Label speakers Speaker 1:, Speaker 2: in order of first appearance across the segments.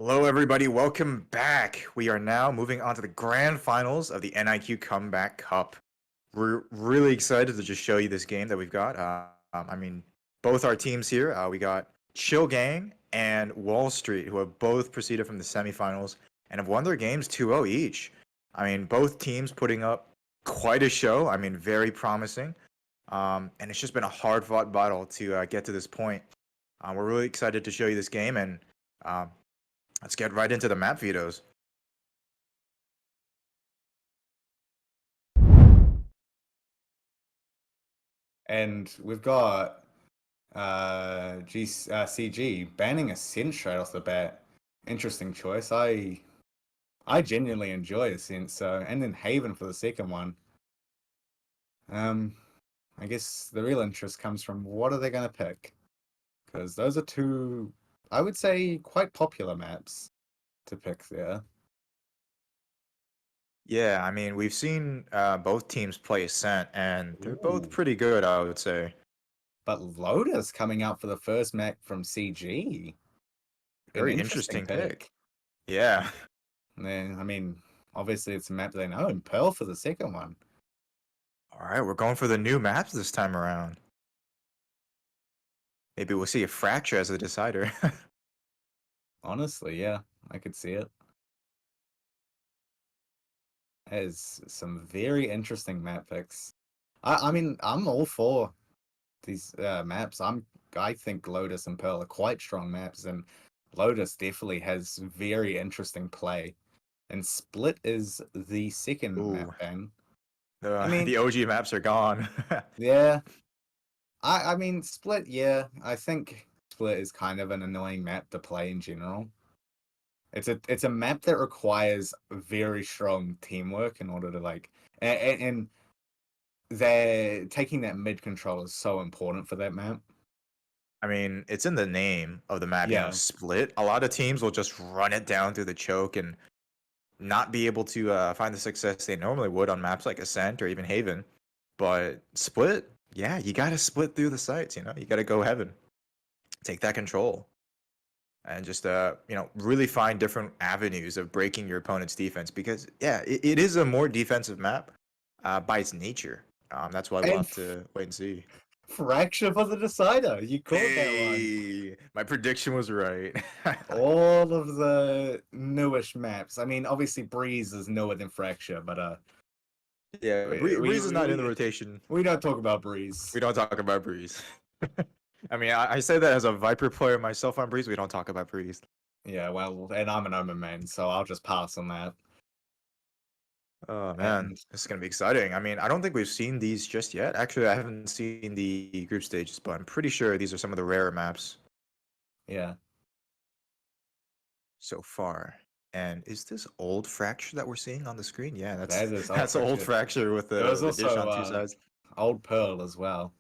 Speaker 1: Hello, everybody. Welcome back. We are now moving on to the grand finals of the NiQ Comeback Cup. We're really excited to just show you this game that we've got. Both our teams here, we got Chill Gang and Wall Street, who have both proceeded from the semifinals and have won their games 2-0 each. Both teams putting up quite a show. Very promising. And it's just been a hard-fought battle to get to this point. We're really excited to show you this game, and let's get right into the map vetoes.
Speaker 2: And we've got CG banning Ascent straight off the bat. Interesting choice. I genuinely enjoy Ascent, and then Haven for the second one. I guess the real interest comes from what are they going to pick? Because those are two, I would say, quite popular maps to pick there.
Speaker 1: Yeah, we've seen both teams play Ascent, and they're both
Speaker 2: Ooh.
Speaker 1: pretty good, I would say.
Speaker 2: But Lotus coming out for the first map from CG. An
Speaker 1: Very
Speaker 2: interesting
Speaker 1: interesting pick.
Speaker 2: pick.
Speaker 1: Yeah.
Speaker 2: And obviously it's a map they know, and Pearl for the second one.
Speaker 1: All right, we're going for the new maps this time around. Maybe we'll see a Fracture as the decider.
Speaker 2: Honestly, yeah, I could see it. There's some very interesting map picks. I'm all for these maps. I think Lotus and Pearl are quite strong maps, and Lotus definitely has very interesting play. And Split is the second map
Speaker 1: Ooh,
Speaker 2: ban.
Speaker 1: the OG maps are gone.
Speaker 2: Yeah. Split, yeah. I think Split is kind of an annoying map to play in general. It's a map that requires very strong teamwork in order to and they're taking that mid control is so important for that map.
Speaker 1: It's in the name of the map,
Speaker 2: Yeah.
Speaker 1: Split. A lot of teams will just run it down through the choke and not be able to find the success they normally would on maps like Ascent or even Haven. But Split, yeah, you got to split through the sites, you got to go Heaven. Take that control. And just, really find different avenues of breaking your opponent's defense because, yeah, it is a more defensive map by its nature. That's why we'll
Speaker 2: And
Speaker 1: have to wait and see.
Speaker 2: Fracture for the decider. You caught that one.
Speaker 1: Hey, my prediction was right.
Speaker 2: All of the newish maps. Obviously Breeze is newer than Fracture, but
Speaker 1: Yeah, Breeze is not in the rotation.
Speaker 2: we don't talk about Breeze.
Speaker 1: We don't talk about Breeze. I say that as a Viper player myself on Breeze. We don't talk about Breeze.
Speaker 2: Yeah, well, and I'm an Omen man, so I'll just pass on that.
Speaker 1: Oh man,
Speaker 2: And
Speaker 1: this is gonna be exciting. I don't think we've seen these just yet. Actually, I haven't seen the group stages, but I'm pretty sure these are some of the rarer maps
Speaker 2: yeah.
Speaker 1: so far. And is this old Fracture that we're seeing on the screen? Yeah,
Speaker 2: That is
Speaker 1: that's old Fracture with
Speaker 2: There was
Speaker 1: the dish
Speaker 2: also
Speaker 1: on two sides.
Speaker 2: Old Pearl as well.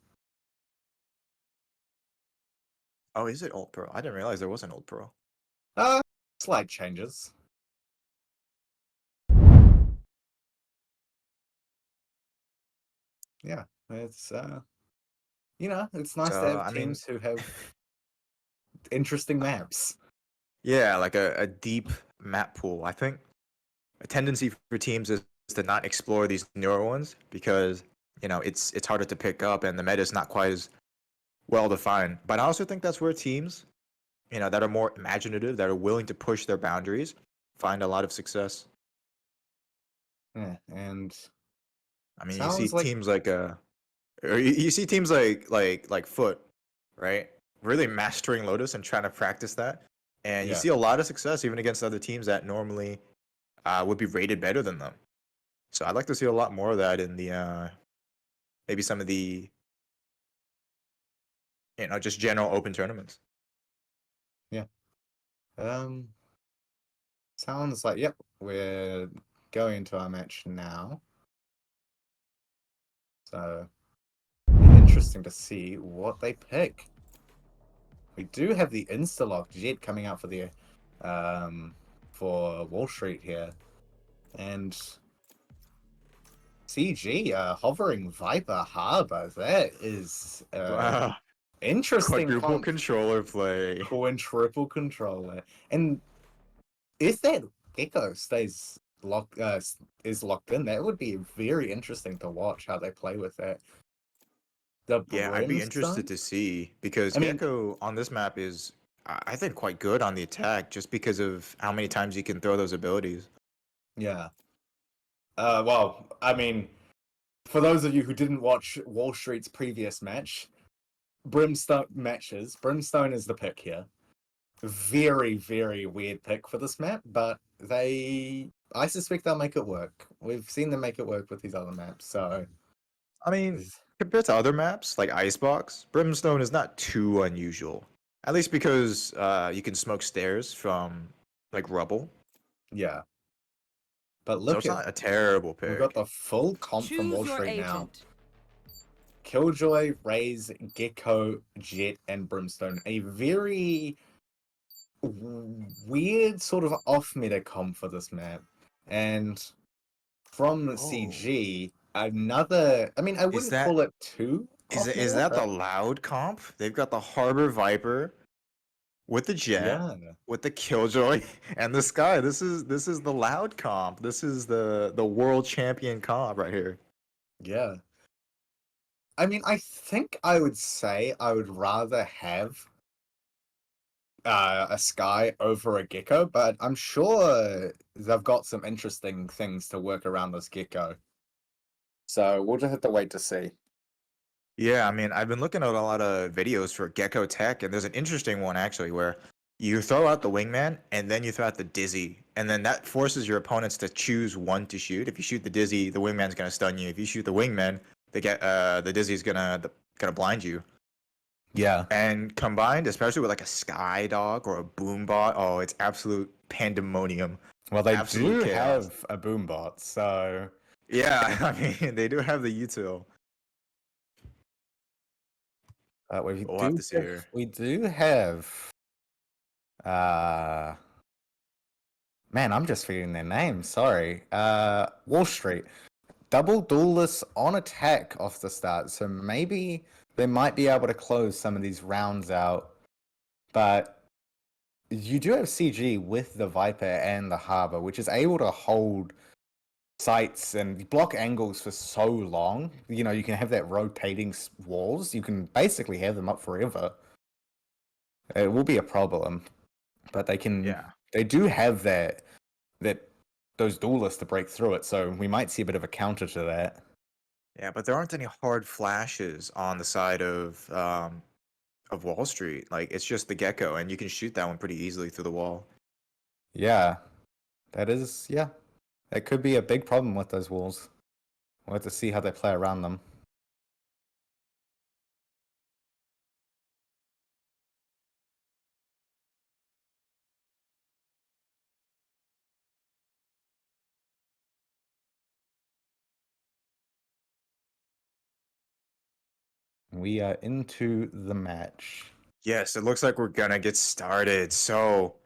Speaker 1: Oh, is it Old Pearl? I didn't realize there was an Old Pearl.
Speaker 2: Slight changes. Yeah, it's it's nice to have teams who have interesting maps.
Speaker 1: Yeah, like a deep map pool. I think a tendency for teams is to not explore these newer ones because it's harder to pick up and the meta is not quite as well defined. But I also think that's where teams, that are more imaginative, that are willing to push their boundaries, find a lot of success.
Speaker 2: Yeah, and
Speaker 1: you see teams like or you see teams like Foot, right? Really mastering Lotus and trying to practice that. And you see a lot of success even against other teams that normally would be rated better than them. So I'd like to see a lot more of that in the maybe some of the just general open tournaments.
Speaker 2: Yeah. Sounds like yep, we're going into our match now. So interesting to see what they pick. We do have the Instalock Jet coming out for the for Wall Street here. And CG hovering Viper Harbor. That is
Speaker 1: Wow.
Speaker 2: interesting
Speaker 1: Quadruple controller play.
Speaker 2: Triple controller. And if that Gecko stays is locked in, that would be very interesting to watch how they play with that. The
Speaker 1: Yeah, I'd be interested
Speaker 2: Brimstone?
Speaker 1: to see because
Speaker 2: I mean,
Speaker 1: Gecko on this map is, I think, quite good on the attack just because of how many times you can throw those abilities.
Speaker 2: yeah. Well, I mean, for those of you who didn't watch Wall Street's previous Brimstone is the pick here. Very, very weird pick for this map, but I suspect they'll make it work. We've seen them make it work with these other maps, so
Speaker 1: I mean, compared to other maps like Icebox, Brimstone is not too unusual. At least because you can smoke stairs from like rubble,
Speaker 2: yeah. But
Speaker 1: so
Speaker 2: look
Speaker 1: it's
Speaker 2: at
Speaker 1: not a terrible
Speaker 2: we've got
Speaker 1: pick.
Speaker 2: the full comp from
Speaker 3: Choose
Speaker 2: Wall
Speaker 3: your
Speaker 2: Street now.
Speaker 3: agent.
Speaker 2: Killjoy, Raze, Gecko, Jet, and Brimstone. A very weird sort of off-meta comp for this map. And from
Speaker 1: Oh.
Speaker 2: CG, another. I mean, I wouldn't
Speaker 1: that-
Speaker 2: call it too
Speaker 1: Is
Speaker 2: off-meta,
Speaker 1: that the
Speaker 2: but
Speaker 1: loud comp? They've got the Harbor Viper with the Jet,
Speaker 2: yeah,
Speaker 1: with the Killjoy, and the Sky. This is the loud comp. This is the world champion comp right here.
Speaker 2: yeah. I mean, I think I would say I would rather have a Sky over a Gecko, but I'm sure they've got some interesting things to work around this Gecko. So we'll just have to wait to see.
Speaker 1: Yeah, I mean, I've been looking at a lot of videos for Gecko Tech, and there's an interesting one actually where you throw out the wingman and then you throw out the dizzy, and then that forces your opponents to choose one to shoot. If you shoot the dizzy, the wingman's gonna stun you. If you shoot the wingman, the dizzy's gonna blind you.
Speaker 2: Yeah.
Speaker 1: And combined, especially with like a Sky Dog or a Boombot, oh, it's absolute pandemonium.
Speaker 2: Well, they
Speaker 1: Absolute
Speaker 2: do
Speaker 1: chaos.
Speaker 2: have a Boombot, so
Speaker 1: Yeah, I mean, they do have the util. We'll have to see here.
Speaker 2: we do have uh man, I'm just forgetting their name, sorry. Wall Street. Double duelists on attack off the start, so maybe they might be able to close some of these rounds out. But you do have CG with the Viper and the Harbor, which is able to hold sights and block angles for so long. You know, you can have that rotating walls. You can basically have them up forever. It will be a problem, but they can.
Speaker 1: Yeah.
Speaker 2: They do have that those duelists to break through it. So we might see a bit of a counter to that.
Speaker 1: Yeah, but there aren't any hard flashes on the side of Wall Street. Like it's just the Gecko, and you can shoot that one pretty easily through the wall.
Speaker 2: Yeah, yeah. That could be a big problem with those walls. We'll have to see how they play around them. We are into the match.
Speaker 1: Yes, it looks like we're gonna get started. So,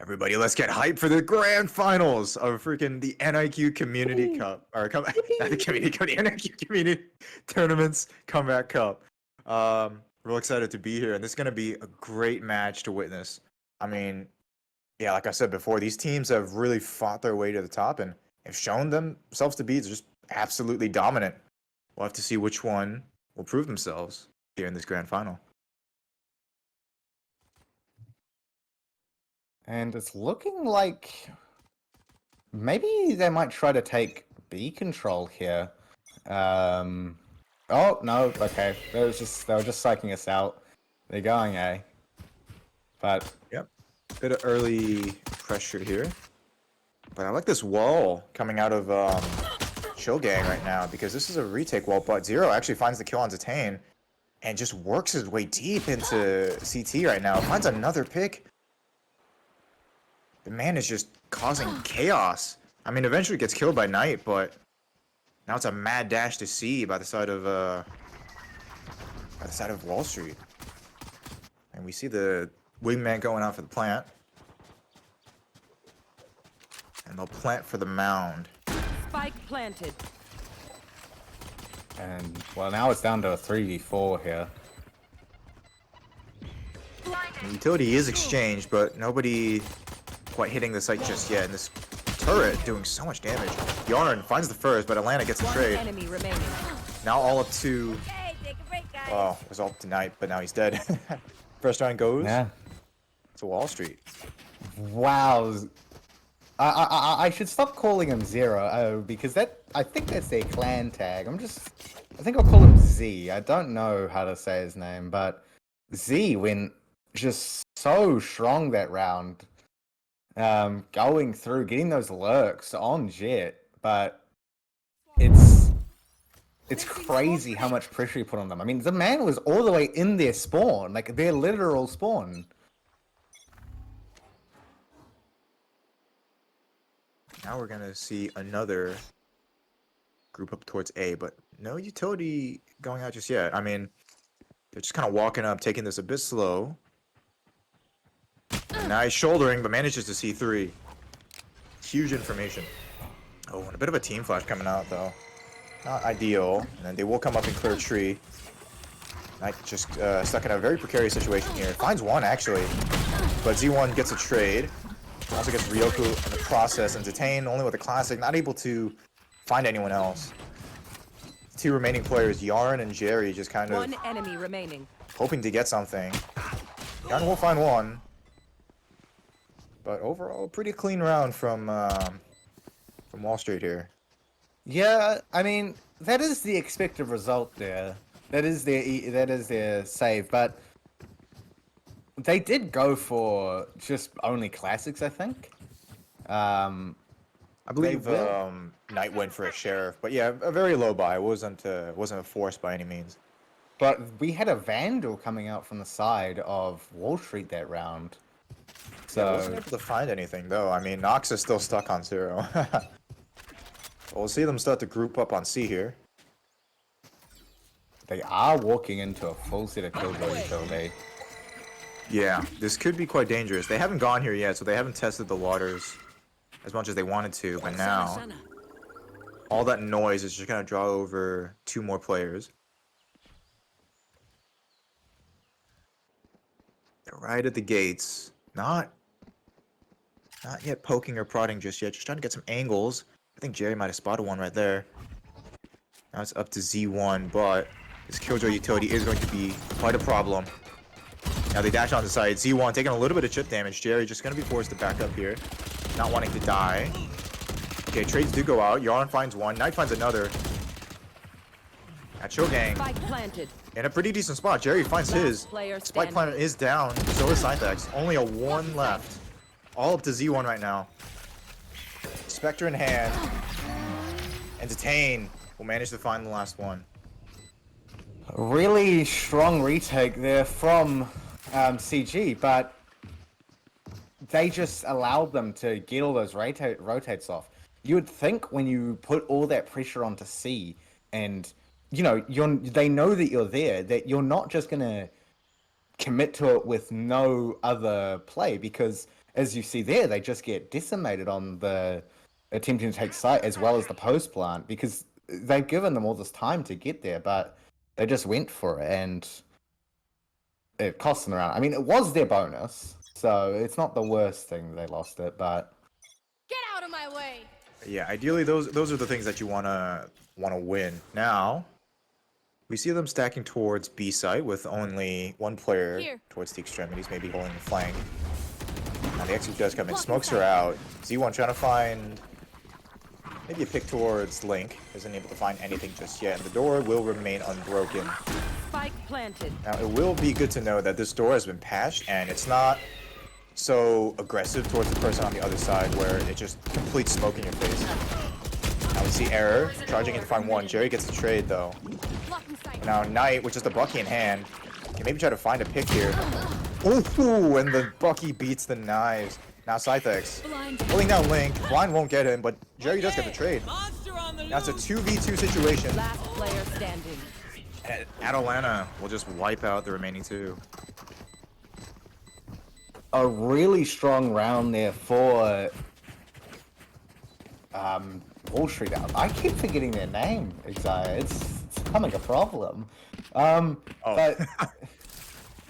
Speaker 1: everybody, let's get hyped for the grand finals of freaking the NIQ Community Cup, or not the Community Cup, the NIQ Community Tournaments Comeback Cup. Real excited to be here, and this is gonna be a great match to witness. I mean, yeah, like I said before, these teams have really fought their way to the top and have shown themselves to be just absolutely dominant. We'll have to see which one will prove themselves here in this grand final.
Speaker 2: And it's looking like maybe they might try to take B control here. Oh no, okay. They were just psyching us out. They're going A. But
Speaker 1: Yep. Bit of early pressure here. But I like this wall coming out of Chill Gang right now because this is a retake wall, but Zero actually finds the kill on Detain and just works his way deep into CT right now. Finds another pick. The man is just causing chaos. I mean, eventually gets killed by Knight, but now it's a mad dash to C by the side of Wall Street. And we see the wingman going out for the plant. And they'll plant for the mound.
Speaker 3: Spike planted.
Speaker 2: and well, now it's down to a 3v4 here.
Speaker 1: The utility is exchanged, but nobody quite hitting the site just yet. And this turret doing so much damage. Yarn finds the first, but Atlanta gets a
Speaker 3: One
Speaker 1: trade.
Speaker 3: enemy remaining.
Speaker 1: Now all up to...
Speaker 4: Okay, take a break, guys.
Speaker 1: Oh, it was all tonight, but now he's dead. First round goes
Speaker 2: Yeah.
Speaker 1: to Wall Street.
Speaker 2: Wow. I should stop calling him Zero because I think that's their clan tag. I think I'll call him Z. I don't know how to say his name, but Z went just so strong that round. Going through, getting those lurks on Jet, but it's crazy how much pressure he put on them. I mean, the man was all the way in their spawn, like their literal spawn.
Speaker 1: Now we're gonna see another group up towards A, but no utility going out just yet. I mean, they're just kind of walking up, taking this a bit slow. Nice shouldering, but manages to see 3. Huge information. Oh, and a bit of a team flash coming out, though. Not ideal. And then they will come up and clear a tree. Knight just stuck in a very precarious situation here. Finds one, actually. But Z1 gets a trade. Also gets Ryoku in the process and detained only with a classic. Not able to find anyone else. 2 remaining players, Yarn and Jerry, just kind of
Speaker 3: One enemy remaining.
Speaker 1: hoping to get something. Yarn will find one. But overall, pretty clean round from Wall Street here.
Speaker 2: Yeah, I mean, that is the expected result there. That is their save, but they did go for just only classics, I think.
Speaker 1: I believe Knight went for a sheriff, but yeah, a very low buy. It wasn't a force by any means.
Speaker 2: But we had a Vandal coming out from the side of Wall Street that round.
Speaker 1: I wasn't
Speaker 2: So
Speaker 1: able to find anything though. I mean, Nox is still stuck on 0. We'll see them start to group up on C here.
Speaker 2: they are walking into a full set of Killjoy utility.
Speaker 1: Yeah, this could be quite dangerous. They haven't gone here yet, so they haven't tested the waters as much as they wanted to, but now all that noise is just gonna draw over 2 more players. They're right at the gates. Not yet poking or prodding just yet. Just trying to get some angles. I think Jerry might have spotted one right there. Now it's up to Z1, but this Killjoy utility is going to be quite a problem. Now they dash on the side. Z1 taking a little bit of chip damage. Jerry just going to be forced to back up here. Not wanting to die. Okay, trades do go out. Yarn finds one. Knight finds another. At Shogang.
Speaker 3: Spike planted.
Speaker 1: In a pretty decent spot. Jerry finds his.
Speaker 3: Player
Speaker 1: Spike
Speaker 3: standing.
Speaker 1: Planet is down. So is Cythex. Only a 1 left. All up to Z1 right now. Spectre in hand. And Detain will manage to find the last one.
Speaker 2: A really strong retake there from CG, but they just allowed them to get all those rotates off. You would think when you put all that pressure onto C, and you know they know that you're there, that you're not just gonna commit to it with no other play, because as you see there, they just get decimated on the attempting to take site as well as the post plant, because they've given them all this time to get there, but they just went for it, and it cost them around. I mean, it was their bonus, so it's not the worst thing they lost it, but
Speaker 4: Get out of my way.
Speaker 1: Yeah, ideally those are the things that you wanna win. Now we see them stacking towards B site with only 1 player
Speaker 4: Here.
Speaker 1: towards the extremities, maybe holding the flank. Now the execute does come in, smokes her out. Z1 trying to find maybe a pick towards Link. Isn't able to find anything just yet, and the door will remain unbroken.
Speaker 3: Spike planted.
Speaker 1: Now it will be good to know that this door has been patched, and it's not so aggressive towards the person on the other side where it just completes smoke in your face. Now we see Error charging in to find one. Jerry gets the trade though.
Speaker 4: Blocking sight.
Speaker 1: Now Knight, with just a Bucky in hand, can maybe try to find a pick here. Ooh, and the Bucky beats the knives. Now Cythex pulling down Link. Blind won't get him, but Jerry does get the trade. Now it's a 2v2 situation.
Speaker 3: Last player standing.
Speaker 1: And Atalanta will just wipe out the remaining 2.
Speaker 2: a really strong round there for Wall Street. I keep forgetting their name, Xayah. It's becoming a problem. But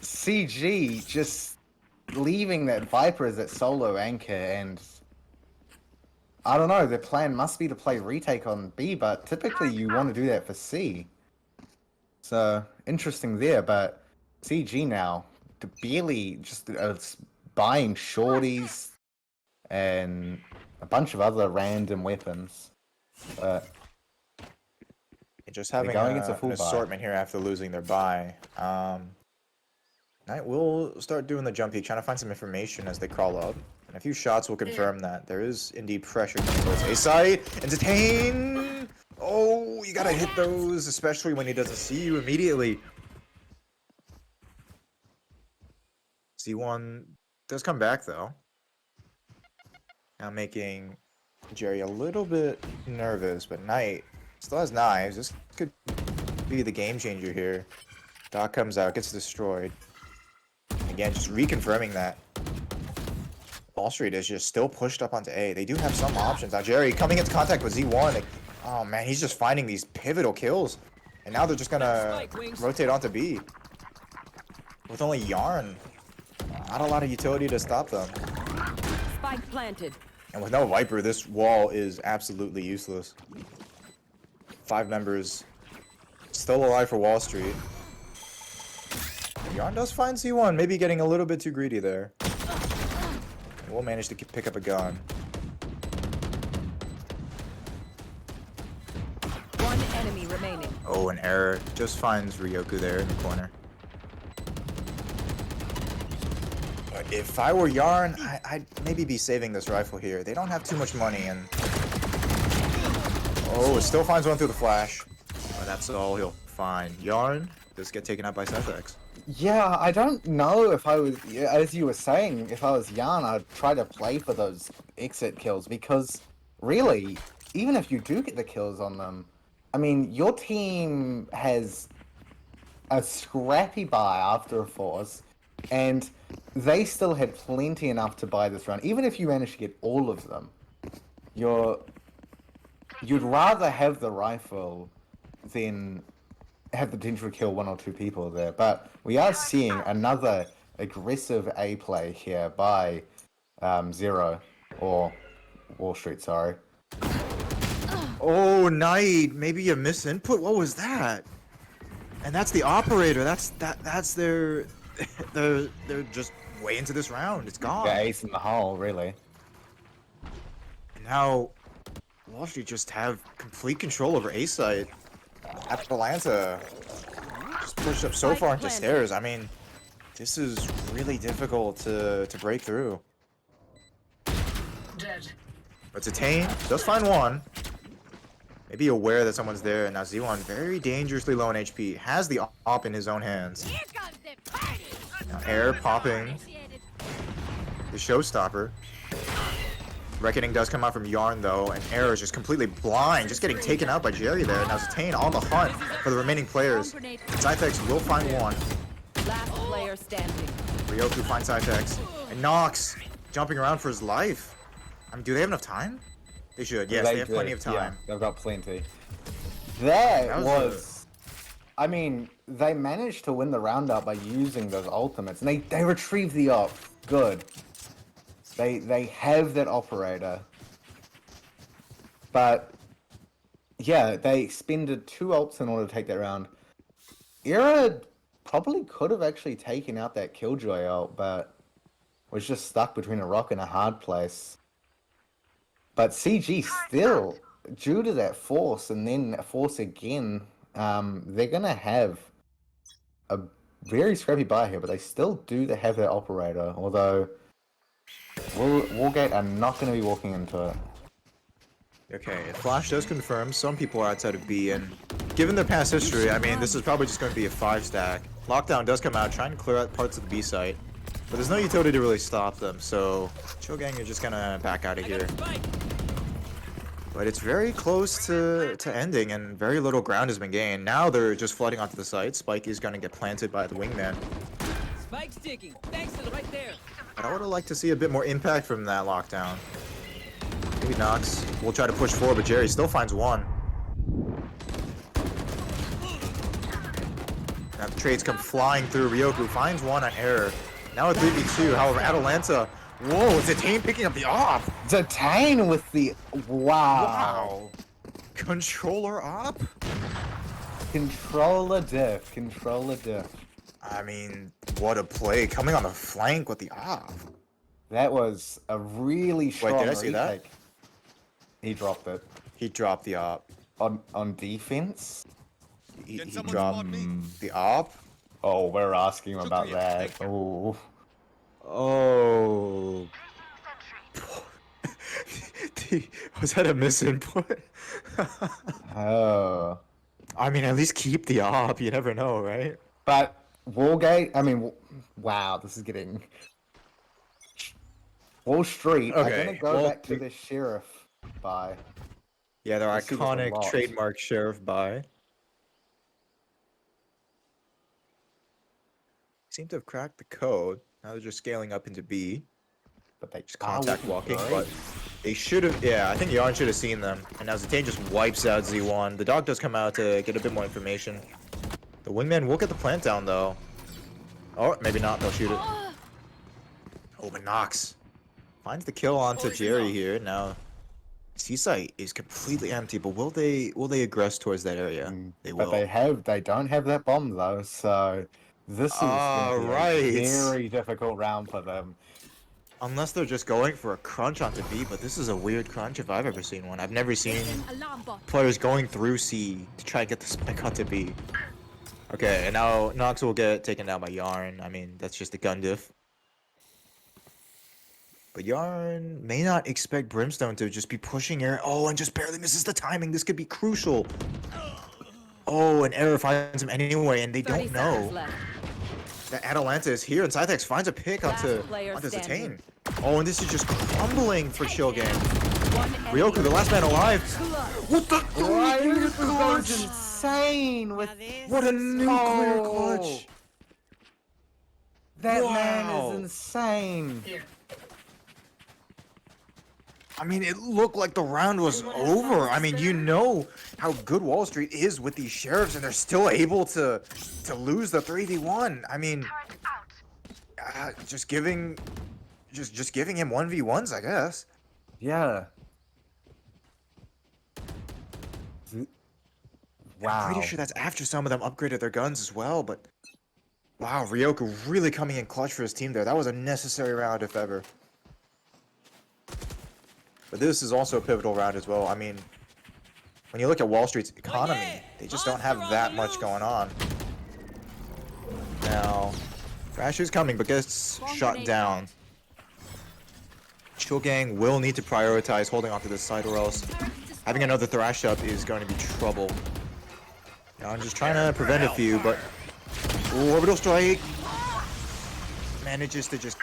Speaker 2: CG just leaving that Viper as that solo anchor, and I don't know, their plan must be to play retake on B, but typically you want to do that for C. So, interesting there, but CG now, barely just buying shorties and a bunch of other random weapons. But
Speaker 1: Just
Speaker 2: they're
Speaker 1: having
Speaker 2: going against a
Speaker 1: an
Speaker 2: full buy.
Speaker 1: assortment here after losing their buy. Knight will start doing the jump peek, trying to find some information as they crawl up. And a few shots will confirm that there is indeed pressure towards A site. Entertain! Oh, you gotta hit those, especially when he doesn't see you immediately. C1 does come back though. Now making Jerry a little bit nervous, but Knight still has knives. This could be the game changer here. Doc comes out, gets destroyed. Again, just reconfirming that Wall Street is just still pushed up onto A. They do have some options. Now Jerry coming into contact with Z1. Oh man, he's just finding these pivotal kills. And now they're just gonna rotate onto B. With only Yarn. Not a lot of utility to stop them.
Speaker 3: Spike planted.
Speaker 1: And with no Viper, this wall is absolutely useless. 5 members still alive for Wall Street. Yarn does find C1, maybe getting a little bit too greedy there. And we'll manage to pick up a gun.
Speaker 3: One enemy remaining.
Speaker 1: Oh, an error. Just finds Ryoku there in the corner. But if I were Yarn, I'd maybe be saving this rifle here. They don't have too much money, and... Oh, it still finds one through the flash. But that's all he'll find. Yarn just get taken out by Sethx.
Speaker 2: Yeah, I don't know if I was, as you were saying, if I was Yarn, I'd try to play for those exit kills, because really, even if you do get the kills on them, I mean, your team has a scrappy buy after a force, and they still had plenty enough to buy this round. Even if you manage to get all of them, you'd rather have the rifle than have the potential to kill 1 or 2 people there. But we are seeing another aggressive A play here by Zero, or Wall Street, sorry.
Speaker 1: Oh, Knight, maybe you missed input. What was that? And that's the operator. That's their they're just way into this round. It's gone.
Speaker 2: Yeah, ace in the hole, really.
Speaker 1: And now Wall Street just have complete control over A site. Atalanta just pushed up so far into stairs. I mean, this is really difficult to break through.
Speaker 5: Dead.
Speaker 1: But Detain does find one. Maybe aware that someone's there, and now Z1 very dangerously low on HP. Has the op in his own hands.
Speaker 4: Here comes the party.
Speaker 1: Now air popping.
Speaker 4: Appreciated.
Speaker 1: The showstopper. Reckoning does come out from Yarn though, and Air is just completely blind, just getting taken out by Jerry there. Now Zitane on the hunt for the remaining players. Cyphex will find one.
Speaker 3: Last player standing.
Speaker 1: Ryoku finds Cyphex. And Nox jumping around for his life. I mean, do they have enough time? They should, yes, they have plenty of time.
Speaker 2: Yeah, they've got plenty.
Speaker 1: That
Speaker 2: was I mean, they managed to win the roundup by using those ultimates, and they retrieved the op. Good. They have that operator. But yeah, they expended 2 ults in order to take that round. Era probably could have actually taken out that Killjoy ult, but was just stuck between a rock and a hard place. But CG still, due to that force and then force again, they're gonna have a very scrappy buy here, but they still do have that operator, although Wargate are not going to be walking into it.
Speaker 1: Okay, Flash does confirm some people are outside of B, and given their past history, I mean, this is probably just going to be a 5-stack. Lockdown does come out, trying to clear out parts of the B site, but there's no utility to really stop them, so Chogang are just going to back out of here. But it's very close to ending, and very little ground has been gained. Now they're just flooding onto the site. Spike is going to get planted by the wingman.
Speaker 5: Spike's ticking. Thanks to the right there.
Speaker 1: But I would have liked to see a bit more impact from that lockdown. Maybe Nox will try to push forward, but Jerry still finds one. Now the trades come flying through. Ryoku finds one on error. Now a 3v2. However, Atalanta. Whoa, it's Attain picking up the op.
Speaker 2: Detain with the wow.
Speaker 1: Controller op?
Speaker 2: Controller diff. Controller diff.
Speaker 1: I mean, what a play. Coming on the flank with the op.
Speaker 2: That was a really strong
Speaker 1: did I see that?
Speaker 2: retake. He dropped it.
Speaker 1: He dropped the op.
Speaker 2: On defense?
Speaker 1: He
Speaker 6: Can someone
Speaker 1: dropped
Speaker 6: spot me?
Speaker 1: the op.
Speaker 2: Oh, we're asking him about
Speaker 6: Shukriya,
Speaker 2: that.
Speaker 6: thank
Speaker 2: Oh.
Speaker 1: Oh. Was that a misinput?
Speaker 2: Oh.
Speaker 1: I mean, at least keep the op. You never know, right?
Speaker 2: But Wargate, I mean, wow, this is getting... Wall Street, I'm
Speaker 1: Okay,
Speaker 2: gonna go
Speaker 1: Wall
Speaker 2: back to the sheriff buy.
Speaker 1: Yeah, their
Speaker 2: I see this a
Speaker 1: iconic
Speaker 2: lot.
Speaker 1: trademark sheriff buy. Seem to have cracked the code. Now they're just scaling up into B.
Speaker 2: But they
Speaker 1: Just contact walking,
Speaker 2: right?
Speaker 1: but they should have. Yeah, I think Yarn should have seen them. And now Zane just wipes out Z1. The dog does come out to get a bit more information. The wingman will get the plant down though. Oh, maybe not. They'll shoot it. Oh, but Nox finds the kill onto Jerry here. Now Seaside is completely empty, but will they aggress towards that area? They will.
Speaker 2: But they don't have that bomb though, so this is gonna be
Speaker 1: right.
Speaker 2: a very difficult round for them.
Speaker 1: Unless they're just going for a crunch onto B, but this is a weird crunch if I've ever seen one. I've never seen
Speaker 4: Alarm bot.
Speaker 1: players going through C to try to get the spike onto B. Okay, and now Nox will get taken down by Yarn. I mean, that's just a gun diff. But Yarn may not expect Brimstone to just be pushing here. Oh, and just barely misses the timing. This could be crucial. Oh, an error finds him anyway, and they
Speaker 3: 30
Speaker 1: don't
Speaker 3: seconds
Speaker 1: know
Speaker 3: left.
Speaker 1: that Atalanta is here, and Scythex finds a pick onto
Speaker 3: Last player
Speaker 1: Zane.
Speaker 3: standing.
Speaker 1: Oh, and this is just crumbling for Chill Gang.
Speaker 3: One enemy
Speaker 1: Ryoku, the last man alive.
Speaker 3: Clutch.
Speaker 1: What the?
Speaker 2: Right,
Speaker 1: Clutch!
Speaker 2: insane with
Speaker 1: What a nuclear
Speaker 2: Oh.
Speaker 1: clutch!
Speaker 2: that
Speaker 1: Wow.
Speaker 2: man is insane.
Speaker 1: I mean, it looked like the round was over. I mean, you know how good Wall Street is with these sheriffs, and they're still able to lose the 3v1. I mean, just giving him 1v1s, I guess.
Speaker 2: Yeah. Wow.
Speaker 1: I'm pretty sure that's after some of them upgraded their guns as well, but wow, Ryoku really coming in clutch for his team there. That was a necessary round, if ever. But this is also a pivotal round as well. I mean, when you look at Wall Street's economy, they just don't have that much going on. Now, Thrash is coming, but gets shot down. Chill Gang will need to prioritize holding onto this side, or else having another Thrash up is going to be trouble. Now, I'm just trying to prevent a few, but ooh, orbital strike manages to just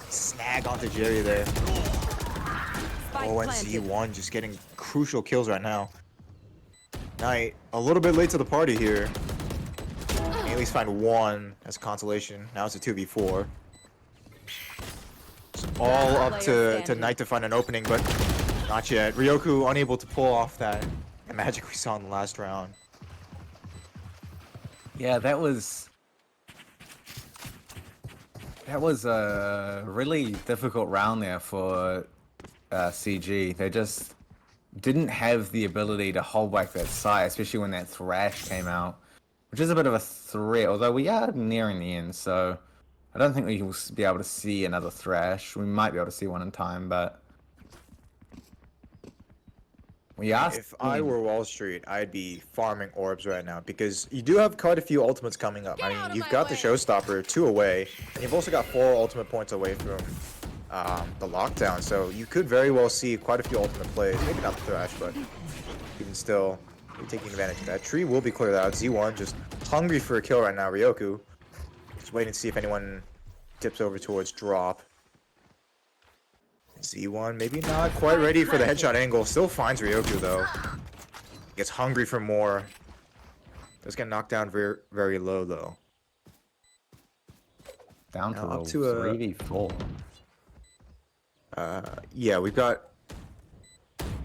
Speaker 1: snag onto Jerry there.
Speaker 3: Spike
Speaker 1: Oh, and
Speaker 3: planted.
Speaker 1: Z1 just getting crucial kills right now. Knight, a little bit late to the party here. Can at least find one as consolation. Now it's a 2v4. It's all up to Knight to find an opening, but not yet. Ryoku unable to pull off that magic we saw in the last round.
Speaker 2: Yeah, that was a really difficult round there for CG. They just didn't have the ability to hold back that side, especially when that Thrash came out, which is a bit of a threat, although we are nearing the end, so I don't think we will be able to see another Thrash. We might be able to see one in time, but we are...
Speaker 1: If I were Wall Street, I'd be farming orbs right now, because you do have quite a few ultimates coming up. I
Speaker 4: Get out
Speaker 1: mean,
Speaker 4: of
Speaker 1: you've
Speaker 4: my
Speaker 1: got the
Speaker 4: way.
Speaker 1: Showstopper 2 away, and you've also got 4 ultimate points away from the lockdown, so you could very well see quite a few ultimate plays. Maybe not the Thrash, but you can still be taking advantage of that. Tree will be cleared out. Z1 just hungry for a kill right now. Ryoku just waiting to see if anyone dips over towards drop. Z1 maybe not quite ready for the headshot angle. Still finds Ryoku though. Gets hungry for more. Does get knocked down very, very low though.
Speaker 2: down
Speaker 1: now
Speaker 2: to
Speaker 1: up
Speaker 2: a
Speaker 1: to a-
Speaker 2: 3v4.
Speaker 1: Yeah, we've got...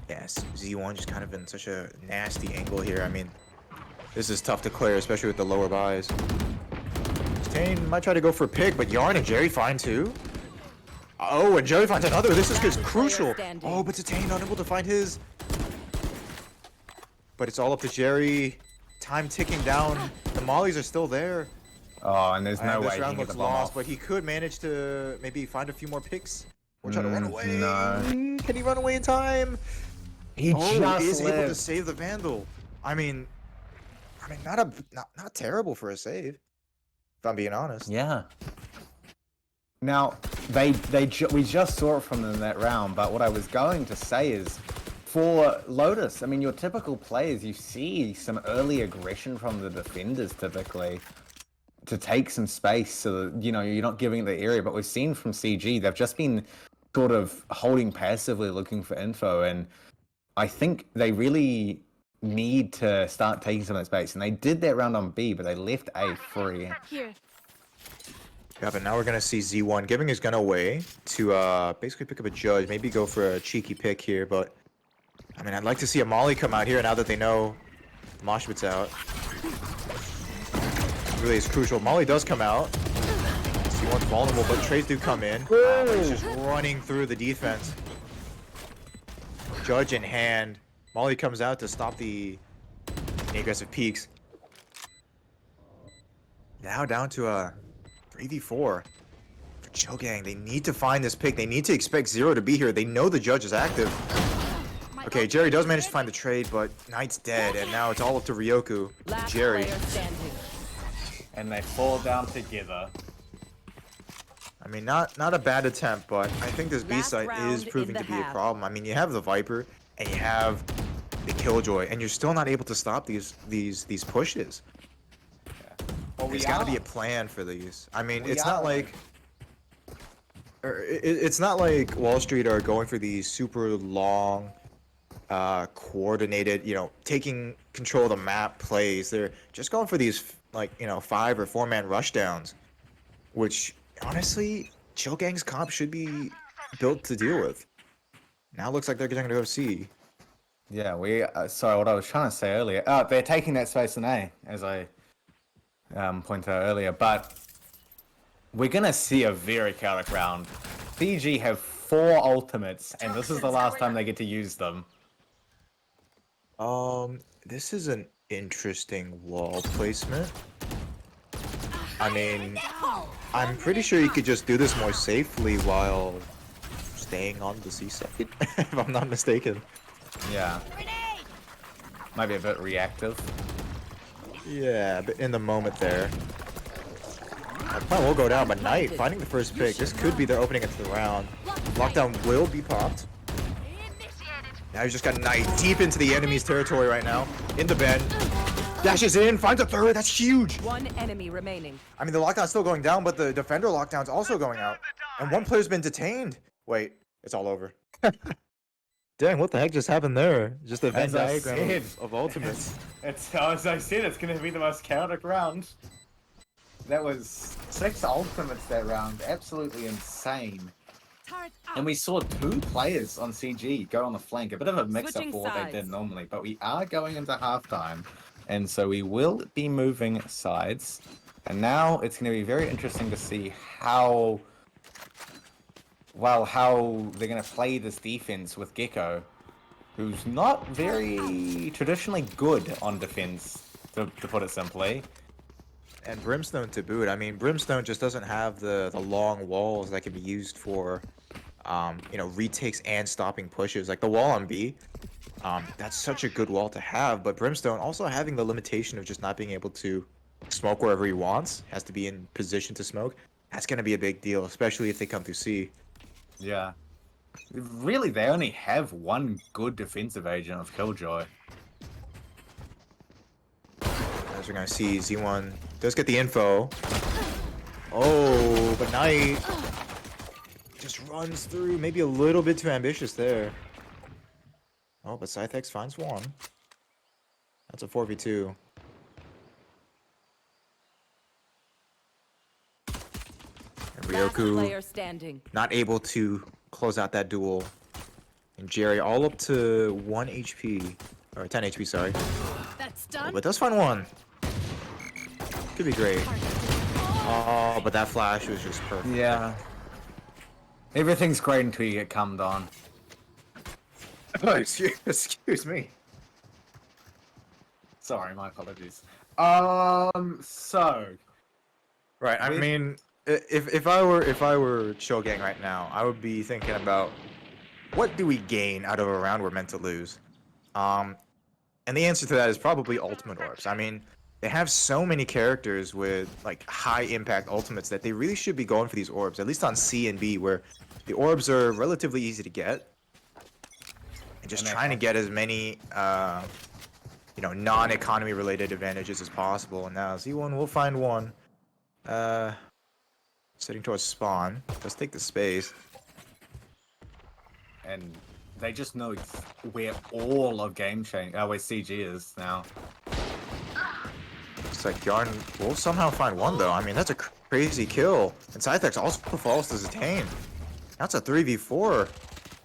Speaker 1: Yes, Z1 just kind of in such a nasty angle here. I mean, this is tough to clear, especially with the lower buys. Just Detain might try to go for a pick, but Yarn and Jerry find two. Oh, and Jerry finds another. This is
Speaker 3: Last player
Speaker 1: crucial.
Speaker 3: standing.
Speaker 1: Oh, but Detain unable to find his. But it's all up to Jerry. Time ticking down. The mollies are still there.
Speaker 2: Oh, and there's no
Speaker 1: And
Speaker 2: way
Speaker 1: this
Speaker 2: he
Speaker 1: round
Speaker 2: can get the
Speaker 1: looks
Speaker 2: bomb
Speaker 1: lost,
Speaker 2: off.
Speaker 1: but he could manage to maybe find a few more picks. Or try to run away.
Speaker 2: No.
Speaker 1: Can he run away in time?
Speaker 2: He
Speaker 1: Oh, he is able to
Speaker 2: lived.
Speaker 1: save the Vandal. I mean, not terrible for a save. If I'm being honest.
Speaker 2: Yeah. Now, we just saw it from them in that round, but what I was going to say is, for Lotus, I mean, your typical players, you see some early aggression from the defenders typically to take some space so that, you know, you're not giving it the area, but we've seen from CG, they've just been sort of holding passively looking for info, and I think they really need to start taking some of that space, and they did that round on B, but they left A free.
Speaker 4: Here.
Speaker 1: Yeah, but now we're gonna see Z1 giving his gun away to basically pick up a judge, maybe go for a cheeky pick here, but I mean, I'd like to see a Molly come out here now that they know the mosh pit's out. Really is crucial. Molly does come out. Z1's vulnerable, but trades do come in. But he's just running through the defense. Judge in hand. Molly comes out to stop the aggressive peaks. Now down to a 3v4 for Chogang. They need to find this pick. They need to expect Zero to be here. They know the judge is active. Okay, Jerry does manage to find the trade, but Knight's dead, and now it's all up to Ryoku and
Speaker 3: Last
Speaker 1: Jerry.
Speaker 3: player standing.
Speaker 2: And they fall down together.
Speaker 1: I mean, not a bad attempt, but I think this B
Speaker 3: Last
Speaker 1: site
Speaker 3: round
Speaker 1: is
Speaker 3: in
Speaker 1: proving
Speaker 3: the
Speaker 1: to be a
Speaker 3: half.
Speaker 1: problem. I mean, you have the Viper and you have the Killjoy, and you're still not able to stop these pushes.
Speaker 2: Well,
Speaker 1: There's got to be a plan for these. I mean,
Speaker 2: We
Speaker 1: it's not
Speaker 2: are.
Speaker 1: like it's not like Wall Street are going for these super long, coordinated, you know, taking control of the map plays. They're just going for these, like, you know, 5 or 4-man rushdowns, which honestly, Chogang's comp should be built to deal with. Now it looks like they're going to go C.
Speaker 2: Yeah, sorry, what I was trying to say earlier. They're taking that space in A, as I pointed out earlier, but we're going to see a very chaotic round. CG have 4 ultimates, and this is the last time they get to use them.
Speaker 1: This is an interesting wall placement. I mean, I'm pretty sure you could just do this more safely while staying on the C side, if I'm not mistaken.
Speaker 2: Yeah. Might be a bit reactive.
Speaker 1: Yeah, but in the moment there. That plan will go down, but Knight finding the first pick. This could be their opening into the round. Lockdown will be popped. Now he's just got Knight deep into the enemy's territory right now. In the bend. Dashes in, finds a third. That's huge.
Speaker 3: One enemy remaining.
Speaker 1: I mean, the lockdown's still going down, but the defender lockdown's also going out. And one player's been detained. Wait, it's all over. Dang, what the heck just happened there? Just a Venn
Speaker 2: As I
Speaker 1: diagram
Speaker 2: said.
Speaker 1: of ultimates.
Speaker 2: It's, as I said, it's going to be the most chaotic round. That was 6 ultimates that round. Absolutely insane.
Speaker 4: Turret out.
Speaker 2: And we saw 2 players on CG go on the flank. A bit of a mix-up
Speaker 3: Switching
Speaker 2: for what they
Speaker 3: sides.
Speaker 2: did normally. But we are going into halftime. And so we will be moving sides. And now it's going to be very interesting to see how they're going to play this defense with Gecko, who's not very traditionally good on defense, to put it simply.
Speaker 1: And Brimstone to boot. I mean, Brimstone just doesn't have the long walls that can be used for, you know, retakes and stopping pushes. Like the wall on B, that's such a good wall to have. But Brimstone also having the limitation of just not being able to smoke wherever he wants, has to be in position to smoke. That's going to be a big deal, especially if they come through C.
Speaker 2: Yeah. Really, they only have one good defensive agent of Killjoy.
Speaker 1: As we're going to see, Z1 does get the info. Oh, but Knight just runs through. Maybe a little bit too ambitious there. Oh, but Scythex finds one. That's a 4v2. And
Speaker 3: Last
Speaker 1: Ryoku
Speaker 3: player standing.
Speaker 1: not able to close out that duel. And Jerry all up to 1 HP. Or 10 HP, sorry.
Speaker 4: That's
Speaker 1: Oh,
Speaker 4: done.
Speaker 1: but does find one. Could be great. Oh, but that flash was just perfect.
Speaker 2: Yeah. Everything's great until you get cummed on.
Speaker 1: Oh, excuse me.
Speaker 2: Sorry, my apologies. So
Speaker 1: Right. I
Speaker 2: With-
Speaker 1: mean, if I were Shogang right now, I would be thinking about what do we gain out of a round we're meant to lose. And the answer to that is probably ultimate orbs. I mean, they have so many characters with like high impact ultimates that they really should be going for these orbs, at least on C and B, where the orbs are relatively easy to get, and just
Speaker 2: And they
Speaker 1: trying to
Speaker 2: have-
Speaker 1: get as many non-economy related advantages as possible. And now Z1 will find one. Sitting towards spawn. Let's take the space.
Speaker 2: and they just know where all of where CG is now.
Speaker 1: Looks like Yarn will somehow find one though. I mean, that's a crazy kill. And Scythex also falls to Zitane. That's a 3v4.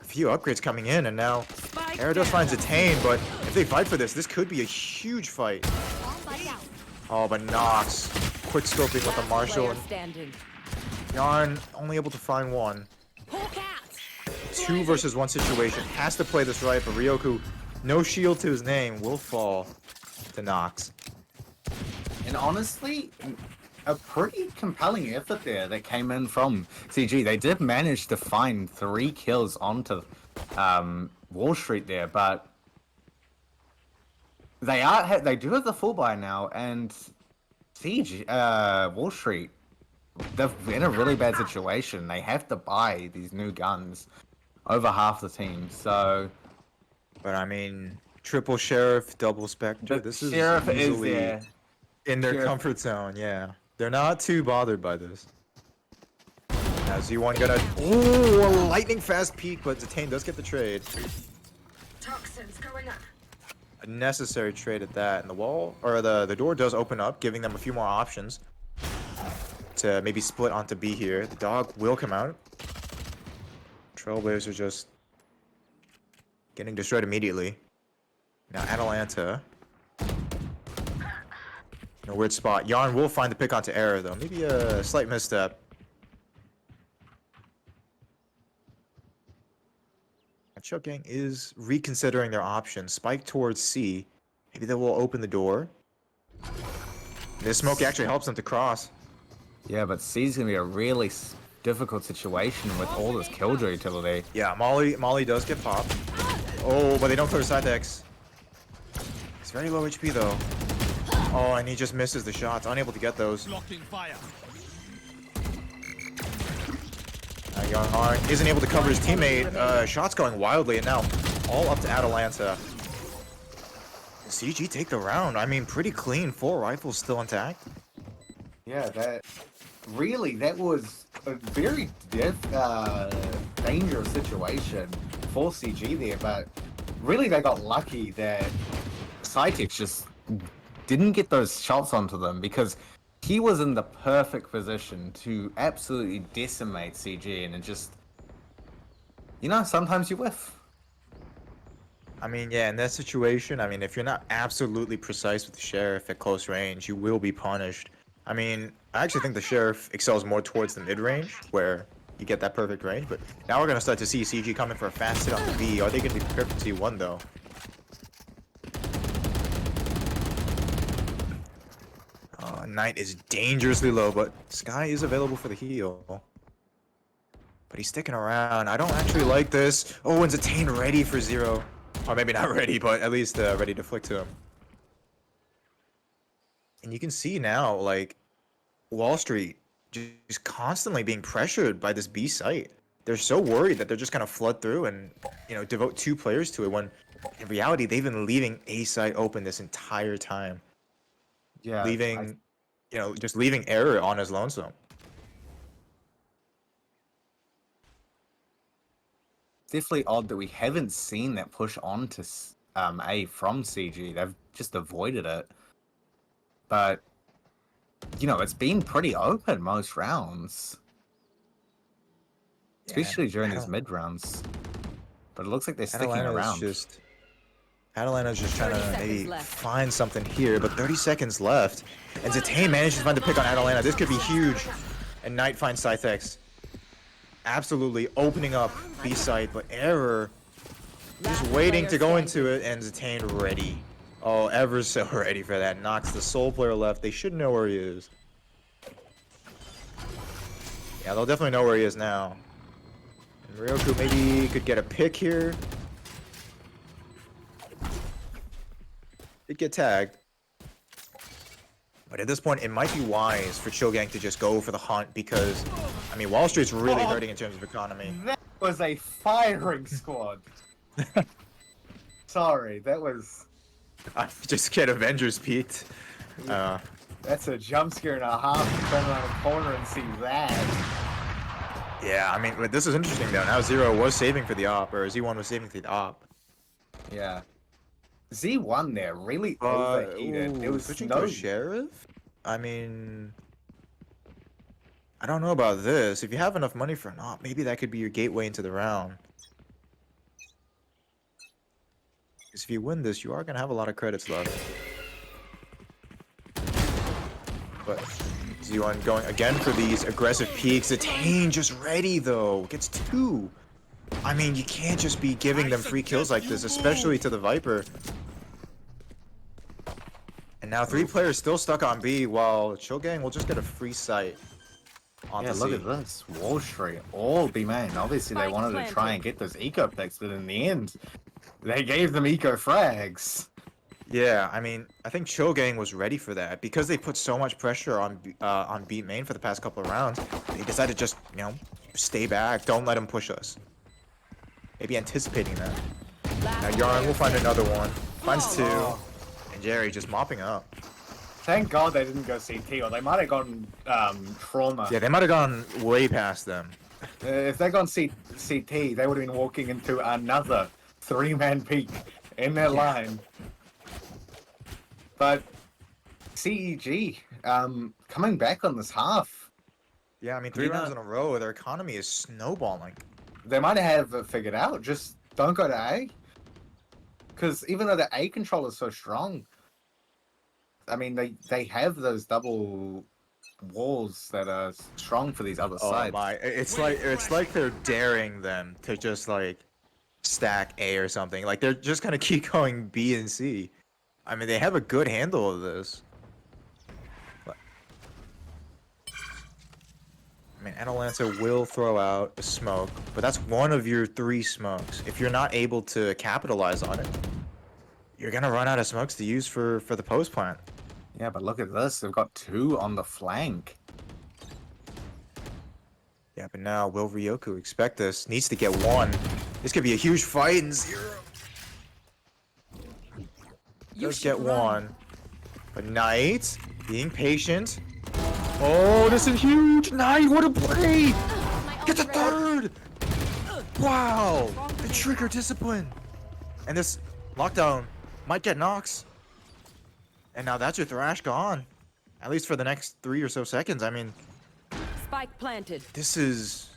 Speaker 1: A few upgrades coming in, and now
Speaker 3: Spike
Speaker 1: Era does
Speaker 3: down.
Speaker 1: find Zitane, but if they fight for this could be a huge fight. Oh, but Nox quick scoping with the Marshall,
Speaker 3: Player
Speaker 1: and
Speaker 3: standing.
Speaker 1: Yarn only able to find one.
Speaker 4: Hulk out.
Speaker 1: 2 versus 1 situation. Has to play this right, but Ryoku, no shield to his name, will fall to Nox.
Speaker 2: And honestly, a pretty compelling effort there that came in from CG. They did manage to find 3 kills onto Wall Street there, but they do have the full buy now, and CG Wall Street, they're in a really bad situation. They have to buy these new guns, over half the team. So
Speaker 1: But I mean, triple Sheriff, double Spectre,
Speaker 2: the
Speaker 1: this is
Speaker 2: Sheriff is
Speaker 1: easily
Speaker 2: there.
Speaker 1: in their
Speaker 2: Sheriff-
Speaker 1: comfort zone, yeah. They're not too bothered by this. Now Z1 gonna... Ooh, a lightning fast peek, but Zitane does get the trade.
Speaker 4: Toxins going up.
Speaker 1: A necessary trade at that, and the wall, or the door does open up, giving them a few more options to maybe split onto B here. The dog will come out. Trailblazers just getting destroyed immediately. Now Atalanta. In a weird spot. Yarn will find the pick onto Era though. Maybe a slight misstep. And Shogang is reconsidering their options. Spike towards C. Maybe that will open the door. This smoke actually helps them to cross.
Speaker 2: Yeah, but C's gonna be a really difficult situation with all this killjoy utility.
Speaker 1: Yeah, Molly does get popped. Oh, but they don't clear Scythex. He's very low HP though. Oh, and he just misses the shots, unable to get those.
Speaker 5: Blocking fire.
Speaker 1: Yarn isn't able to cover his teammate. Shots going wildly, and now all up to Atalanta. CG take the round. I mean, pretty clean. 4 rifles still intact.
Speaker 2: Yeah, that was a very dangerous situation for CG there, but really they got lucky that Cytex just didn't get those shots onto them, because he was in the perfect position to absolutely decimate CG, and it just, sometimes you whiff.
Speaker 1: I mean, yeah, in that situation, I mean, if you're not absolutely precise with the Sheriff at close range, you will be punished. I mean, I actually think the Sheriff excels more towards the mid-range, where you get that perfect range, but now we're going to start to see CG coming for a fast hit on the B. Are they going to be prepared for T1, though? Knight is dangerously low, but Sky is available for the heal. But he's sticking around. I don't actually like this. Oh, and Zitane ready for 0. Or maybe not ready, but at least ready to flick to him. And you can see now, like, Wall Street just constantly being pressured by this B site. They're so worried that they're just gonna flood through and, devote 2 players to it, when in reality they've been leaving A site open this entire time.
Speaker 2: Yeah,
Speaker 1: Leaving, just leaving Error on his lonesome.
Speaker 2: definitely odd that we haven't seen that push on to A from CG. They've just avoided it. But, it's been pretty open most rounds. Especially during these mid rounds. But it looks like they're sticking
Speaker 1: Atalanta is
Speaker 2: around.
Speaker 1: just Atalanta's just trying
Speaker 3: 30
Speaker 1: to
Speaker 3: seconds
Speaker 1: maybe
Speaker 3: left.
Speaker 1: find something here, but 30 seconds left. And Zitane manages to find the pick on Atalanta. This could be huge. And Knight finds Scythex. Absolutely opening up B site, but Error just
Speaker 3: Last
Speaker 1: waiting
Speaker 3: player
Speaker 1: to go
Speaker 3: standing.
Speaker 1: into it, and Zitane ready. Oh, ever so ready for that. Knocks the sole player left. They should know where he is. Yeah, they'll definitely know where he is now. And Ryoku maybe could get a pick here. Did get tagged. But at this point, it might be wise for Chogang to just go for the hunt because, I mean, Wall Street's really hurting in terms of economy.
Speaker 2: That was a firing squad. Sorry, that was...
Speaker 1: I just get Avengers peaked.
Speaker 2: That's a jump scare and a half to turn around a corner and see that.
Speaker 1: Yeah, I mean, but this is interesting though. Now Zero was saving for the op, or Z1 was saving for the op.
Speaker 2: Yeah. Z1 there really overheated. It was
Speaker 1: switching
Speaker 2: no...
Speaker 1: to Sheriff? I mean, I don't know about this. If you have enough money for an op, maybe that could be your gateway into the round. Because if you win this, you are going to have a lot of credits left. But Z1 going again for these aggressive peaks. Zitane just ready though. Gets 2. I mean, you can't just be giving them free kills like this, especially to the Viper. And now 3 players still stuck on B, while Chogang will just get a free sight on
Speaker 2: Yeah,
Speaker 1: the
Speaker 2: look
Speaker 1: C.
Speaker 2: at this. Wall Street, all B main. Obviously, they
Speaker 3: Spike
Speaker 2: wanted to
Speaker 3: planted.
Speaker 2: try and get those eco picks, but in the end, they gave them eco frags.
Speaker 1: Yeah, I mean, I think Chogang was ready for that because they put so much pressure on B main for the past couple of rounds. They decided to just, you know, stay back, don't let them push us. Maybe anticipating that. Now Yarn will find another one, finds 2, and Jerry just mopping up.
Speaker 2: Thank God they didn't go CT, or they might have gone trauma.
Speaker 1: Yeah, they might have gone way past them.
Speaker 2: If they'd gone CT, they would have been walking into another 3-man peak in their line. But CEG, coming back on this half,
Speaker 1: Yeah, I mean, 3
Speaker 2: You
Speaker 1: rounds
Speaker 2: know-
Speaker 1: in a row, their economy is snowballing.
Speaker 2: they might have it figured out. Just don't go to A. Because even though the A control is so strong, I mean, they have those double walls that are strong for these other
Speaker 1: Oh
Speaker 2: sides.
Speaker 1: my! It's like they're daring them to just like stack A or something. Like they're just gonna keep going B and C. I mean, they have a good handle of this. But, I mean, Atalanta will throw out a smoke, but that's one of your 3 smokes. If you're not able to capitalize on it, you're gonna run out of smokes to use for the post plant.
Speaker 2: Yeah, but look at this. They've got 2 on the flank.
Speaker 1: Yeah, but now will Ryoku expect this? Needs to get 1. This could be a huge fight, and Zero
Speaker 3: You
Speaker 1: does
Speaker 3: should
Speaker 1: get
Speaker 3: run.
Speaker 1: 1. But Knight being patient. Oh, this is huge! Knight, what a play! Get the 3rd! Wow! The trigger discipline! And this lockdown might get knocks. And now that's your Thrash gone. At least for the next 3 or so seconds. I mean,
Speaker 3: Spike planted.
Speaker 1: this is...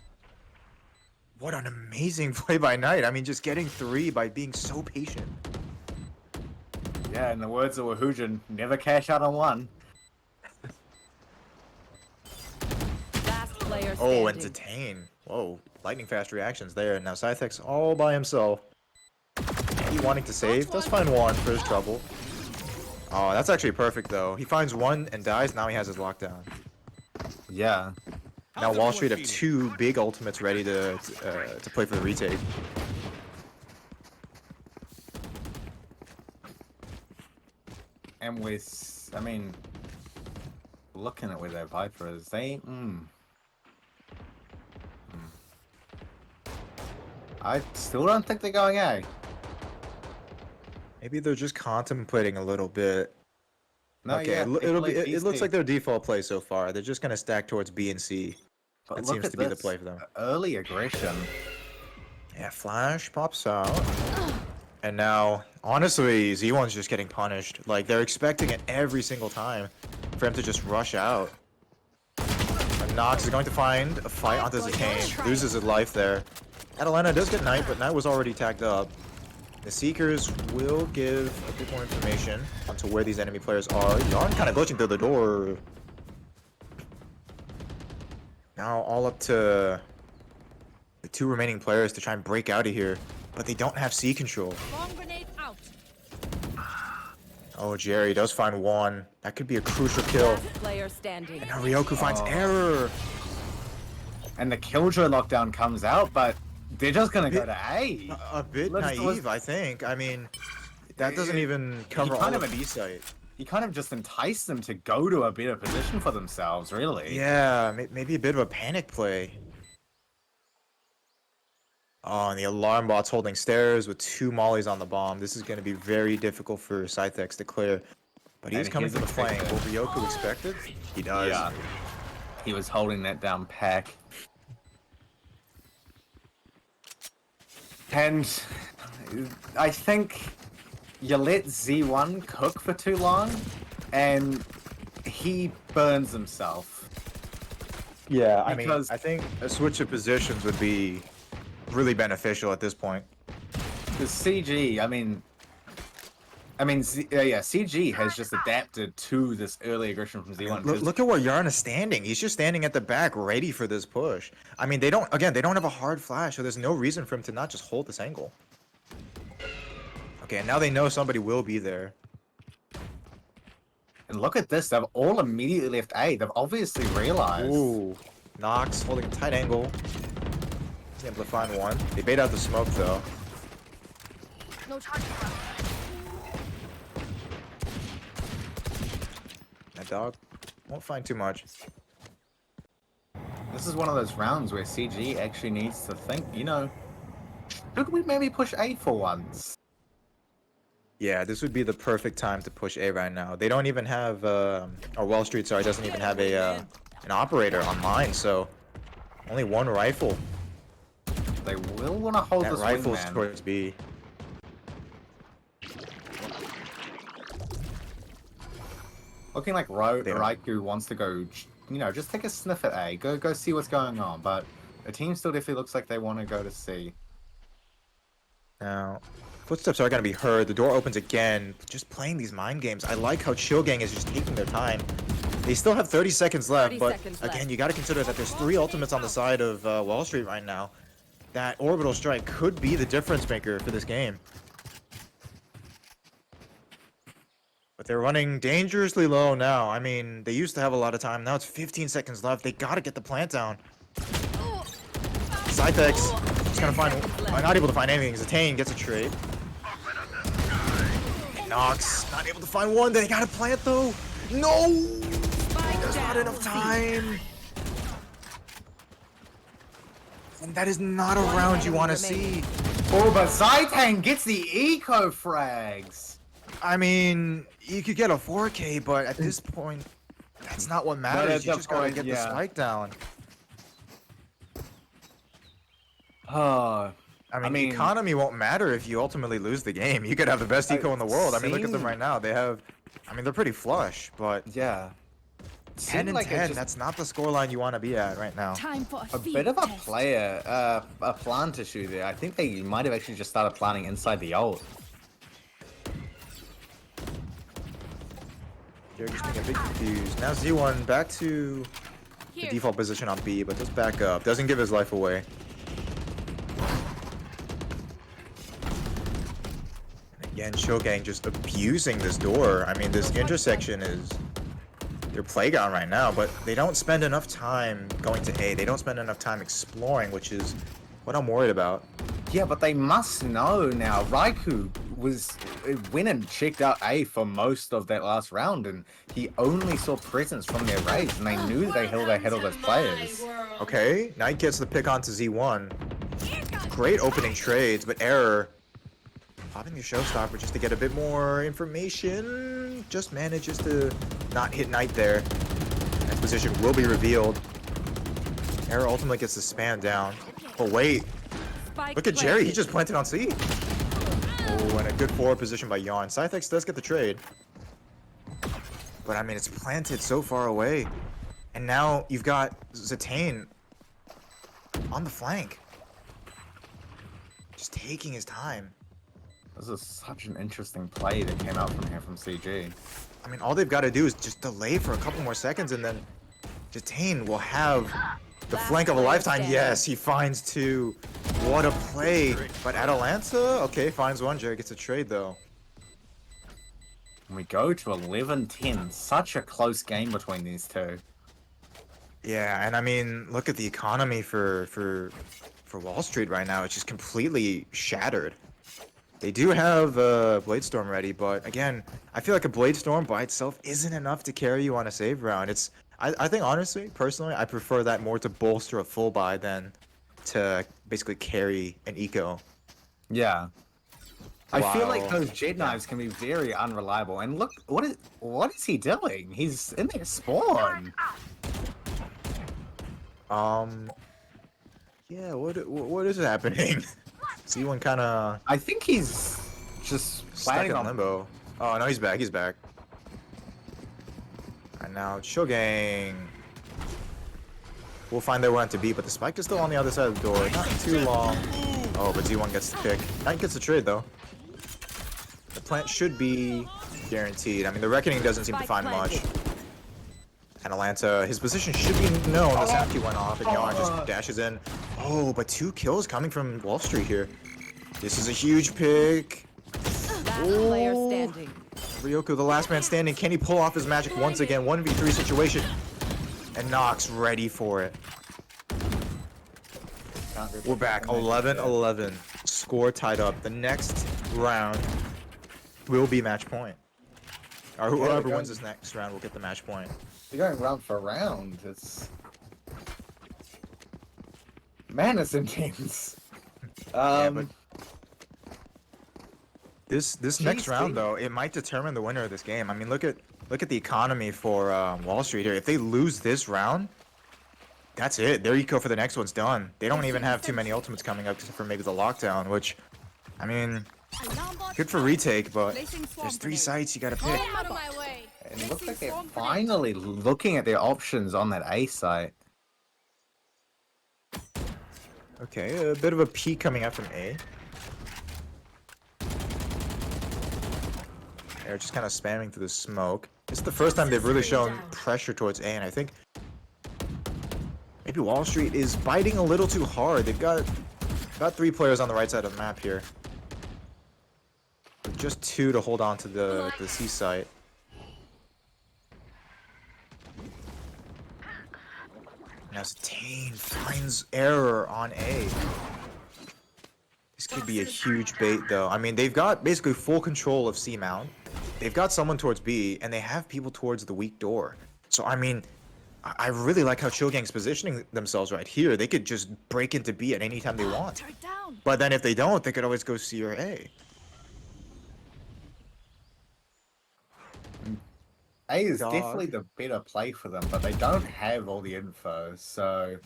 Speaker 1: What an amazing play by Knight. I mean, just getting 3 by being so patient.
Speaker 2: Yeah, in the words of Wahujin, never cash out on 1.
Speaker 3: Last player standing.
Speaker 1: Oh, and Zitane. Whoa, lightning fast reactions there. Now Scythex all by himself. He wanting to save. Does find 1 for his trouble. Oh, that's actually perfect though. He finds 1 and dies. Now he has his lockdown.
Speaker 2: Yeah.
Speaker 1: Now Wall Street have 2 big ultimates ready to play for the retake.
Speaker 2: And with, I mean, looking at where their Viper is, they, I still don't think they're going A.
Speaker 1: Maybe they're just contemplating a little bit.
Speaker 2: No,
Speaker 1: Okay,
Speaker 2: yeah, they
Speaker 1: it
Speaker 2: played
Speaker 1: looks
Speaker 2: East
Speaker 1: like their default play so far. They're just gonna stack towards B and C.
Speaker 2: But
Speaker 1: That
Speaker 2: look
Speaker 1: seems
Speaker 2: at
Speaker 1: to be the
Speaker 2: this.
Speaker 1: play for them.
Speaker 2: Early aggression.
Speaker 1: Yeah, Flash pops out. And now, honestly, Z1's just getting punished. Like, they're expecting it every single time for him to just rush out. And Nox is going to find a fight onto Zitane. Loses his life there. Atalanta does get Knight, but Knight was already tagged up. The Seekers will give a bit more information onto where these enemy players are. Yarn kind of glitching through the door. Now all up to the 2 remaining players to try and break out of here, but they don't have C control.
Speaker 4: Bomb grenade out.
Speaker 1: Oh, Jerry does find one. That could be a crucial kill.
Speaker 3: Last player standing.
Speaker 1: And now Ryoku finds error.
Speaker 2: And the Killjoy lockdown comes out, but they're just gonna go to A.
Speaker 1: A bit
Speaker 2: Let's-
Speaker 1: naive, I think. I mean, that doesn't even cover
Speaker 2: kind
Speaker 1: all
Speaker 2: of
Speaker 1: of B site.
Speaker 2: You kind of just entice them to go to a better position for themselves, really.
Speaker 1: Yeah, maybe a bit of a panic play. Oh, and the alarm bot's holding stairs with 2 mollies on the bomb. This is going to be very difficult for Scythex to clear. But he's
Speaker 2: And
Speaker 1: coming
Speaker 2: he's
Speaker 1: from the flank.
Speaker 2: expected.
Speaker 1: Will Ryoku expect it? He does.
Speaker 2: Yeah. He was holding that down pack. And I think you let Z1 cook for too long, and he burns himself.
Speaker 1: Yeah, I mean,
Speaker 2: Because-
Speaker 1: I think a switch of positions would be really beneficial at this point.
Speaker 2: The CG, CG has just adapted to this early aggression from Z1.
Speaker 1: Look at where Yarn is standing. He's just standing at the back, ready for this push. I mean, they don't have a hard flash, so there's no reason for him to not just hold this angle. Okay, and now they know somebody will be there.
Speaker 2: And look at this, they've all immediately left A. They've obviously realized.
Speaker 1: Ooh, Nox holding a tight angle. He's able to find one. They bait out the smoke though.
Speaker 4: No target.
Speaker 1: That dog won't find too much.
Speaker 2: This is one of those rounds where CG actually needs to think, should we maybe push A for once?
Speaker 1: Yeah, this would be the perfect time to push A right now. They don't even have, or Wall Street, sorry, doesn't even have a an operator online, so only 1 rifle.
Speaker 2: They will want to hold
Speaker 1: That
Speaker 2: this
Speaker 1: rifle's
Speaker 2: wingman.
Speaker 1: towards B.
Speaker 2: Looking like
Speaker 1: They don't-
Speaker 2: Raikou wants to go, just take a sniff at A. Go see what's going on. But the team still definitely looks like they want to go to C.
Speaker 1: Now, footsteps are going to be heard. The door opens again. Just playing these mind games. I like how Chill Gang is just taking their time. They still have 30 seconds left,
Speaker 3: 30
Speaker 1: but
Speaker 3: seconds left.
Speaker 1: again, you got to consider that there's 3 ultimates on the side of Wall Street right now. That orbital strike could be the difference maker for this game. But they're running dangerously low now. I mean, they used to have a lot of time. Now it's 15 seconds left. They got to get the plant down. Scythex just gonna find, not able to find anything. Zatain gets a trade. And Nox not able to find one. They got a plant though. No, there's not enough time. And that is not a round you want to see.
Speaker 2: Oh, but Zaitang gets the eco frags.
Speaker 1: I mean, you could get a 4K, but at this point, that's not what matters.
Speaker 2: at
Speaker 1: You
Speaker 2: that
Speaker 1: just gotta
Speaker 2: point,
Speaker 1: get the
Speaker 2: yeah.
Speaker 1: spike down.
Speaker 2: Oh,
Speaker 1: I mean, economy won't matter if you ultimately lose the game. You could have the best eco in the world. I mean, look at them
Speaker 2: seemed-
Speaker 1: right now. They have, I mean, they're pretty flush, but
Speaker 2: yeah.
Speaker 1: 10 and
Speaker 2: like it
Speaker 1: 10,
Speaker 2: just-
Speaker 1: that's not the scoreline you want to be at right now.
Speaker 4: Time for
Speaker 2: A bit of a a plant issue there. I think they might have actually just started planning inside the ult.
Speaker 1: They're just being a bit confused. Now Z1 back to the default position on B, but just back up. Doesn't give his life away. And again, Shogang just abusing this door. I mean, this intersection is their playground right now, but they don't spend enough time going to A. They don't spend enough time exploring, which is what I'm worried about.
Speaker 2: Yeah, but they must know now. Raikou went and checked out A for most of that last round, and he only saw presence from their raids, and they knew they held ahead of those players.
Speaker 1: Okay, Knight gets the pick onto Z1. Great opening trades, but error. Popping the showstopper just to get a bit more information. Just manages to not hit Knight there. Next position will be revealed. Error ultimately gets the span down. But wait,
Speaker 3: Spike
Speaker 1: look at Jerry. He
Speaker 3: planted.
Speaker 1: just planted on C. Oh, and a good forward position by Yarn. Scythex does get the trade. But I mean, it's planted so far away. And now you've got Zatain on the flank. Just taking his time.
Speaker 2: This is such an interesting play that came out from here from CG.
Speaker 1: I mean, all they've got to do is just delay for a couple more seconds, and then Detain will have the
Speaker 3: Last
Speaker 1: flank of a
Speaker 3: player
Speaker 1: lifetime.
Speaker 3: standing.
Speaker 1: Yes, he finds two. What a play. But Atalanta, okay, finds one. Jared gets a trade, though.
Speaker 2: And we go to 11-10. Such a close game between these two.
Speaker 1: Yeah, and I mean, look at the economy for Wall Street right now. It's just completely shattered. They do have Blade Storm ready, but again, I feel like a Blade Storm by itself isn't enough to carry you on a save round. I think honestly, personally, I prefer that more to bolster a full buy than to basically carry an eco.
Speaker 2: Yeah. I feel like
Speaker 1: Wow.
Speaker 2: those Jet Knives can be very unreliable. And look, what is he doing? He's in their spawn.
Speaker 1: Yeah, what is happening? C1 kind of
Speaker 2: I think he's just
Speaker 1: stuck
Speaker 2: planning
Speaker 1: in
Speaker 2: on
Speaker 1: limbo. Oh no, he's back. He's back. And now Shogang will find their one to beat, but the spike is still on the other side of the door. Not too long. Oh, but Z1 gets the pick. Knight gets the trade though. The plant should be guaranteed. I mean, the Reckoning doesn't seem to
Speaker 3: Spike
Speaker 1: find much.
Speaker 3: planted.
Speaker 1: Atalanta, his position should be known. The sound key went off, and Yarn just dashes in. Oh, but 2 kills coming from Wall Street here. This is a huge pick.
Speaker 3: Last player standing.
Speaker 1: Ryoku, the last man standing. Can he pull off his magic once again? 1v3 situation. And Nox ready for it. We're back. 11-11. Score tied up. The next round will be match point. Or whoever wins this next round will get the match point.
Speaker 2: You're going round for round. It's man, it's intense.
Speaker 1: Yeah, but this next
Speaker 2: Jeez,
Speaker 1: round
Speaker 2: dude.
Speaker 1: though, it might determine the winner of this game. I mean, look at the economy for Wall Street here. If they lose this round, that's it. Their eco for the next one's done. They don't even have too many ultimates coming up except for maybe the lockdown, which, I mean, good for retake, but there's 3 sites you gotta pick.
Speaker 4: Out of my way.
Speaker 2: And it looks like they're finally looking at their options on that A site.
Speaker 1: Okay, a bit of a peek coming out from A. They're just kind of spamming through the smoke. This is the first time they've really shown pressure towards A, and I think maybe Wall Street is biting a little too hard. They've got 3 players on the right side of the map here. Just 2 to hold on to the C site. Now Tane finds error on A. This could be a huge bait though. I mean, they've got basically full control of C mount. They've got someone towards B, and they have people towards the weak door. So I mean, I really like how Chillgang's positioning themselves right here. They could just break into B at any time they want.
Speaker 4: Turret down.
Speaker 1: But then if they don't, they could always go C or A.
Speaker 2: A is
Speaker 1: Dog.
Speaker 2: definitely the better play for them, but they don't have all the info, so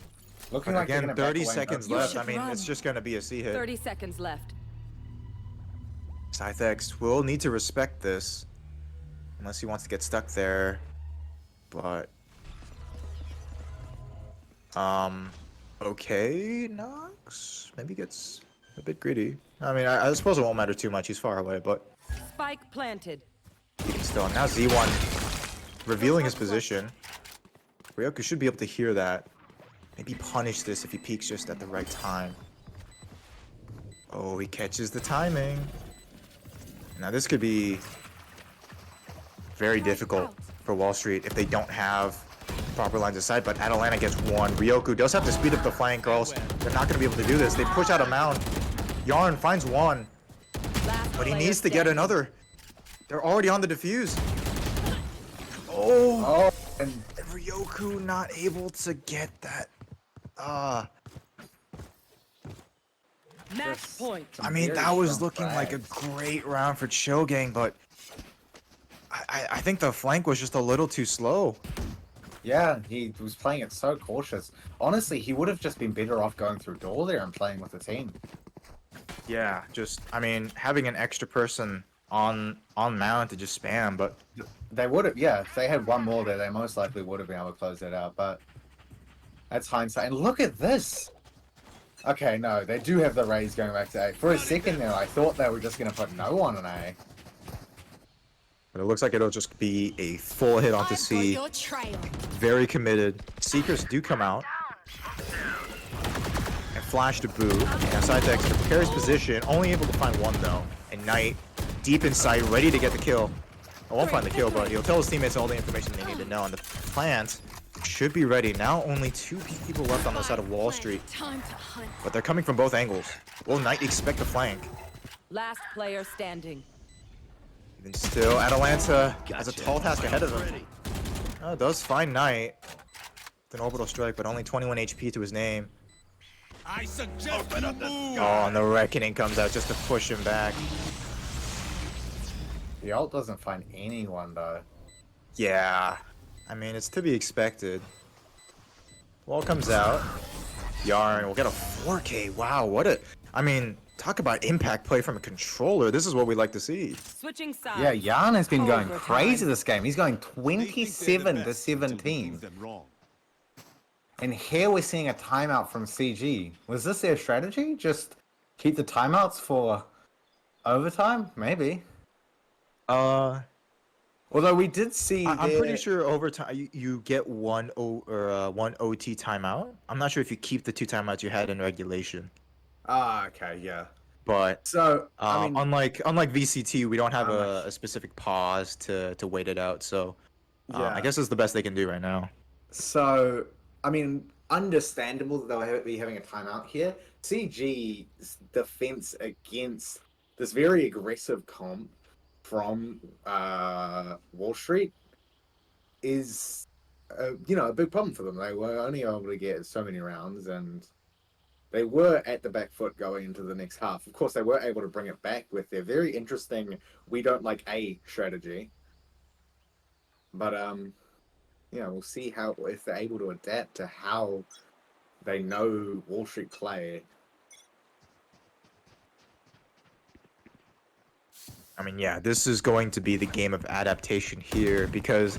Speaker 2: looking
Speaker 1: But
Speaker 2: like they're
Speaker 1: again,
Speaker 2: gonna back
Speaker 1: 30
Speaker 2: away and
Speaker 1: seconds
Speaker 2: go-
Speaker 1: left.
Speaker 3: should
Speaker 1: I mean, it's
Speaker 3: run.
Speaker 1: just gonna be a C hit.
Speaker 3: 30 seconds left.
Speaker 1: Scythex will need to respect this, unless he wants to get stuck there. But okay, Nox maybe gets a bit greedy. I mean, I suppose it won't matter too much. He's far away, but
Speaker 3: Spike planted.
Speaker 1: he can still. Now Z1 revealing his position. Ryoku should be able to hear that. Maybe punish this if he peeks just at the right time. Oh, he catches the timing. Now this could be very difficult for Wall Street if they don't have proper lines of sight, but Atalanta gets 1. Ryoku does have to speed up the flank, or else they're not going to be able to do this. They push out a mound. Yarn finds 1,
Speaker 3: Last
Speaker 1: but he
Speaker 3: player
Speaker 1: needs to get
Speaker 3: standing.
Speaker 1: another. They're already on the defuse. Oh,
Speaker 2: Oh, and
Speaker 1: Ryoku not able to get that.
Speaker 3: Match
Speaker 2: Just-
Speaker 3: point.
Speaker 1: I mean,
Speaker 2: very
Speaker 1: that was
Speaker 2: strong
Speaker 1: looking like a
Speaker 2: frags.
Speaker 1: great round for Chogang, but I think the flank was just a little too slow.
Speaker 2: yeah, he was playing it so cautious. Honestly, he would have just been better off going through door there and playing with the team.
Speaker 1: Yeah, just I mean, having an extra person on mount to just spam, but
Speaker 2: They would have, yeah, if they had one more there, they most likely would have been able to close that out, but that's hindsight. And look at this! Okay, no, they do have the Rays going back to A. For a second there, I thought they were just going to put no one on A.
Speaker 1: But it looks like it'll just be a full hit onto C.
Speaker 4: your trail.
Speaker 1: Very committed. Seekers do come out. And flash to Boo. And side Dex prepares position. Only able to find one though. And Knight, deep in sight, ready to get the kill. I won't find the kill, but he'll tell his teammates all the information they need to know. And the plant should be ready. Now only 2 people left on the side of Wall Street.
Speaker 4: Time to hunt.
Speaker 1: But they're coming from both angles. Will Knight expect the flank?
Speaker 3: Last player standing.
Speaker 1: Even still, Atalanta has a tall task ahead of him. Oh, does find Knight. With an orbital strike, but only 21 HP to his name.
Speaker 6: I suggest you move.
Speaker 1: Oh, and the Reckoning comes out just to push him back.
Speaker 2: The ult doesn't find anyone though.
Speaker 1: Yeah. I mean, it's to be expected. Wall comes out. Yarn will get a 4K. Wow, what a... I mean, talk about impact play from a controller. This is what we like to see.
Speaker 3: Switching sides.
Speaker 2: Yeah, Jan has been going
Speaker 3: Overtime.
Speaker 2: crazy this game. He's going
Speaker 6: They think they're the
Speaker 2: 27 to
Speaker 6: best until we
Speaker 2: 17.
Speaker 6: prove them wrong.
Speaker 2: And here we're seeing a timeout from CG. Was this their strategy? Just keep the timeouts for overtime? Maybe. Although we did see
Speaker 1: I'm
Speaker 2: their-
Speaker 1: pretty sure overtime you get one OT timeout. I'm not sure if you keep the 2 timeouts you had in regulation.
Speaker 2: Ah, okay, yeah.
Speaker 1: But
Speaker 2: So, I mean,
Speaker 1: unlike VCT, we don't have
Speaker 2: I'm
Speaker 1: a specific pause to wait it out. So
Speaker 2: Yeah.
Speaker 1: I guess it's the best they can do right now.
Speaker 2: so, I mean, understandable that they'll be having a timeout here. CG's defense against this very aggressive comp from Wall Street is, a big problem for them. They were only able to get so many rounds, and they were at the back foot going into the next half. Of course, they were able to bring it back with their very interesting "we don't like A" strategy. But we'll see if they're able to adapt to how they know Wall Street play.
Speaker 1: I mean, yeah, this is going to be the game of adaptation here because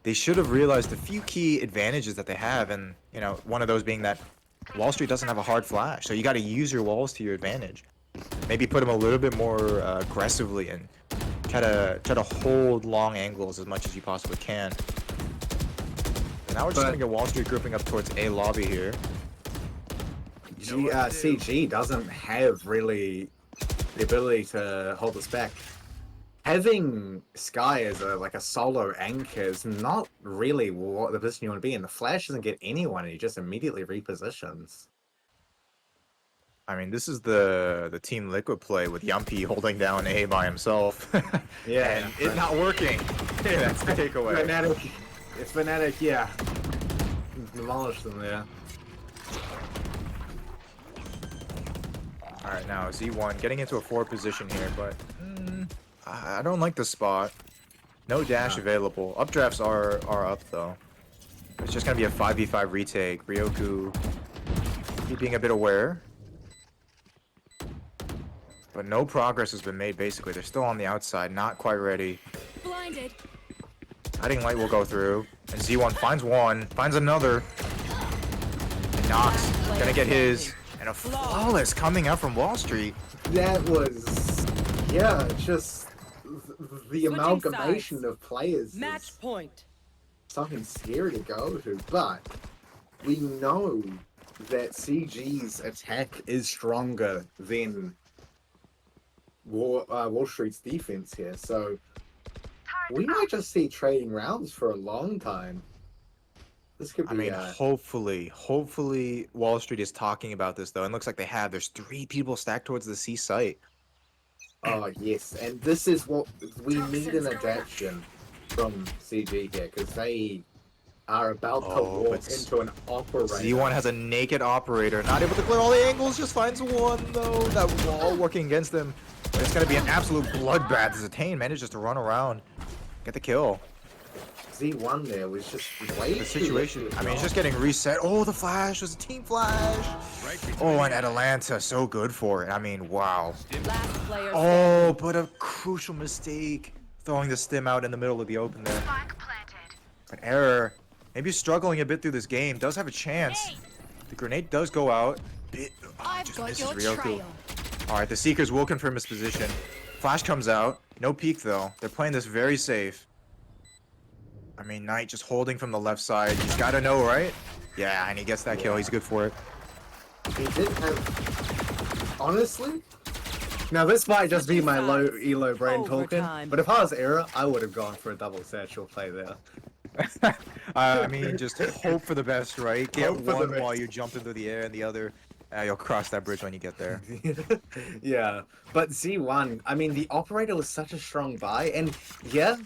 Speaker 1: they should have realized a few key advantages that they have, and one of those being that Wall Street doesn't have a hard flash, so you got to use your walls to your advantage. Maybe put them a little bit more aggressively and try to hold long angles as much as you possibly can. And now we're just
Speaker 2: But-
Speaker 1: gonna get Wall Street grouping up towards A lobby here.
Speaker 2: CG doesn't have really the ability to hold us back. Having Sky as a solo anchor is not really what the position you want to be in. The Flash doesn't get anyone, and he just immediately repositions.
Speaker 1: I mean, this is the Team Liquid play with Yumpy holding down A by himself.
Speaker 2: Yeah,
Speaker 1: and it not working. That's the takeaway.
Speaker 2: Fnatic. It's Fnatic, yeah. Demolished them there.
Speaker 1: Alright, now Z1 getting into a 4 position here, but I don't like the spot. No dash available. Updrafts are up though. It's just gonna be a 5v5 retake. Ryoku keeping a bit aware. But no progress has been made basically. They're still on the outside, not quite ready.
Speaker 4: Blinded.
Speaker 1: Guiding Light will go through. And Z1 finds one, finds another. And Nox gonna get his. And a flawless coming out from Wall Street.
Speaker 2: That was, just the amalgamation
Speaker 3: sides.
Speaker 2: of players.
Speaker 3: Match
Speaker 2: Is
Speaker 3: point.
Speaker 2: something scary to go to, but we know that CG's attack is stronger than Wall Street's defense here, so we might just see trading rounds for a long time. This could be.
Speaker 1: I mean, hopefully Wall Street is talking about this though. And looks like they have. There's 3 people stacked towards the C site.
Speaker 2: Oh yes, and this is what we need, an adaptation from CG here, because they are about to
Speaker 1: Oh,
Speaker 2: walk
Speaker 1: but
Speaker 2: into an operator.
Speaker 1: Z1 has a naked operator, not able to clear all the angles. Just finds one though. That wall working against him. But it's gonna be an absolute bloodbath as Attain manages to run around, get the kill.
Speaker 2: Z1 there was just way
Speaker 1: The
Speaker 2: too
Speaker 1: situation.
Speaker 2: late to
Speaker 1: I mean, it's just
Speaker 2: respond.
Speaker 1: getting reset. Oh, the flash was a team flash. Oh, and Atalanta so good for it. I mean, wow.
Speaker 3: Last player
Speaker 1: Oh, but a crucial mistake. Throwing the stim out in the middle of the open there. But Error, maybe struggling a bit through this game, does have a chance. The grenade does go out. bit. Oh,
Speaker 4: I've
Speaker 1: just
Speaker 4: got
Speaker 1: misses
Speaker 4: your
Speaker 1: Ryoku.
Speaker 4: trail.
Speaker 1: Alright, the Seekers will confirm his position. Flash comes out. No peek though. They're playing this very safe. I mean, Knight just holding from the left side. He's gotta know, right? Yeah, and he gets that kill. He's good for it.
Speaker 2: He did have. Honestly? Now, this might just be my low elo brain talking,
Speaker 3: Overtime.
Speaker 2: but if I was Era, I would have gone for a double satchel play there.
Speaker 1: I mean, just hope for the best, right? Get
Speaker 2: Hope for the
Speaker 1: one
Speaker 2: best.
Speaker 1: while you jump into the air, and the other, you'll cross that bridge when you get there.
Speaker 2: Yeah, but Z1, I mean, the operator was such a strong buy, and yeah,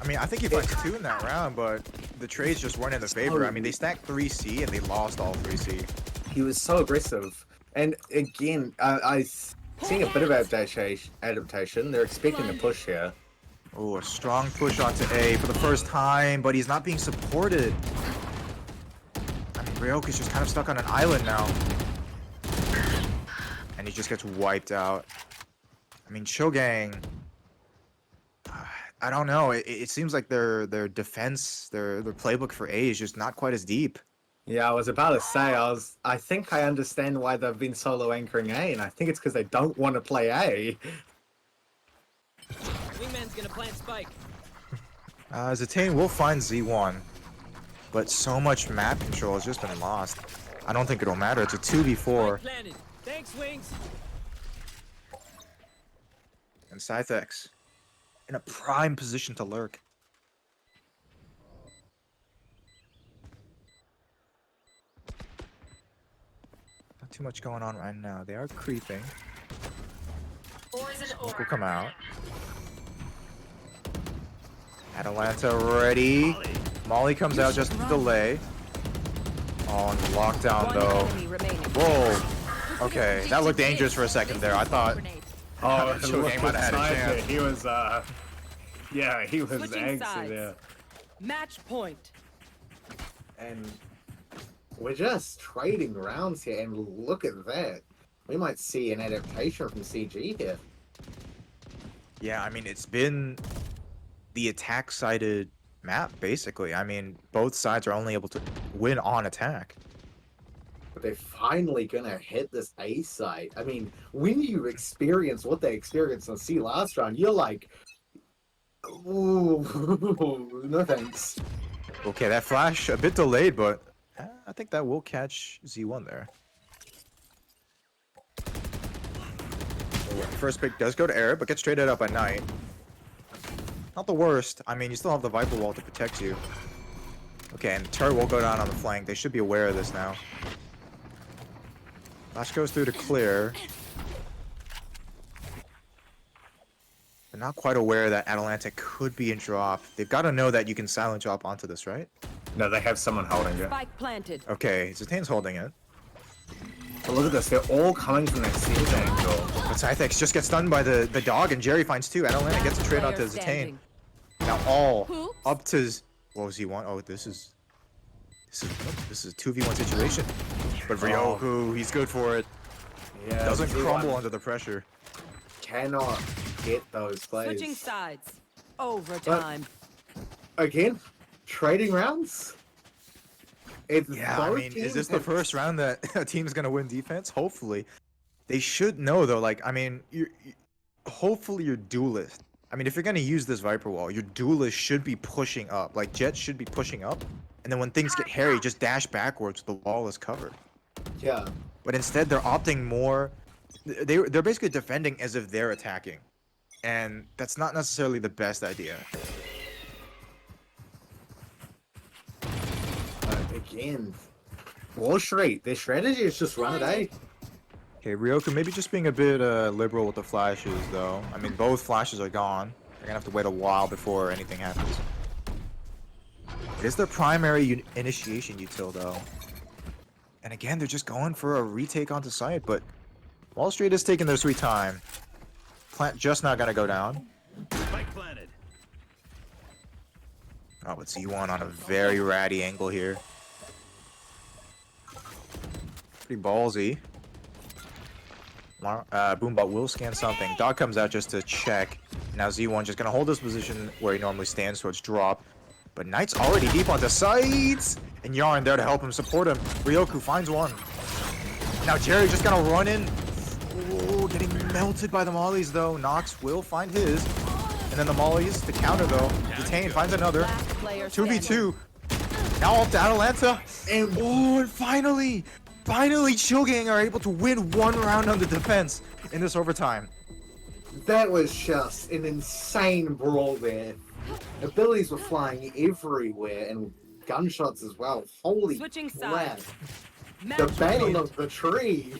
Speaker 1: I mean, I think he finds 2 in that round, but the trades just weren't in their favor. I mean, they stacked 3C, and they lost all 3C.
Speaker 2: he was so aggressive. And again, I seeing a bit of adaptation. They're expecting a push here.
Speaker 1: Oh, a strong push onto A for the first time, but he's not being supported. I mean, Ryoku's just kind of stuck on an island now. And he just gets wiped out. I mean, Shogang, I don't know. It seems like their defense, their playbook for A is just not quite as deep.
Speaker 2: Yeah, I was about to say, I think I understand why they've been solo anchoring A, and I think it's because they don't want to play A.
Speaker 5: Wingman's gonna plant spike.
Speaker 1: Zatane will find Z1, but so much map control has just been lost. I don't think it'll matter. It's a 2v4.
Speaker 5: Spike planted. Thanks, Wings.
Speaker 1: And Scythex in a prime position to lurk. Not too much going on right now. They are creeping. Smoke will come out. Atalanta ready. Molly comes out just with delay. On lockdown
Speaker 3: One
Speaker 1: though.
Speaker 3: enemy remaining.
Speaker 1: Whoa. Okay, that looked dangerous for a second there. I thought
Speaker 2: Oh,
Speaker 1: Shogang might have had a chance.
Speaker 2: He was, yeah, he was
Speaker 3: Switching
Speaker 2: angsty
Speaker 3: sides.
Speaker 2: there.
Speaker 3: Match point.
Speaker 2: And we're just trading rounds here, and look at that. We might see an adaptation from CG here.
Speaker 1: Yeah, I mean, it's been the attack-sided map, basically. I mean, both sides are only able to win on attack.
Speaker 2: But they're finally gonna hit this A site. I mean, when you experience what they experienced on C last round, you're like, ooh, no thanks.
Speaker 1: Okay, that flash, a bit delayed, but I think that will catch Z1 there. First pick does go to Air, but gets traded up by Knight. Not the worst. I mean, you still have the Viper Wall to protect you. Okay, and turret will go down on the flank. They should be aware of this now. Flash goes through to clear. They're not quite aware that Atalanta could be in drop. They've got to know that you can silent drop onto this, right?
Speaker 2: No, they have someone holding it.
Speaker 3: Spike planted.
Speaker 1: Okay, Zatane's holding it.
Speaker 2: But look at this, they're all coming from that C angle.
Speaker 1: But Scythex just gets stunned by the dog, and Jerry finds 2. Atalanta gets a trade onto
Speaker 3: Player
Speaker 1: Zatane.
Speaker 3: standing.
Speaker 1: Now all
Speaker 4: Who?
Speaker 1: up to what was Z1? Oh, this is a 2v1 situation. But Ryoku, he's good for it.
Speaker 2: Yeah,
Speaker 1: Doesn't
Speaker 2: C1
Speaker 1: crumble under the pressure.
Speaker 2: Cannot get those plays.
Speaker 3: Switching sides. Overtime.
Speaker 2: Again, trading rounds. It's
Speaker 1: Yeah, I
Speaker 2: both
Speaker 1: mean, is
Speaker 2: teams
Speaker 1: this the
Speaker 2: have-
Speaker 1: first round that a team's gonna win defense? Hopefully. They should know though, like, I mean, hopefully your duelist. I mean, if you're gonna use this Viper Wall, your duelist should be pushing up. Like, Jet should be pushing up, and then when things get hairy, just dash backwards, the wall is covered.
Speaker 2: Yeah.
Speaker 1: But instead, they're opting more. They're basically defending as if they're attacking, and that's not necessarily the best idea.
Speaker 2: Again, Wall Street. Their strategy is just run it A.
Speaker 1: Okay, Ryoku maybe just being a bit liberal with the flashes, though. I mean, both flashes are gone. They're gonna have to wait a while before anything happens. It is their primary initiation util, though. And again, they're just going for a retake onto site, but Wall Street is taking their sweet time. Plant just not gonna go down.
Speaker 6: Spike planted.
Speaker 1: Oh, but Z1 on a very ratty angle here. Pretty ballsy. Boombot will scan something. Dog comes out just to check. Now Z1 just gonna hold this position where he normally stands towards drop. But Knight's already deep onto sights! And Yarn there to help him, support him. Ryoku finds one. Now Jerry just gonna run in. Oh, getting melted by the mollies though. Nox will find his. And then the mollies, the counter though. Detain finds another.
Speaker 3: Last player standing.
Speaker 1: 2v2. Now off to Atalanta. And finally Chillgang are able to win one round on the defense in this overtime.
Speaker 2: That was just an insane brawl there. Abilities were flying everywhere and gunshots as well. Holy
Speaker 3: Switching
Speaker 2: crap.
Speaker 3: sides.
Speaker 2: The
Speaker 3: Match
Speaker 2: battle
Speaker 3: point.
Speaker 2: of the tree.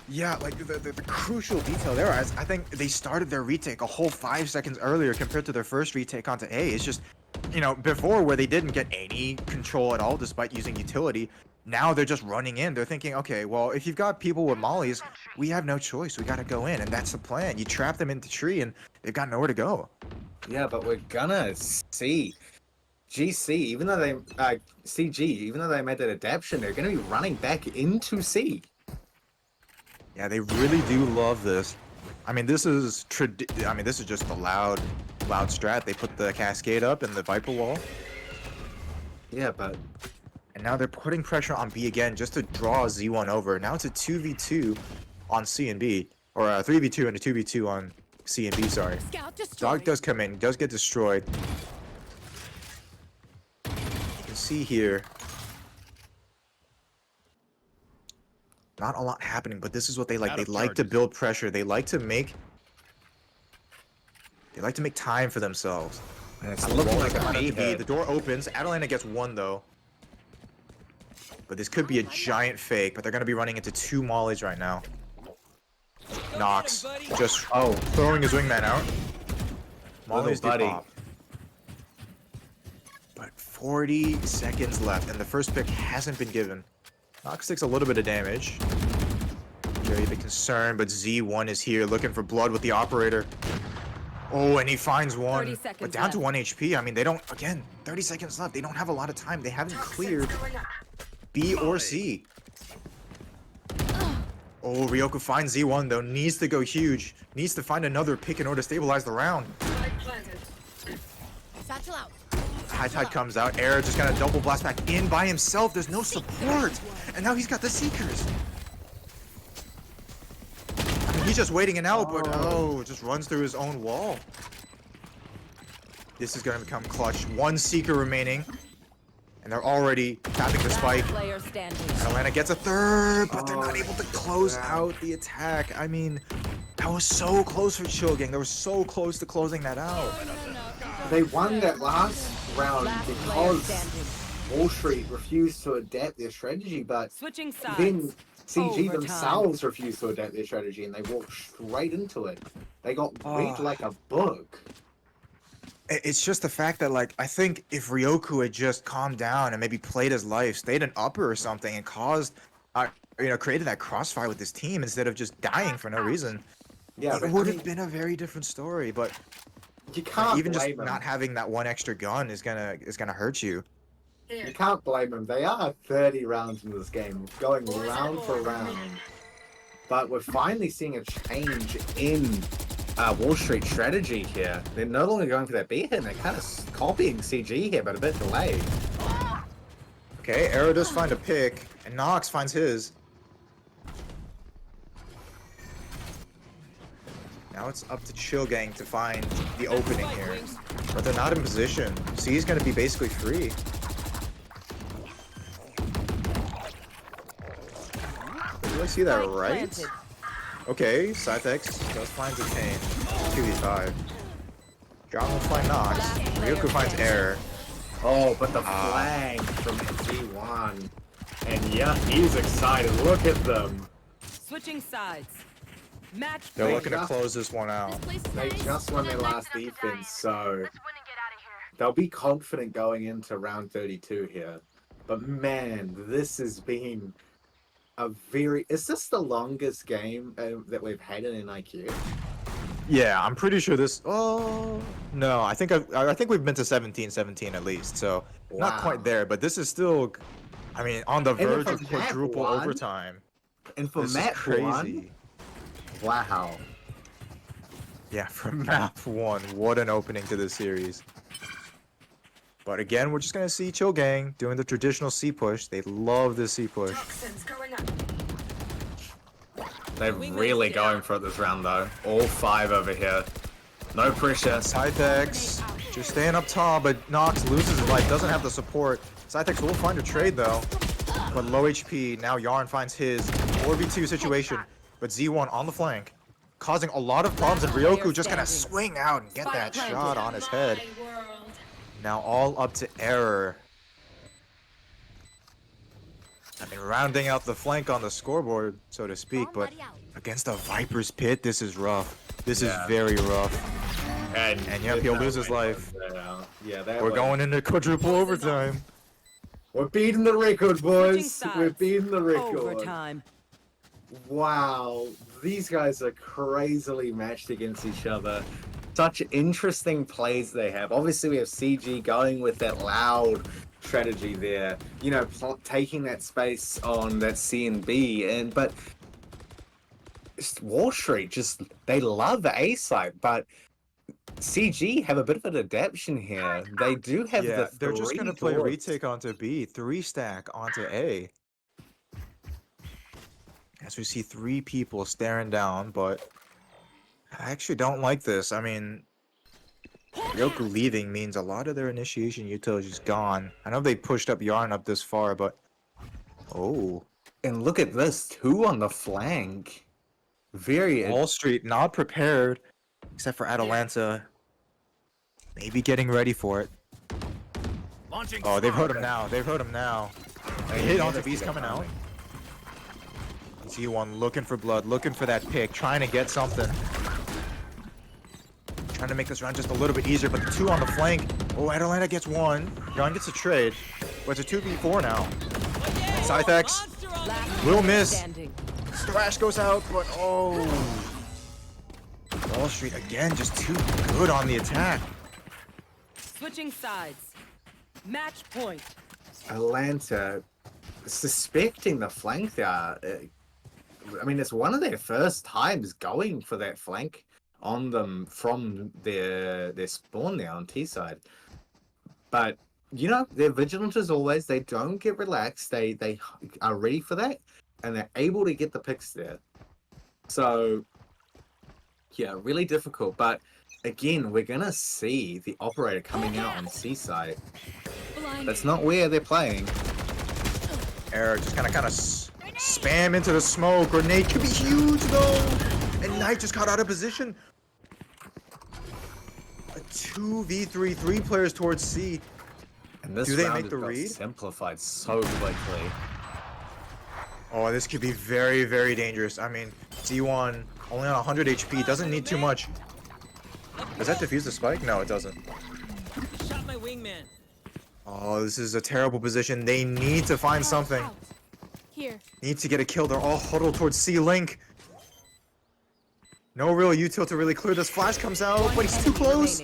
Speaker 1: Yeah, like the crucial detail there is I think they started their retake a whole 5 seconds earlier compared to their first retake onto A. It's just, before where they didn't get any control at all despite using utility. Now they're just running in. They're thinking, okay, well, if you've got people with mollies, we have no choice. We got to go in, and that's the plan. You trap them into tree, and they've got nowhere to go.
Speaker 2: Yeah, but we're gonna see GC, even though they CG, even though they made that adaptation, they're gonna be running back into C.
Speaker 1: Yeah, they really do love this. I mean, this is just the loud strat. They put the cascade up and the Viper wall,
Speaker 2: Yeah, but
Speaker 1: and now they're putting pressure on B again just to draw Z1 over. Now it's a 2v2 on C and B, or a 3v2 and a 2v2 on C and B. Sorry.
Speaker 3: Scout destroyed.
Speaker 1: Dog does come in, does get destroyed. You can see here, not a lot happening, but this is what they like.
Speaker 6: Out
Speaker 1: They
Speaker 6: of
Speaker 1: like to
Speaker 6: charges.
Speaker 1: build pressure. They like to make time for themselves.
Speaker 2: and it's
Speaker 1: The
Speaker 2: looking
Speaker 1: wall
Speaker 2: like
Speaker 1: is
Speaker 2: a
Speaker 1: coming up
Speaker 2: B
Speaker 1: to B.
Speaker 2: head.
Speaker 1: The door opens. Atalanta gets one though. But this could be a giant fake, but they're gonna be running into two mollies right now. Nox
Speaker 5: buddy.
Speaker 1: just throwing his wingman out. Mollies do
Speaker 2: buddy.
Speaker 1: pop. But 40 seconds left, and the first pick hasn't been given. Nox takes a little bit of damage. Jerry a bit concerned, but Z1 is here looking for blood with the operator. Oh, and he finds
Speaker 3: 30
Speaker 1: one.
Speaker 3: seconds
Speaker 1: But down to
Speaker 3: left.
Speaker 1: 1 HP. I mean, they don't, again, 30 seconds left. They don't have a lot of time. They haven't cleared B or C. Oh, Ryoku finds Z1 though. Needs to go huge. Needs to find another pick in order to stabilize the round.
Speaker 4: Satchel out.
Speaker 1: High Tide comes out. Air just gonna double blast back in by himself. There's no support. And now he's got the Seekers. I mean, he's just waiting it out, but just runs through his own wall. This is gonna become clutch. One Seeker remaining. And they're already tapping the spike.
Speaker 3: Last player standing.
Speaker 1: Atlanta gets a third, but they're not able to close out the attack. I mean, that was so close for Chillgang. They were so close to closing that out.
Speaker 2: They won that last round
Speaker 3: Last player
Speaker 2: because
Speaker 3: standing.
Speaker 2: Wall Street refused to adapt their strategy, but
Speaker 3: Switching sides.
Speaker 2: then CG
Speaker 3: Overtime.
Speaker 2: themselves refused to adapt their strategy and they walked straight into it. They got read like a book.
Speaker 1: It's just the fact that, like, I think if Ryoku had just calmed down and maybe played his life, stayed an upper or something, and created that crossfire with this team instead of just dying for no reason,
Speaker 2: Yeah,
Speaker 1: it
Speaker 2: but
Speaker 1: would
Speaker 2: I
Speaker 1: have
Speaker 2: mean,
Speaker 1: been a very different story. But
Speaker 2: you can't
Speaker 1: even just
Speaker 2: blame them.
Speaker 1: not having that one extra gun is gonna hurt you.
Speaker 2: You can't blame them. They are 30 rounds into this game, going round for round. But we're finally seeing a change in Wall Street strategy here. They're no longer going for that B hit, and they're kind of copying CG here, but a bit delayed.
Speaker 1: Okay, Arrow does find a pick, and Nox finds his. Now it's up to Chillgang to find the opening here. But they're not in position. C's gonna be basically free. Did I see that
Speaker 3: Spike
Speaker 1: right?
Speaker 3: planted.
Speaker 1: Okay, Cythex does find Detain. 2v5. John will find Nox. Ryuku finds Air.
Speaker 2: Oh, but the flag from G1. And yeah, he's excited. Look at them.
Speaker 3: Switching sides. Match
Speaker 1: They're
Speaker 3: point.
Speaker 1: looking to close this one out.
Speaker 2: They just won their last defense, so they'll be confident going into round 32 here. But man, this has been a very... Is this the longest game that we've had in NiQ?
Speaker 1: Yeah, I'm pretty sure this. Oh no, I think we've been to 17 at least. So not
Speaker 2: Wow.
Speaker 1: quite there, but this is still, I mean, on the
Speaker 2: And
Speaker 1: verge
Speaker 2: for
Speaker 1: of
Speaker 2: map
Speaker 1: quadruple
Speaker 2: one,
Speaker 1: overtime.
Speaker 2: And for
Speaker 1: This is
Speaker 2: map
Speaker 1: crazy.
Speaker 2: 1, wow.
Speaker 1: Yeah, for map 1, what an opening to this series. But again, we're just gonna see Chillgang doing the traditional C push. They love this C push.
Speaker 2: They're really going for it this round though. All 5 over here. No pressure.
Speaker 1: Scythex just staying up top, but Nox loses his life, doesn't have the support. Scythex will find a trade though, but low HP. Now Yarn finds his 4v2 situation, but Z1 on the flank, causing a lot of problems, and Ryoku just gonna swing out and get that shot on his head. Now all up to Error. I mean, rounding out the flank on the scoreboard, so to speak, but against a Viper's Pit, this is rough. This is very rough. And yep, he'll lose his life.
Speaker 2: Yeah,
Speaker 1: We're going into quadruple overtime.
Speaker 2: We're beating the record, boys.
Speaker 3: Switching
Speaker 2: We're
Speaker 3: sides.
Speaker 2: beating the record.
Speaker 3: Overtime.
Speaker 2: Wow, these guys are crazily matched against each other. Such interesting plays they have. Obviously, we have CG going with that loud strategy there. You know, taking that space on that C and B, but Wall Street just they love the A side, but CG have a bit of an adaptation here. They do have
Speaker 1: Yeah,
Speaker 2: the
Speaker 1: they're just gonna
Speaker 2: 3
Speaker 1: play
Speaker 2: doors.
Speaker 1: retake onto B, 3 stack onto A. As we see 3 people staring down, but I actually don't like this. I mean, Ryoku leaving means a lot of their initiation utility is gone. I know they pushed up Yarn up this far, but oh,
Speaker 2: And look at this, 2 on the flank. Very
Speaker 1: Wall Street not prepared, except for Atalanta. Maybe getting ready for it.
Speaker 6: Launching
Speaker 1: Oh, they've
Speaker 6: smoke.
Speaker 1: heard him now. They've heard him now. They hit onto B's coming out. Z1 looking for blood, looking for that pick, trying to get something. Trying to make this round just a little bit easier, but the 2 on the flank. Oh, Atalanta gets 1. Yarn gets a trade, but it's a 2v4 now. Scythex
Speaker 3: Last
Speaker 1: will miss.
Speaker 3: standing.
Speaker 1: Thrash goes out, but oh. Wall Street again, just too good on the attack.
Speaker 3: Switching sides. Match point.
Speaker 2: Atlanta suspecting the flank there. I mean, it's one of their first times going for that flank on them from their spawn there on T side. But you know, they're vigilant as always. They don't get relaxed. They are ready for that, and they're able to get the picks there. So yeah, really difficult. But again, we're gonna see the operator coming out on C side. That's not where they're playing.
Speaker 1: Error just kind of spam into the smoke. Grenade could be huge though. And Knight just got out of position. A 2v3, 3 players towards C.
Speaker 2: And this
Speaker 1: Do they
Speaker 2: round
Speaker 1: make
Speaker 2: has
Speaker 1: the
Speaker 2: got
Speaker 1: read?
Speaker 2: simplified so quickly.
Speaker 1: Oh, this could be very, very dangerous. I mean, Z1 only on 100 HP, doesn't need too much. Does that defuse the spike? No, it doesn't.
Speaker 5: Shot my wingman.
Speaker 1: Oh, this is a terrible position. They need to find something.
Speaker 4: Here.
Speaker 1: Need to get a kill. They're all huddled towards C-Link. No real util to really clear this. Flash comes out, but he's too close.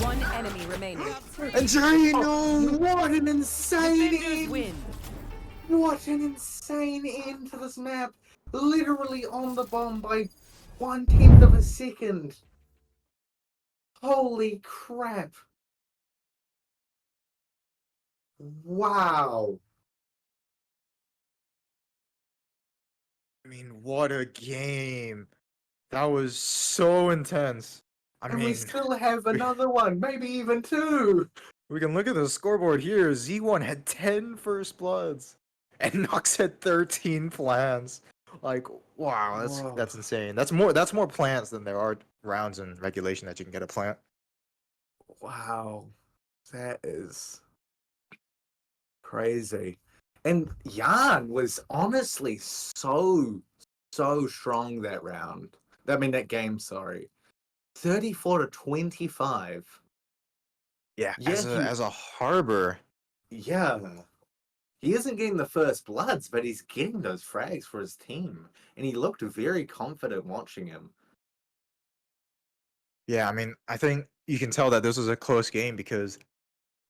Speaker 3: One enemy remaining.
Speaker 1: And Jerry, no!
Speaker 2: What an insane
Speaker 3: Defenders
Speaker 2: end!
Speaker 3: win.
Speaker 2: What an insane end to this map! Literally on the bomb by 1/10 of a second. Holy crap! Wow!
Speaker 1: I mean, what a game. That was so intense. I
Speaker 2: And we
Speaker 1: mean,
Speaker 2: still have another one, maybe even 2!
Speaker 1: we can look at the scoreboard here. Z1 had 10 first bloods, and Nox had 13 plants. Like, wow,
Speaker 2: Whoa.
Speaker 1: that's insane. That's more plants than there are rounds in regulation that you can get a plant.
Speaker 2: Wow. That is crazy. And Jan was honestly so strong that round. I mean, that game, sorry. 34-25.
Speaker 1: Yeah,
Speaker 2: Yeah,
Speaker 1: as a harbor.
Speaker 2: Yeah. He isn't getting the first bloods, but he's getting those frags for his team. And he looked very confident watching him.
Speaker 1: Yeah, I mean, I think you can tell that this was a close game because,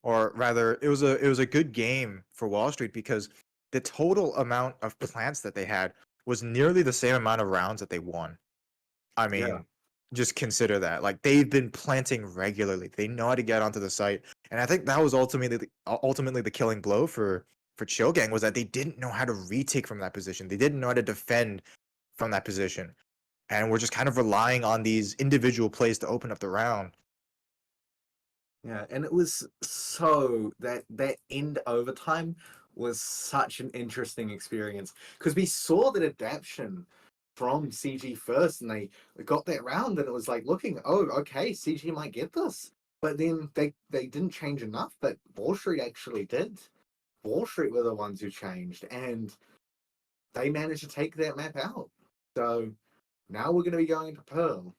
Speaker 1: or rather, it was a good game for Wall Street because the total amount of plants that they had was nearly the same amount of rounds that they won. I mean,
Speaker 2: Yeah.
Speaker 1: just consider that. Like they've been planting regularly. They know how to get onto the site, and I think that was ultimately the killing blow for Chill Gang was that they didn't know how to retake from that position. They didn't know how to defend from that position. And we're just kind of relying on these individual plays to open up the round.
Speaker 2: Yeah, and it was so that end overtime was such an interesting experience because we saw that adaptation from CG first, and they got that round, and it was like looking, oh, okay, CG might get this, but then they didn't change enough, but Wall Street actually did. Wall Street were the ones who changed, and they managed to take that map out. So now we're going to be going to Pearl.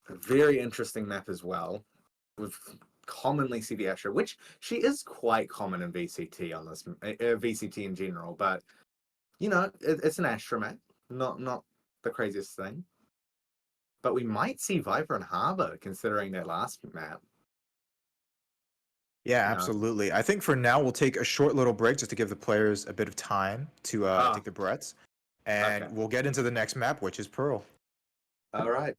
Speaker 2: A very interesting map as well, with commonly see the Astra, which she is quite common in VCT on this VCT in general, but you know it's an Astra map, not the craziest thing. But we might see Viper and Harbor considering that last map.
Speaker 1: Yeah,
Speaker 2: No.
Speaker 1: absolutely. I think for now we'll take a short little break just to give the players a bit of time to take their breaths, and
Speaker 2: Okay.
Speaker 1: we'll get into the next map, which is Pearl.
Speaker 2: All right.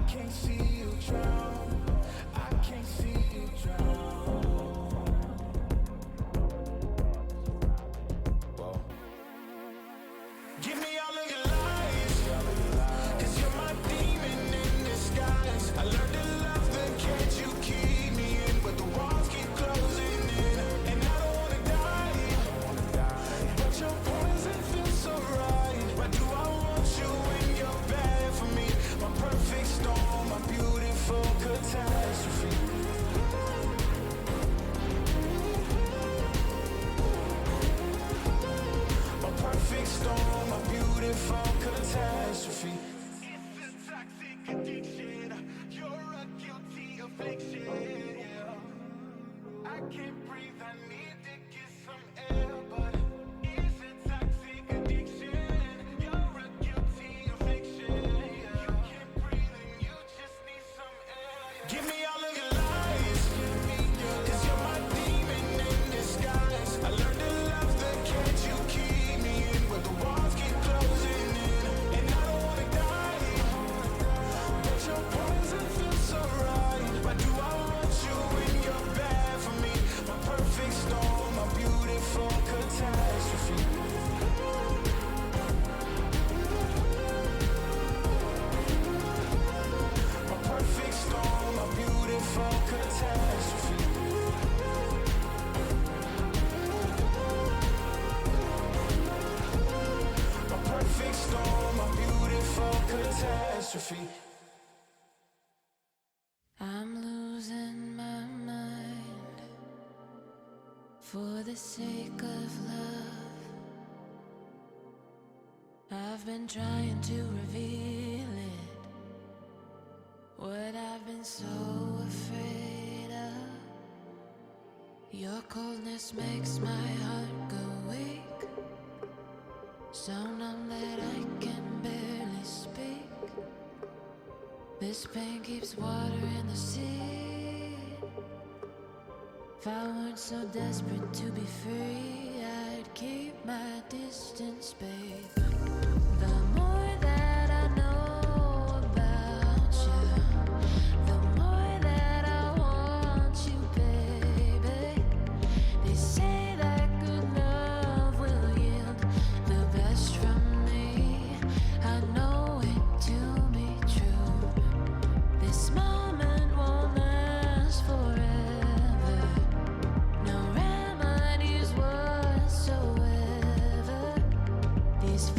Speaker 7: can't see you drown. I can't see you drown. Whoa. Give me all of your lies, 'cause you're my demon in disguise. I learned to love the cage you keep me in, but the walls keep closing in, and I don't wanna die. But your poison feels so right. Why do I want you when you're bad for me? My perfect storm, my beautiful catastrophe. My perfect storm, my beautiful catastrophe. It's a toxic addiction. You're a guilty affliction. Yeah. I can't breathe. I need to get some air, but it's a toxic addiction. You're a guilty affliction. Yeah. You can't breathe and you just need some air. Yeah. Give me all of your lies, 'cause you're my demon in disguise. I learned to love the cage you keep me in, but the walls keep closing in, and I don't wanna die. But your poison feels so right. Why do I want you when you're bad for me? My perfect storm, my beautiful catastrophe. My perfect storm, my beautiful catastrophe. My perfect storm, my beautiful catastrophe.
Speaker 8: I'm losing my mind for the sake of love. I've been trying to reveal it, what I've been so afraid of. Your coldness makes my heart go weak, so numb that I can barely speak. This pain keeps water in the sea. If I weren't so desperate to be free, I'd keep my distance, babe. The more that I know about you, the more that I want you, baby. They say that good love will yield the best from me. I know it to be true. This moment won't last forever. No remedies whatsoever. These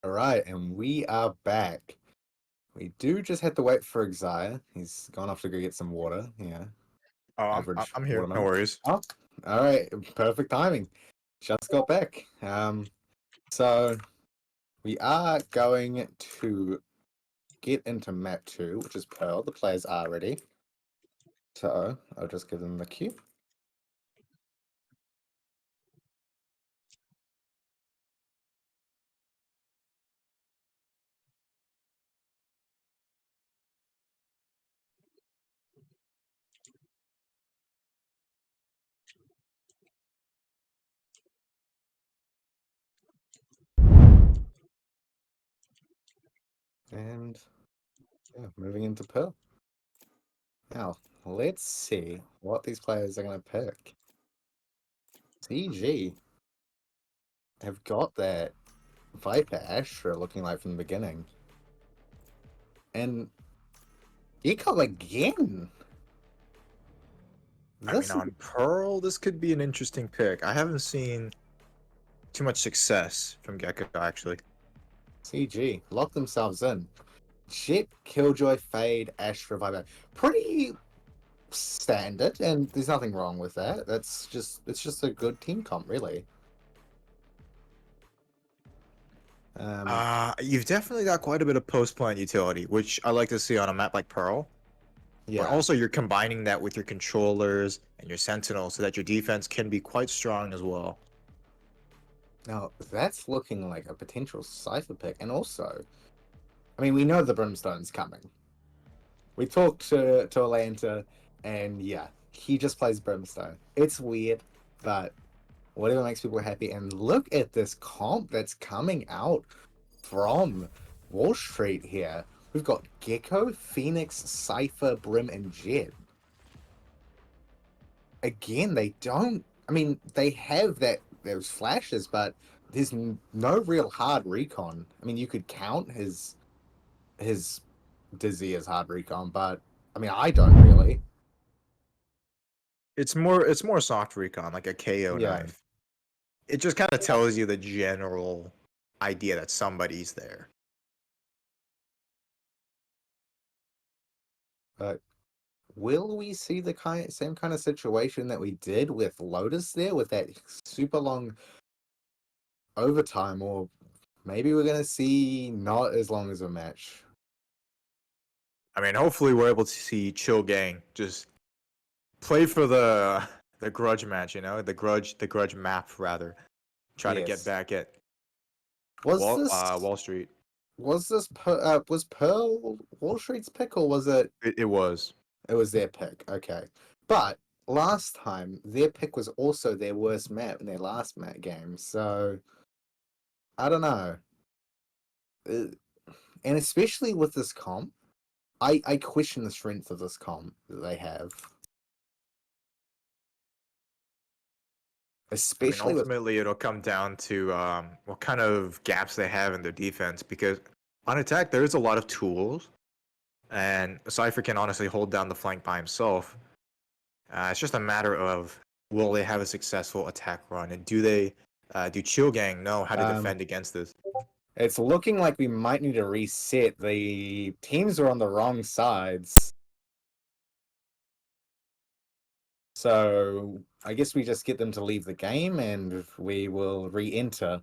Speaker 2: All right, and we are back. We do just have to wait for Xia. He's gone off to go get some water. Yeah,
Speaker 1: Oh,
Speaker 2: average
Speaker 1: I'm here. No
Speaker 2: watermelon.
Speaker 1: worries.
Speaker 2: Oh, all right, perfect timing. Just got back. So we are going to get into map 2, which is Pearl. The players are ready. So I'll just give them the cue. And yeah, moving into Pearl. Now, let's see what these players are going to pick. CG have got that Viper Astra looking like from the beginning. And Eco again.
Speaker 1: I mean,
Speaker 2: This is
Speaker 1: on Pearl, this could be an interesting pick. I haven't seen too much success from Gecko, actually.
Speaker 2: CG. Lock themselves in. Jet, Killjoy, Fade, Astra, Viper. Pretty standard, and there's nothing wrong with that. It's just a good team comp, really.
Speaker 1: You've definitely got quite a bit of post-plant utility, which I like to see on a map like Pearl. But
Speaker 2: Yeah.
Speaker 1: also, you're combining that with your controllers and your sentinels so that your defense can be quite strong as well.
Speaker 2: Now that's looking like a potential Cypher pick, and also, I mean, we know the Brimstone's coming. We talked to Atlanta, and yeah, he just plays Brimstone. It's weird, but whatever makes people happy. And look at this comp that's coming out from Wall Street here. We've got Gecko, Phoenix, Cypher, Brim, and Jet. Again, they don't. I mean, they have those flashes, but there's no real hard recon. I mean, you could count his Dizzy as hard recon, but I mean, I don't really.
Speaker 1: It's more soft recon, like a KO
Speaker 2: Yeah.
Speaker 1: knife. It just kind of tells you the general idea that somebody's there.
Speaker 2: But will we see the same kind of situation that we did with Lotus there, with that super long overtime, or maybe we're gonna see not as long as a match?
Speaker 1: I mean, hopefully we're able to see Chill Gang just play for the grudge match, you know, the grudge map rather. Try to get
Speaker 2: Yes.
Speaker 1: back at
Speaker 2: Was this
Speaker 1: Wall Street.
Speaker 2: was Pearl Wall Street's pick, or was it?
Speaker 1: It was.
Speaker 2: It was their pick. Okay, but last time their pick was also their worst map in their last map game. So I don't know. And especially with this comp, I question the strength of this comp that they have.
Speaker 1: I mean,
Speaker 2: Especially with
Speaker 1: ultimately, it'll come down to what kind of gaps they have in their defense. Because on attack, there is a lot of tools, and Cypher can honestly hold down the flank by himself. It's just a matter of will they have a successful attack run, and do Chill Gang know how to defend against this?
Speaker 2: it's looking like we might need to reset. The teams are on the wrong sides. So I guess we just get them to leave the game and we will re-enter.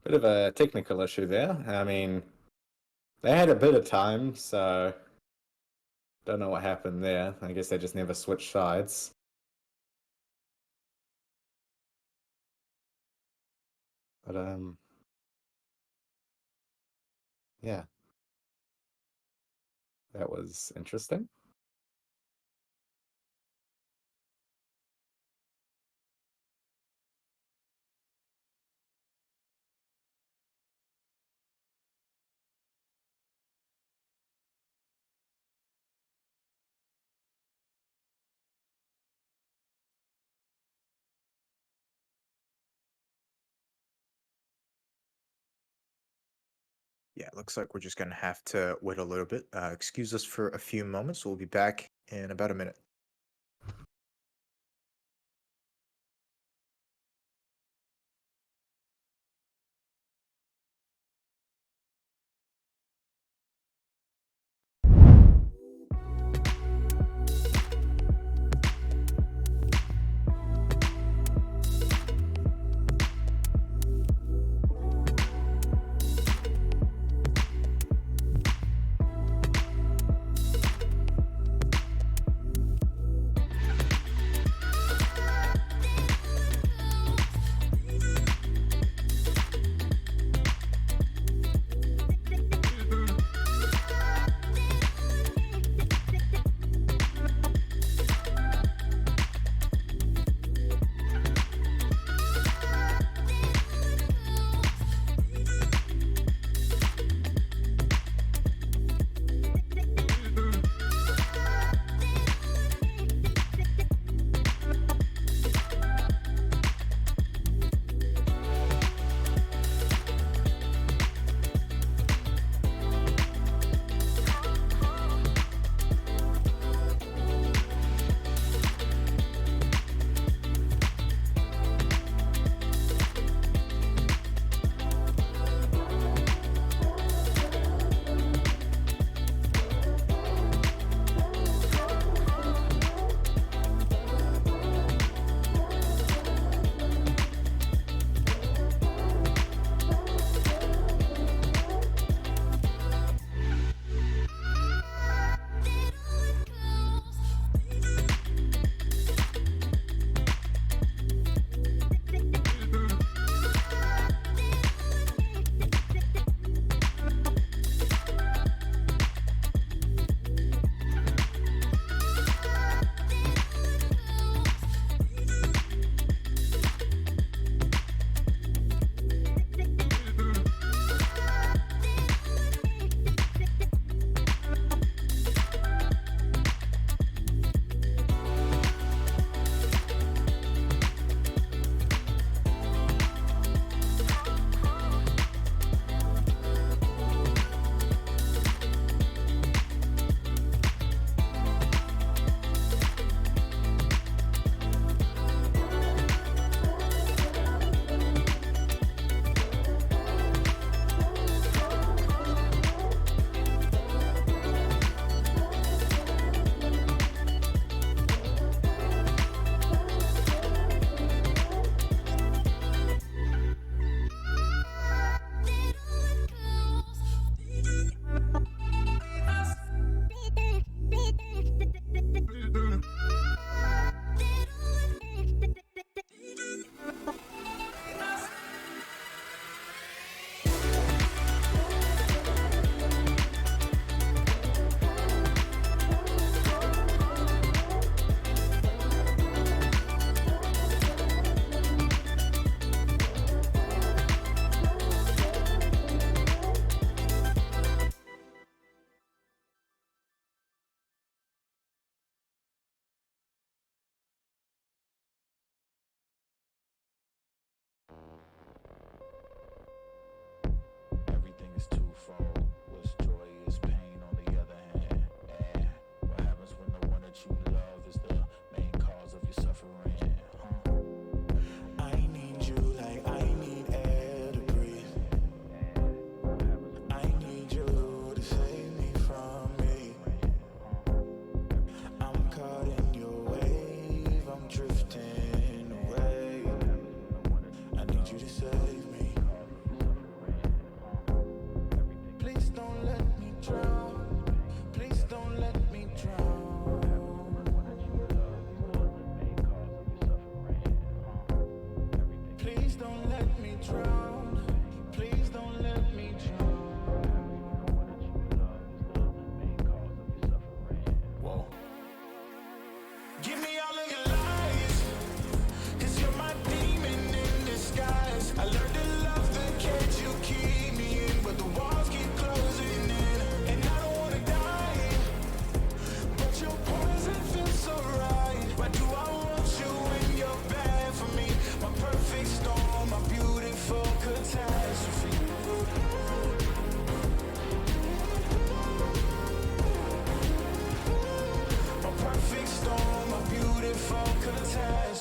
Speaker 2: Bit of a technical issue there. I mean, they had a bit of time, so don't know what happened there. I guess they just never switched sides. But yeah. That was interesting.
Speaker 1: Yeah, it looks like we're just gonna have to wait a little bit. Excuse us for a few moments. We'll be back in about a minute.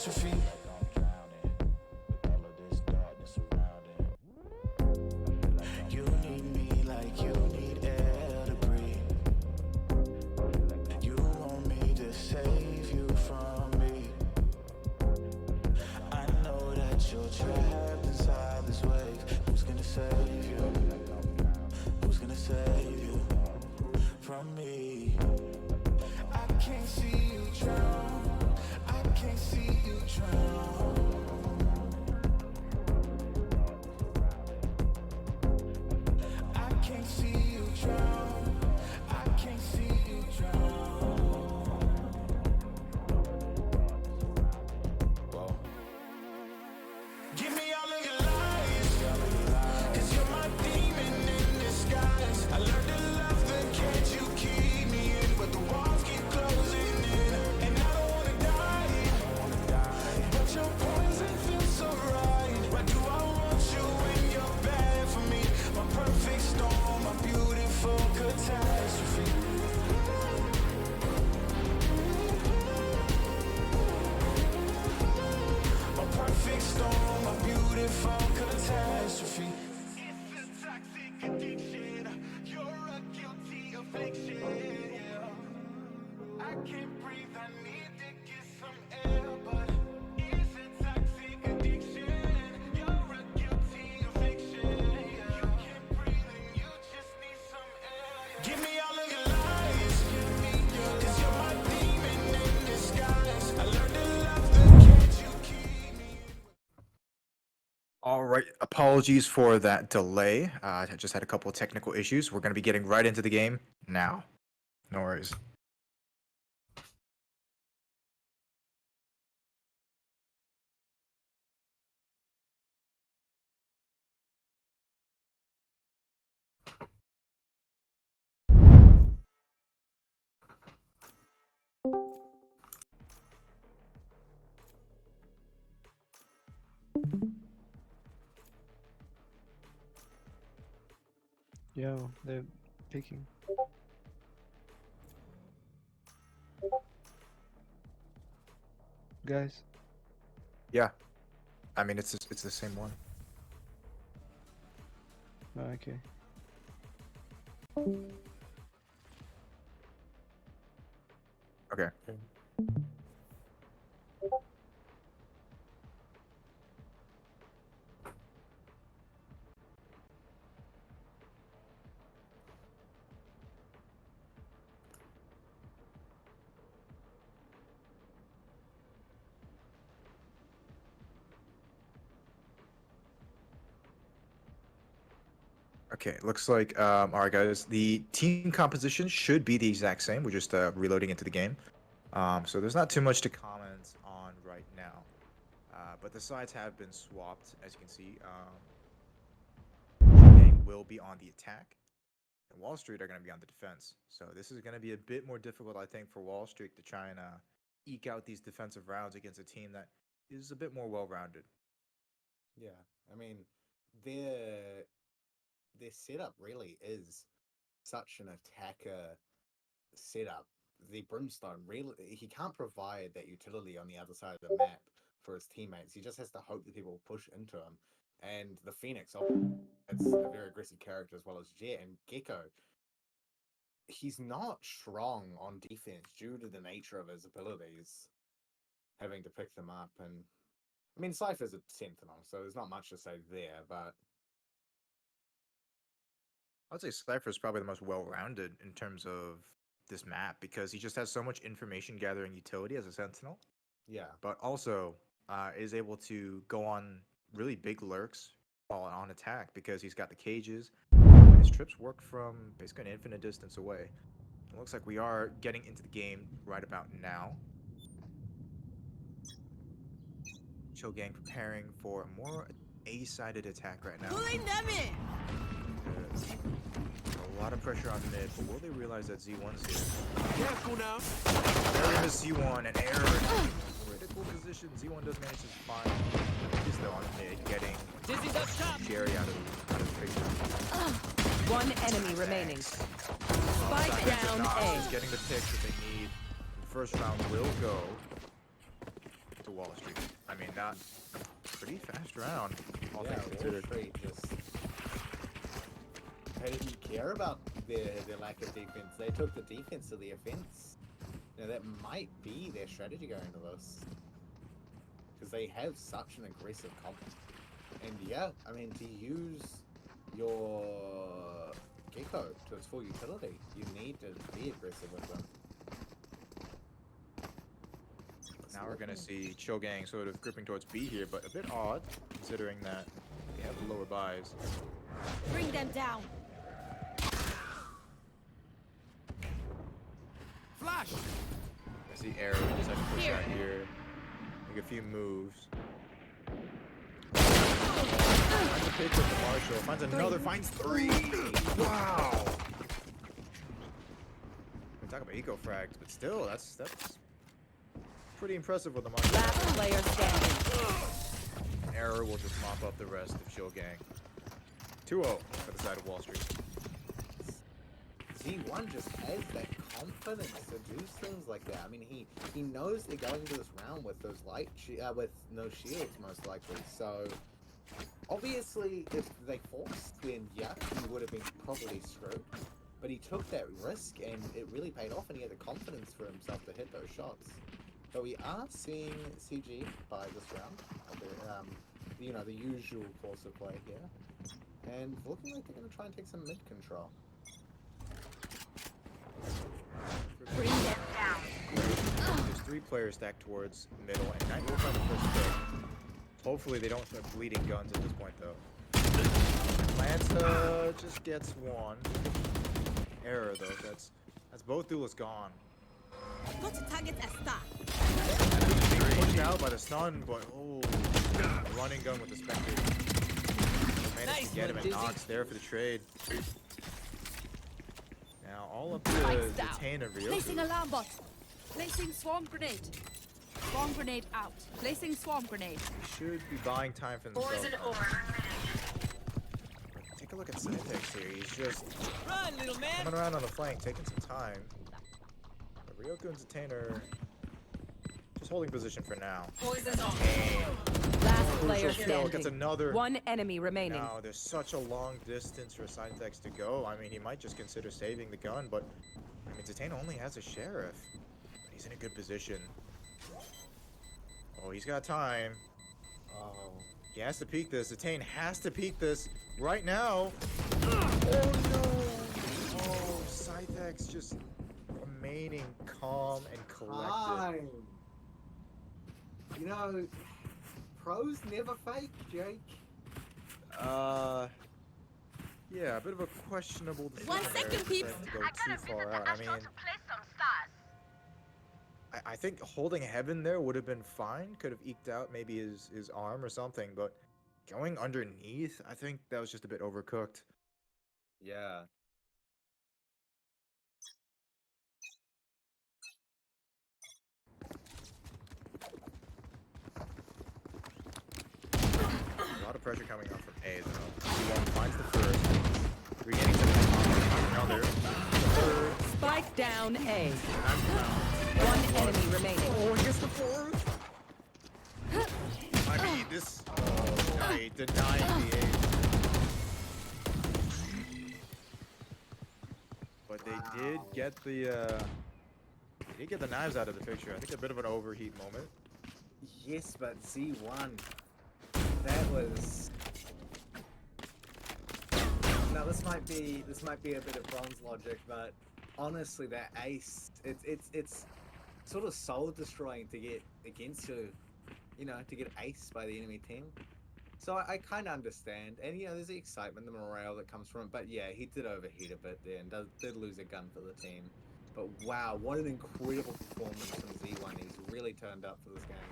Speaker 7: catastrophe. You need me like you need air to breathe. You want me to save you from me. I know that you're trapped inside this wave. Who's gonna save you? Who's gonna save you from me? I can't see you drown. I can't see you drown. I can't see you drown. I can't see you drown. Whoa. Give me all of your lies, 'cause you're my demon in disguise. I learned to love the cage you keep me in, but the walls keep closing in, and I don't wanna die, but your poison feels so right. Why do I want you when you're bad for me? My perfect storm, my beautiful catastrophe. My perfect storm, my beautiful catastrophe. It's a toxic addiction. You're a guilty affliction. Yeah. I can't breathe. I need to get some air, but it's a toxic addiction. You're a guilty affliction. Yeah. You can't breathe and you just need some air. Yeah. Give me all of your lies, 'cause you're my demon in disguise. I learned to love the cage you keep me in.
Speaker 1: All right, apologies for that delay. I just had a couple of technical issues. We're going to be getting right into the game now. No worries.
Speaker 9: Yo, they're picking. Guys,
Speaker 1: Yeah, I mean it's the same one.
Speaker 9: oh, okay.
Speaker 1: Okay. Okay, looks like all right, guys. The team composition should be the exact same. We're just reloading into the game. So there's not too much to comment on right now. But the sides have been swapped, as you can see. Gang will be on the attack, and Wall Street are going to be on the defense. So this is going to be a bit more difficult, I think, for Wall Street to try and eke out these defensive rounds against a team that is a bit more well-rounded.
Speaker 2: Yeah, I mean, their setup really is such an attacker setup. The Brimstone really, he can't provide that utility on the other side of the map for his teammates. He just has to hope that people will push into him. And the Phoenix, it's a very aggressive character as well as Jet and Gecko. He's not strong on defense due to the nature of his abilities, having to pick them up. And I mean, Cypher's a Sentinel, so there's not much to say there, but
Speaker 1: I'd say Cypher is probably the most well-rounded in terms of this map because he just has so much information gathering utility as a Sentinel,
Speaker 2: yeah.
Speaker 1: but also is able to go on really big lurks while on attack because he's got the cages. And his trips work from basically an infinite distance away. It looks like we are getting into the game right about now. Chill Gang preparing for a more A-sided attack right now.
Speaker 5: Pulling them in.
Speaker 1: A lot of pressure on mid, but will they realize that Z1's here?
Speaker 6: Careful now.
Speaker 1: There is Z1 and error. Critical position. Z1 does manage to find. He's still on mid, getting
Speaker 5: Dizzy's up top.
Speaker 1: Jerry out of the picture.
Speaker 3: One enemy remaining. Spike down
Speaker 1: He's
Speaker 3: A.
Speaker 1: getting the picks that they need. The first round will go to Wall Street. I mean, not pretty fast round, all
Speaker 2: Yeah,
Speaker 1: things
Speaker 2: Wall
Speaker 1: considered.
Speaker 2: Street just they didn't care about their lack of defense. They took the defense to the offense. Now that might be their strategy going into this, because they have such an aggressive comp. And yeah, I mean, to use your Gecko to its full utility, you need to be aggressive with them.
Speaker 1: Now we're gonna see Chogang sort of gripping towards B here, but a bit odd considering that they have the lower buys.
Speaker 4: Bring them down.
Speaker 6: Flash!
Speaker 1: I see Arrow just had to push out here, make a few moves. Finds a pick with the Marshall, finds another, finds 3! Wow! We talk about eco frags, but still, that's pretty impressive with the Marshall.
Speaker 3: Last player standing.
Speaker 1: Error will just mop up the rest of Chogang. 2-0 for the side of Wall Street.
Speaker 2: Z1 just has that confidence to do things like that. I mean, he knows they're going to this round with those with no shields most likely. So obviously, if they forced, then yeah, he would have been probably screwed. But he took that risk, and it really paid off, and he had the confidence for himself to hit those shots. But we are seeing CG by this round. You know, the usual course of play here, and looking like they're going to try and take some mid control.
Speaker 4: Bring them down.
Speaker 1: There's 3 players stacked towards middle, and Knight will find the first pick. Hopefully they don't start bleeding guns at this point, though. Atlanta just gets 1. Error, though. That's both duelists gone.
Speaker 4: Got to target a star.
Speaker 1: Pushed out by the stun, but oh, running gun with the Spectre. Managed
Speaker 5: Nice
Speaker 1: to get him,
Speaker 5: one,
Speaker 1: and
Speaker 5: Dizzy.
Speaker 1: Nox there for the trade. Now all up to
Speaker 4: Lights down.
Speaker 1: Detain and
Speaker 4: Placing
Speaker 1: Ryoku.
Speaker 4: alarm bot. Placing swarm grenade. Swarm grenade out. Placing swarm grenade.
Speaker 1: Should be buying time for themselves. Take a look at Syntex here. He's just
Speaker 5: Run, little man!
Speaker 1: coming around on the flank, taking some time. But Ryoku and Detainer just holding position for now.
Speaker 3: Last player
Speaker 1: Crucial kill, gets
Speaker 3: standing.
Speaker 1: another.
Speaker 3: One enemy remaining.
Speaker 1: Now there's such a long distance for Syntex to go. I mean, he might just consider saving the gun, but I mean, Detainer only has a sheriff. But he's in a good position. Oh, he's got time.
Speaker 2: Oh.
Speaker 1: He has to peek this. Detain has to peek this right now. Oh no! Oh, Scythex just remaining calm and collected.
Speaker 2: Time. You know, pros never fake, Jake.
Speaker 1: Yeah, a bit of a questionable decision.
Speaker 4: 1 second,
Speaker 1: there,
Speaker 4: peeps.
Speaker 1: deciding to go too far out. I mean, I think holding Heaven there would have been fine. Could have eked out maybe his arm or something, but going underneath, I think that was just a bit overcooked.
Speaker 2: Yeah.
Speaker 1: A lot of pressure coming up from A though. C1 finds the first. Regaining some another. Third.
Speaker 3: Spike down A.
Speaker 1: That's down.
Speaker 3: One enemy remaining.
Speaker 1: Oh, he gets the fourth. I mean, this. Oh, I denied the ace. But they did get the. They did get the knives out of the picture. I think a bit of an overheat moment.
Speaker 2: Yes, but Z1. That was. Now this might be a bit of bronze logic, but honestly, that ace, it's sort of soul destroying to get against you know, to get ace by the enemy team. So I kind of understand, and you know, there's the excitement, the morale that comes from it. But yeah, he did overheat a bit there and did lose a gun for the team. But wow, what an incredible performance from Z1. He's really turned up for this game.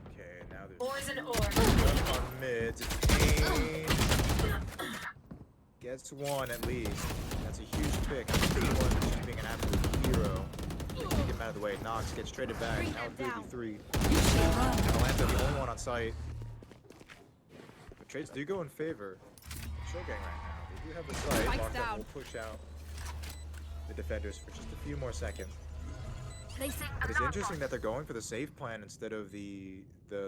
Speaker 1: Okay, now there's.
Speaker 4: Poison orb.
Speaker 1: Just on mid. Detain. Gets 1 at least. That's a huge pick. C1 just being an absolute hero. Take him out of the way. Nox gets traded back.
Speaker 4: Bring
Speaker 1: Now
Speaker 4: them
Speaker 1: 3v3. Atlanta the only one on site. But trades do go in favor of Shogang right now. They do have the site.
Speaker 4: Spikes
Speaker 1: Lockdown
Speaker 4: down.
Speaker 1: will push out the defenders for just a few more seconds.
Speaker 4: Placing
Speaker 1: But it's interesting that they're going for the safe plan instead of the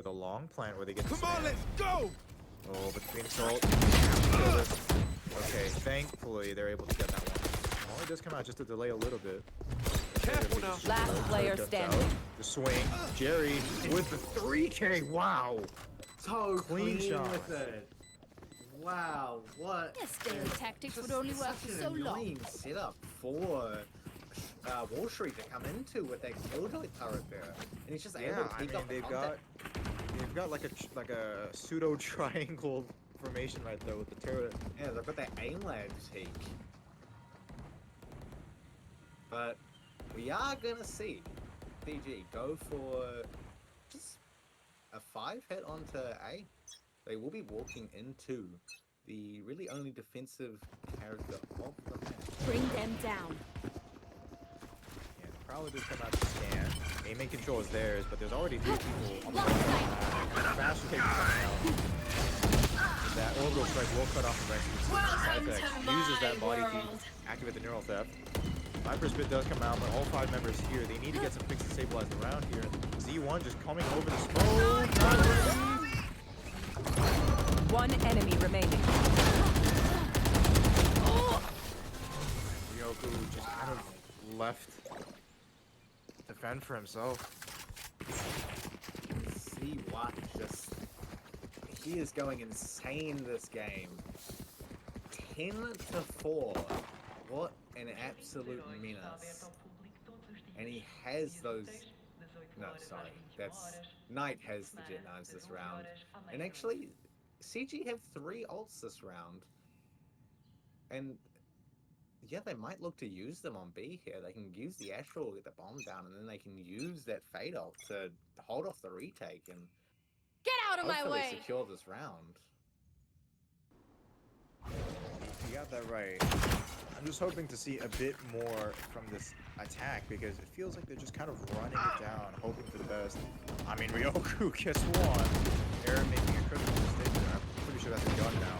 Speaker 1: long plan where they get the
Speaker 6: Come on,
Speaker 1: spam.
Speaker 6: let's go!
Speaker 1: Oh, but the Phoenix ult. Okay, thankfully they're able to get that one. Only does come out just to delay a little bit.
Speaker 6: Careful now.
Speaker 3: Last player
Speaker 1: Comes
Speaker 3: standing.
Speaker 1: out. The swing. Jerry with the 3K. Wow.
Speaker 2: So
Speaker 1: Clean shot.
Speaker 2: with it. Wow, what?
Speaker 4: Yes, daily tactics
Speaker 2: Just
Speaker 4: would only work
Speaker 2: such
Speaker 4: for
Speaker 2: an
Speaker 4: so long.
Speaker 2: annoying setup for Wall Street to come into with that killjoy turret there, and he's just able
Speaker 1: Yeah,
Speaker 2: to
Speaker 1: I
Speaker 2: keep
Speaker 1: mean
Speaker 2: up the
Speaker 1: they've got like a pseudo triangle formation right there with the turret.
Speaker 2: Yeah, they've got that aim lag take. But we are gonna see PG go for just a 5-hit onto A. They will be walking into the really only defensive character of the match.
Speaker 4: Bring them down.
Speaker 1: Yeah, the Prowler does come out to scan. Aiming control is theirs, but there's already 3 people on the
Speaker 4: Lock sight.
Speaker 1: faster take coming out. That orbital strike will cut off the rest of the side effects. Uses that body to activate the neural theft. Viper Spit does come out, but all 5 members here, they need to get some picks to stabilize the round here. Z1 just coming over the smoke.
Speaker 3: One enemy remaining.
Speaker 1: Ryoku just kind of left to fend for himself.
Speaker 2: See what just he is going insane this game. 10-4. What an absolute menace. And he has those. No, sorry. That's Knight has the jet knives this round. And actually, CG have 3 ults this round. And yeah, they might look to use them on B here. They can use the Astral to get the bomb down, and then they can use that Fade ult to hold off the retake and
Speaker 4: Get out of my
Speaker 2: hopefully
Speaker 4: way.
Speaker 2: secure this round.
Speaker 1: You got that right. I'm just hoping to see a bit more from this attack because it feels like they're just kind of running it down, hoping for the best. I mean, Ryoku gets one. Aaron making a critical mistake there. I'm pretty sure that's a gun now.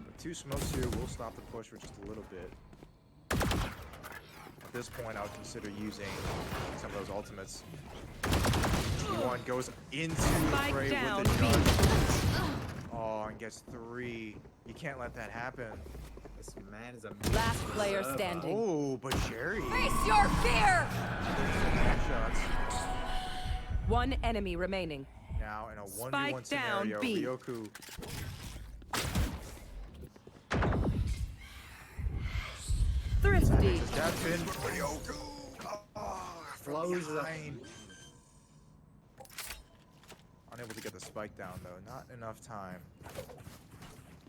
Speaker 1: But 2 smokes here will stop the push for just a little bit. At this point, I would consider using some of those ultimates. One goes into the
Speaker 3: Spike
Speaker 1: fray
Speaker 3: down,
Speaker 1: with the
Speaker 3: B.
Speaker 1: judge. Oh, and gets 3. You can't let that happen.
Speaker 2: This man is a
Speaker 3: Last player standing.
Speaker 1: Oh, but Jerry.
Speaker 4: Face your fear.
Speaker 1: Shots.
Speaker 3: One enemy remaining.
Speaker 1: Now in a 1v1
Speaker 3: Spike down,
Speaker 1: scenario,
Speaker 3: B.
Speaker 1: Ryoku.
Speaker 3: Thrifty.
Speaker 1: Does that fin for Ryoku? Oh,
Speaker 2: Flows up.
Speaker 1: behind. Unable to get the spike down though. Not enough time.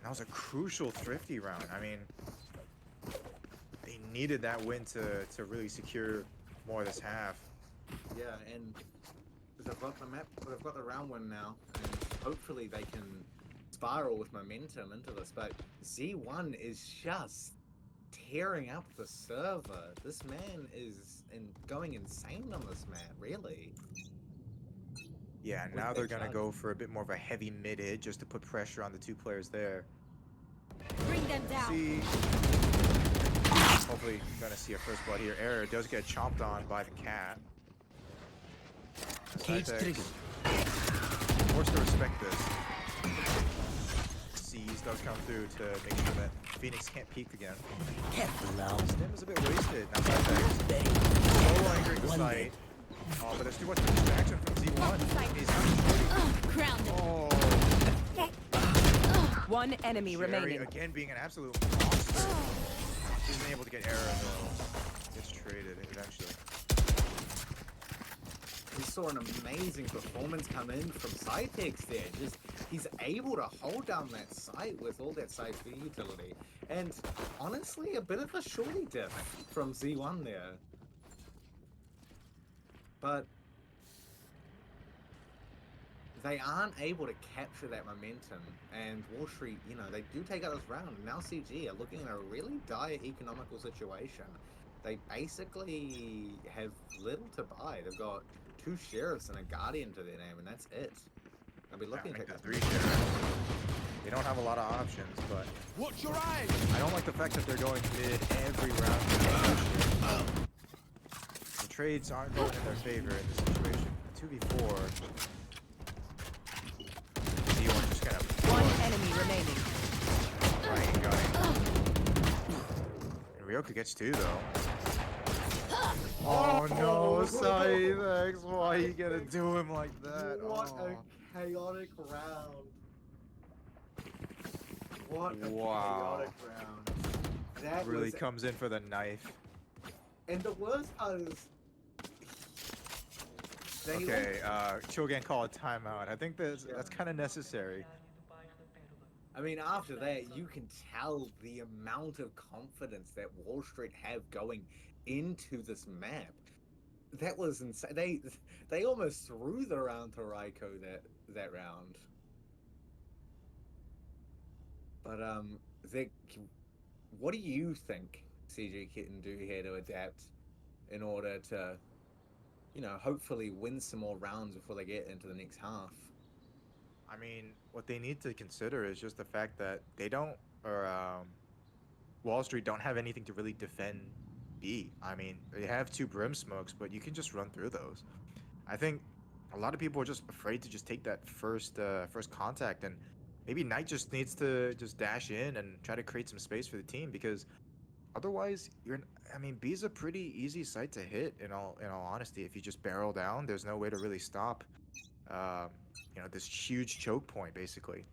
Speaker 1: That was a crucial thrifty round. I mean, they needed that win to really secure more of this half.
Speaker 2: Yeah, and they've got the map, they've got the round win now, and hopefully they can spiral with momentum into this. But Z1 is just tearing up the server. This man is going insane on this map, really.
Speaker 1: Yeah,
Speaker 2: With
Speaker 1: now
Speaker 2: the
Speaker 1: they're gonna
Speaker 2: judge.
Speaker 1: go for a bit more of a heavy mid-hit just to put pressure on the 2 players there.
Speaker 4: Bring them down.
Speaker 1: See, hopefully gonna see a first blood here. Error does get chomped on by the cat.
Speaker 5: Cage triggered.
Speaker 1: Forced to respect this. Seize does come through to make sure that Phoenix can't peek again.
Speaker 5: Careful now.
Speaker 1: Stim is a bit wasted. Now Solo angering the site. Oh, but there's too much of a distraction from Z1. He's
Speaker 4: Grounded.
Speaker 1: oh,
Speaker 3: One enemy
Speaker 1: Jerry
Speaker 3: remaining.
Speaker 1: again being an absolute monster. Isn't able to get error though. Gets traded eventually.
Speaker 2: We saw an amazing performance come in from Cytex there. Just he's able to hold down that site with all that side speed utility. And honestly, a bit of a shorty diff from Z1 there. But they aren't able to capture that momentum, and Wall Street, you know, they do take out this round, and now CG are looking in a really dire economical situation. They basically have little to buy. They've got 2 sheriffs and a guardian to their name, and that's it. They'll be looking to take
Speaker 1: the
Speaker 2: that
Speaker 1: 3 sheriffs. They don't have a lot of options, but
Speaker 6: Watch your eyes!
Speaker 1: I don't like the fact that they're going mid every round. trades aren't going in their favor in this situation. A 2v4. D1 just kind of
Speaker 3: One enemy remaining.
Speaker 1: Ryan got it. And Ryoka gets 2 though. Oh no, Cythex, why are you gonna do him like that?
Speaker 2: What
Speaker 1: Oh.
Speaker 2: a chaotic round. What a
Speaker 1: Wow.
Speaker 2: chaotic round. That
Speaker 1: Really
Speaker 2: was,
Speaker 1: comes in for the knife.
Speaker 2: and the worst part is they
Speaker 1: Okay, Chogan call a timeout. I think that's kind of necessary.
Speaker 2: I mean, after that, you can tell the amount of confidence that Wall Street have going into this map. That was insane. They almost threw the round to Raiko that round. But what do you think CG can do here to adapt in order to, hopefully win some more rounds before they get into the next half?
Speaker 1: I mean, what they need to consider is just the fact that they don't, or Wall Street don't have anything to really defend B. I mean, they have 2 brim smokes, but you can just run through those. I think a lot of people are just afraid to just take that first contact, and maybe Knight just needs to just dash in and try to create some space for the team, because otherwise I mean, B's a pretty easy site to hit in all honesty. If you just barrel down, there's no way to really stop this huge choke point basically.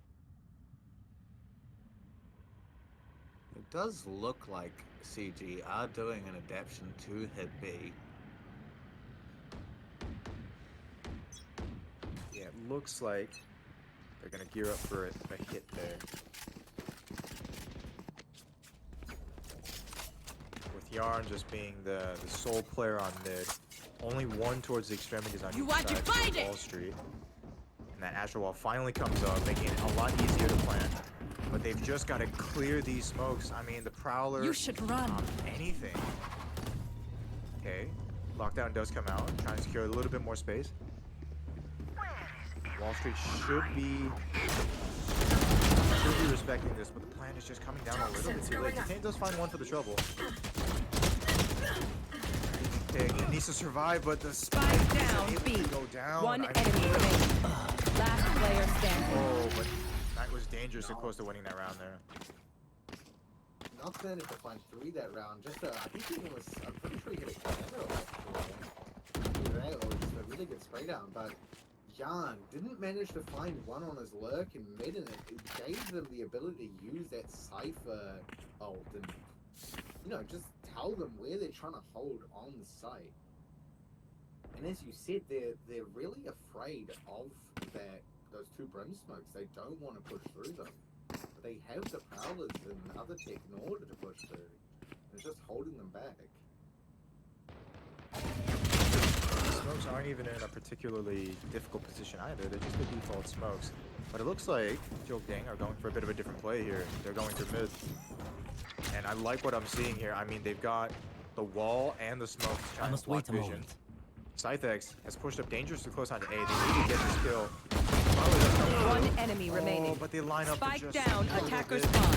Speaker 2: It does look like CG are doing an adaptation to hit B.
Speaker 1: Yeah, it looks like they're gonna gear up for a hit there. With Yarn just being the sole player on mid. Only one towards the extremities on
Speaker 4: You
Speaker 1: each
Speaker 4: want to
Speaker 1: side,
Speaker 4: find
Speaker 1: Wall
Speaker 4: it?
Speaker 1: Street. And that Astral Wall finally comes up, making it a lot easier to plant. But they've just got to clear these smokes. I mean, the Prowler...
Speaker 4: You should run.
Speaker 1: Anything. Okay. Lockdown does come out, trying to secure a little bit more space. Wall Street should be respecting this, but the plan is just coming down a little bit too late. Detain does find one for the trouble. Okay, it needs to survive, but the
Speaker 3: Spike down
Speaker 1: able
Speaker 3: B.
Speaker 1: to go down.
Speaker 3: One
Speaker 1: I mean,
Speaker 3: enemy remaining. Last player standing.
Speaker 1: oh, but Knight was dangerously close to winning that round there.
Speaker 2: Not managed to find 3 that round. Just I think he was. I'm pretty sure he hit a camera. Either that or just a really good spray down. But Yarn didn't manage to find one on his lurk and mid, and it gave them the ability to use that Cypher ult and just tell them where they're trying to hold on the site. And as you said, they're really afraid of those 2 brim smokes. They don't want to push through them. But they have the prowlers and other tech in order to push through. It's just holding them back.
Speaker 1: The smokes aren't even in a particularly difficult position either. They're just the default smokes. But it looks like Jokdang are going for a bit of a different play here. They're going to mid. And I like what I'm seeing here. I mean, they've got the wall and the smokes trying to block vision. Cythex has pushed up dangerously close onto A. They need to get this kill.
Speaker 3: One enemy remaining.
Speaker 1: But they line up
Speaker 3: Spike
Speaker 1: just
Speaker 3: down,
Speaker 1: a little
Speaker 3: attacker
Speaker 1: bit.
Speaker 3: spawn.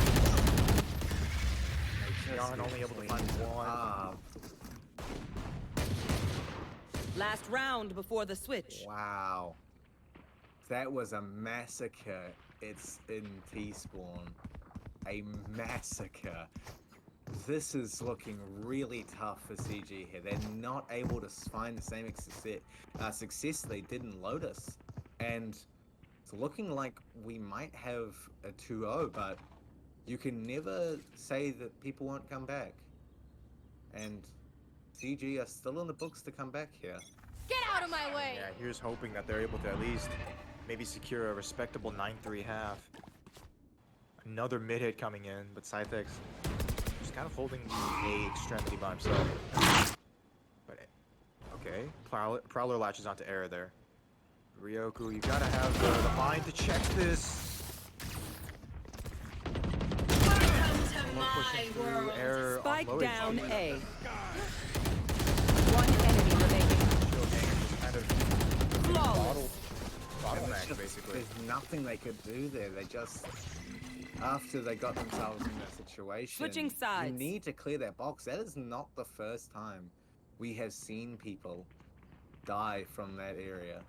Speaker 1: Yarn only able to find one.
Speaker 3: Last round before the switch.
Speaker 2: Wow. That was a massacre. It's in T-Spawn. A massacre. This is looking really tough for CG here. They're not able to find the same success they did in Lotus. And it's looking like we might have a 2-0, but you can never say that people won't come back. And CG are still in the books to come back here.
Speaker 4: Get out of my way!
Speaker 1: Yeah, here's hoping that they're able to at least maybe secure a respectable 9-3 half. Another mid hit coming in, but Cythex just kind of holding the A extremity by himself. But okay, Prowler latches onto error there. Ryoku, you gotta have the mind to check this. Pushing through error on
Speaker 3: Spike
Speaker 1: low
Speaker 3: down
Speaker 1: HP.
Speaker 3: A. One enemy remaining.
Speaker 1: Showgang just kind of
Speaker 3: Flawless.
Speaker 1: bottleneck,
Speaker 2: Just-
Speaker 1: basically.
Speaker 2: There's nothing they could do there. They just, after they got themselves in that situation,
Speaker 3: Switching sides.
Speaker 2: you need to clear that box. That is not the first time we have seen people die from that area.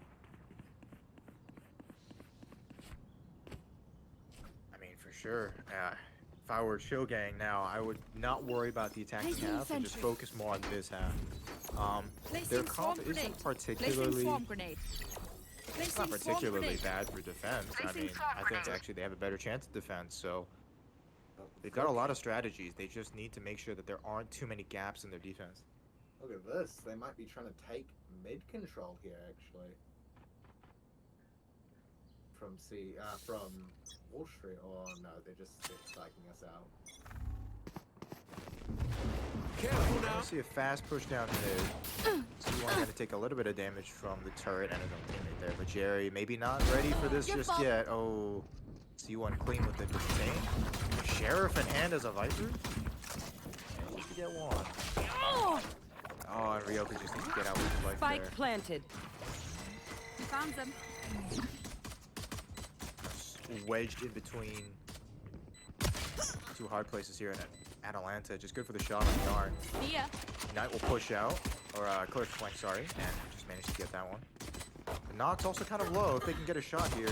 Speaker 1: I mean, for sure. If I were Chill Gang now, I would not worry about the attacking
Speaker 4: Placing
Speaker 1: half and just
Speaker 4: sentry.
Speaker 1: focus more on this half. Their
Speaker 4: Placing swarm
Speaker 1: comp
Speaker 4: grenade.
Speaker 1: isn't
Speaker 4: Placing
Speaker 1: particularly
Speaker 4: swarm grenade.
Speaker 1: it's not
Speaker 4: Placing swarm
Speaker 1: particularly
Speaker 4: grenade.
Speaker 1: bad for defense. I
Speaker 4: Placing
Speaker 1: mean,
Speaker 4: swarm
Speaker 1: I think
Speaker 4: grenade.
Speaker 1: actually they have a better chance at defense. So
Speaker 2: But
Speaker 1: they've got a lot
Speaker 2: look-
Speaker 1: of strategies. They just need to make sure that there aren't too many gaps in their defense.
Speaker 2: Look at this. They might be trying to take mid control here, actually. From Wall Street. Oh no, they're psyching us out.
Speaker 6: Careful
Speaker 1: I
Speaker 6: now.
Speaker 1: see a fast push down mid. C1 going to take a little bit of damage from the turret and his own teammate there, but Jerry maybe not ready for this
Speaker 4: Your
Speaker 1: just
Speaker 4: fault.
Speaker 1: yet. Oh, C1 clean with the disdain. Sheriff in hand as a Viper? Just to get one.
Speaker 4: Oh!
Speaker 1: Oh, and Ryoka just needs to get out with his life
Speaker 3: Spike
Speaker 1: there.
Speaker 3: planted.
Speaker 4: We found them.
Speaker 1: Wedged in between two hard places here in Atalanta. Just good for the shot on the arm.
Speaker 4: See ya.
Speaker 1: Knight will push out, or clear flank, sorry, and just managed to get that one. The Nox also kind of low. If they can get a shot here.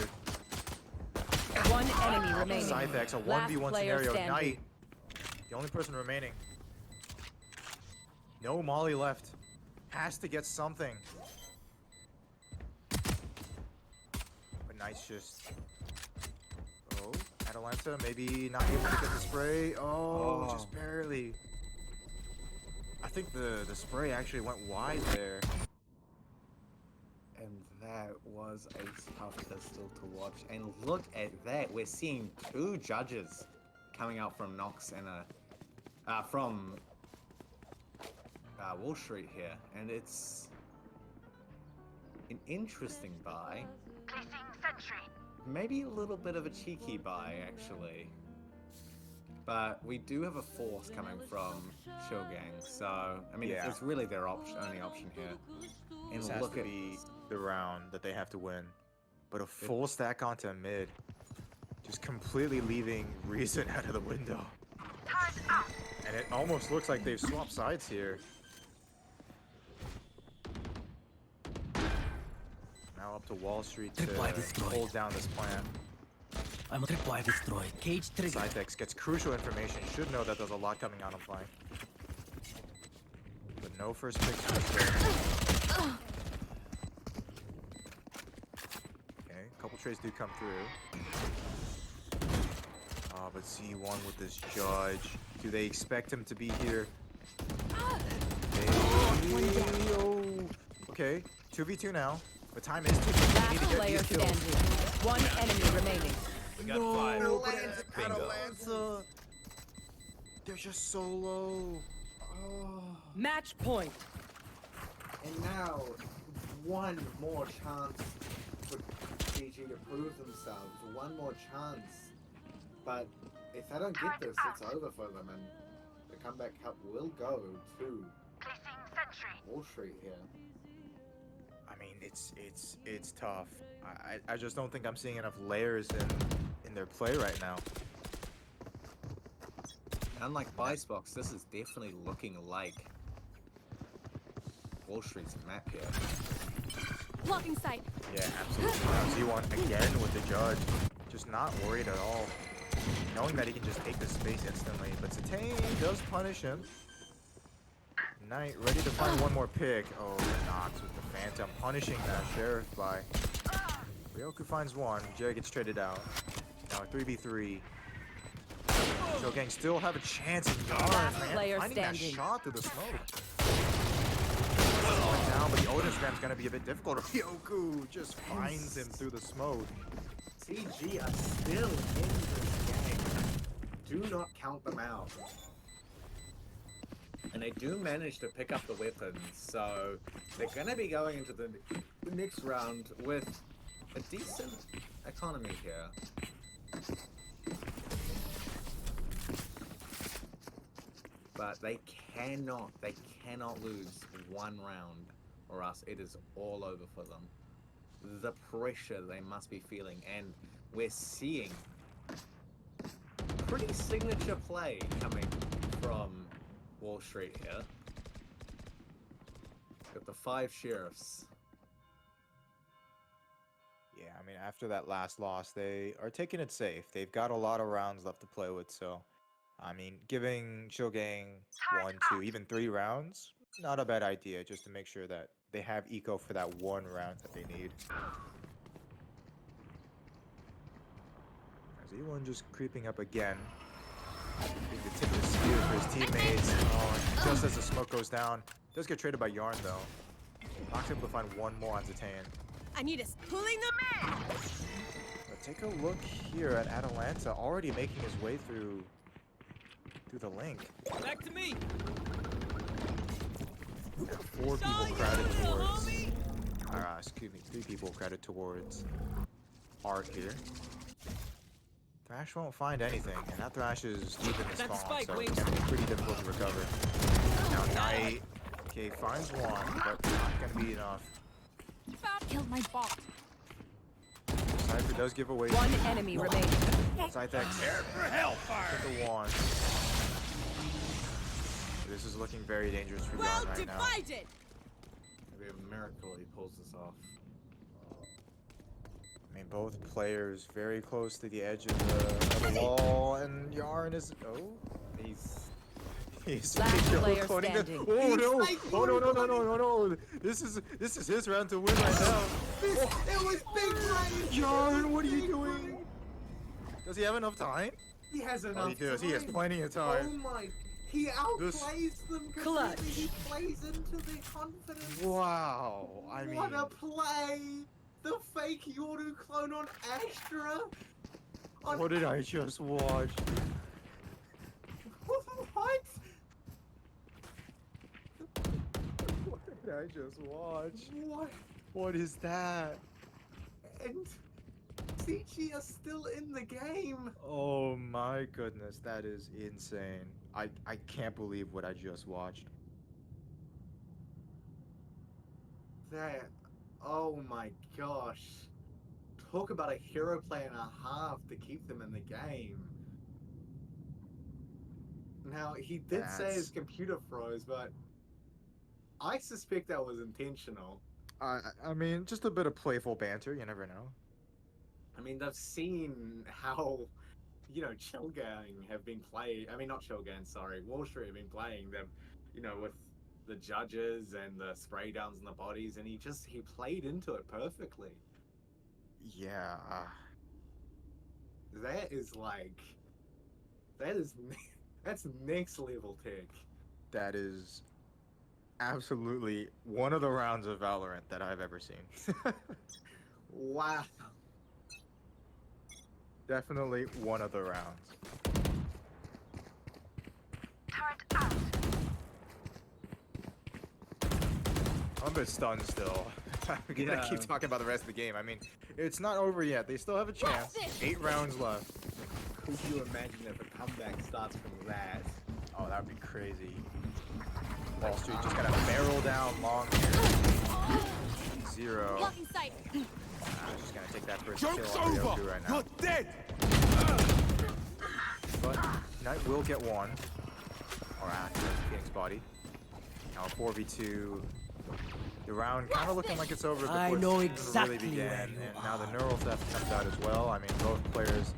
Speaker 3: One enemy remaining.
Speaker 1: Scythex, a
Speaker 3: Last
Speaker 1: 1v1
Speaker 3: player
Speaker 1: scenario.
Speaker 3: standing.
Speaker 1: Knight, the only person remaining. No Molly left. Has to get something. But Knight's just... Oh, Atalanta maybe not able to get the spray. Oh, just barely. I think the spray actually went wide there.
Speaker 2: And that was a tough pistol to watch. And look at that. We're seeing two judges coming out from Nox and from Wall Street here. And it's an interesting buy. Maybe a little bit of a cheeky buy, actually. But we do have a force coming from Chill Gang, so I mean
Speaker 1: Yeah.
Speaker 2: it's really their only option here. And
Speaker 1: This has
Speaker 2: look
Speaker 1: to
Speaker 2: at
Speaker 1: be the round that they have to win. But a full stack onto mid. Just completely leaving Reason out of the window. And it almost looks like they've swapped sides here. Now up to Wall Street to
Speaker 6: Tripwire destroyed.
Speaker 1: hold down this plant.
Speaker 6: I'm a tripwire destroyed. Cage trigger.
Speaker 1: Scythex gets crucial information. Should know that there's a lot coming out on flank. But no first pick there. Okay, a couple trades do come through. But C1 with this judge. Do they expect him to be here? Oh, okay, 2v2 now. But time is ticking. We need
Speaker 3: Last
Speaker 1: to get
Speaker 3: player
Speaker 1: these kills.
Speaker 3: standing. One enemy remaining.
Speaker 6: We got five. Bingo.
Speaker 1: Atalanta. They're just so low.
Speaker 2: oh,
Speaker 3: Match point.
Speaker 2: and now one more chance for GG to prove themselves. One more chance. But if they don't get this, it's over for them, and the comeback cup will go to Wall Street here.
Speaker 1: I mean, it's tough. I just don't think I'm seeing enough layers in their play right now.
Speaker 2: Unlike Icebox, this is definitely looking like Wall Street's map here.
Speaker 4: Blocking sight.
Speaker 1: Yeah, absolutely. Now Z1 again with the judge, just not worried at all, knowing that he can just take the space instantly. But Satane does punish him. Knight ready to find one more pick. Oh, the Nox with the Phantom punishing that Sheriff by. Ryoku finds one. Jerry gets traded out. Now a 3v3. Chill Gang still have a chance in Yarn,
Speaker 3: Last
Speaker 1: man.
Speaker 3: player
Speaker 1: Finding that
Speaker 3: standing.
Speaker 1: shot through the smoke. Going down, but the Odin's Ram's gonna be a bit difficult. Ryoku just finds him through the smoke.
Speaker 2: TG are still in this game. Do not count them out. And they do manage to pick up the weapons, so they're going to be going into the next round with a decent economy here. But they cannot lose one round, or else it is all over for them. The pressure they must be feeling, and we're seeing pretty signature play coming from Wall Street here. Got the 5 sheriffs.
Speaker 1: Yeah, I mean, after that last loss, they are taking it safe. They've got a lot of rounds left to play with, so I mean, giving Shogang 1, 2, even 3 rounds, not a bad idea, just to make sure that they have eco for that one round that they need. As E1 just creeping up again. Being the tip of the spear for his teammates. Oh, and just as the smoke goes down, does get traded by Yarn though. Not able to find one more on Zatan.
Speaker 3: I need us pulling them in.
Speaker 1: But take a look here at Atalanta, already making his way through the link.
Speaker 5: Back to me.
Speaker 1: 4 people crowded towards. Excuse me, 3 people crowded towards Art here. Thrash won't find anything, and that Thrash is deep in the
Speaker 5: That's
Speaker 1: spawn,
Speaker 5: spike,
Speaker 1: so
Speaker 5: Wings.
Speaker 1: it's gonna be pretty difficult to recover. Now Knight, okay, finds one, but not gonna be enough.
Speaker 4: Found killed my bot.
Speaker 1: Cypher does give away
Speaker 3: One enemy remaining.
Speaker 1: Scythex
Speaker 6: For hellfire!
Speaker 1: with the wand. This is looking very dangerous for
Speaker 3: Well
Speaker 1: Yarn right now.
Speaker 3: divided.
Speaker 2: Maybe a miracle he pulls this off.
Speaker 1: I mean, both players very close to the edge of the wall, and Yarn is he's
Speaker 3: Last player
Speaker 1: recording it.
Speaker 3: standing.
Speaker 1: Oh no!
Speaker 2: like,
Speaker 1: Oh no! This is his round to win right now.
Speaker 2: It was big brain!
Speaker 1: Yarn, what are you doing? Does he have enough time?
Speaker 2: He has enough
Speaker 1: He does.
Speaker 2: time.
Speaker 1: He has plenty of
Speaker 2: Oh
Speaker 1: time.
Speaker 2: my... He outplays them completely.
Speaker 3: Clutch.
Speaker 2: He plays into their confidence.
Speaker 1: Wow. I mean,
Speaker 2: What a play! The fake Yoru clone on Astra.
Speaker 1: what did I just watch?
Speaker 2: What?
Speaker 1: What did I just watch?
Speaker 2: What?
Speaker 1: What is that?
Speaker 2: And CG are still in the game.
Speaker 1: Oh my goodness, that is insane. I can't believe what I just watched.
Speaker 2: That, oh my gosh. Talk about a hero play and a half to keep them in the game. Now, he did say his computer froze, but I suspect that was intentional.
Speaker 1: I mean, just a bit of playful banter, you never know.
Speaker 2: I mean, they've seen how, Chill Gang have been playing. I mean, not Chill Gang, sorry. Wall Street have been playing them, with the judges and the spray downs and the bodies, and he played into it perfectly.
Speaker 1: Yeah,
Speaker 2: That's next level tech.
Speaker 1: that is absolutely one of the rounds of Valorant that I've ever seen.
Speaker 2: Wow.
Speaker 1: Definitely one of the rounds. I'm a bit stunned still. We gotta keep talking about the rest of the game. I mean, it's not over yet. They still have a chance. 8 rounds left.
Speaker 2: Could you imagine if a comeback starts from that?
Speaker 1: Oh, that would be crazy. Wall Street just gotta barrel down long here. 0.
Speaker 4: Blocking sight.
Speaker 1: Just gonna take that first
Speaker 6: Joke's
Speaker 1: kill on
Speaker 6: over!
Speaker 1: Ryoku right now.
Speaker 6: You're dead!
Speaker 1: But Knight will get one. Or after Phoenix body. Now 4v2. The round kind of looking like it's over before
Speaker 6: I
Speaker 1: it
Speaker 6: know
Speaker 1: really
Speaker 6: exactly
Speaker 1: began.
Speaker 6: where
Speaker 1: And
Speaker 6: you
Speaker 1: now the
Speaker 6: are.
Speaker 1: neural theft comes out as well. I mean, both players'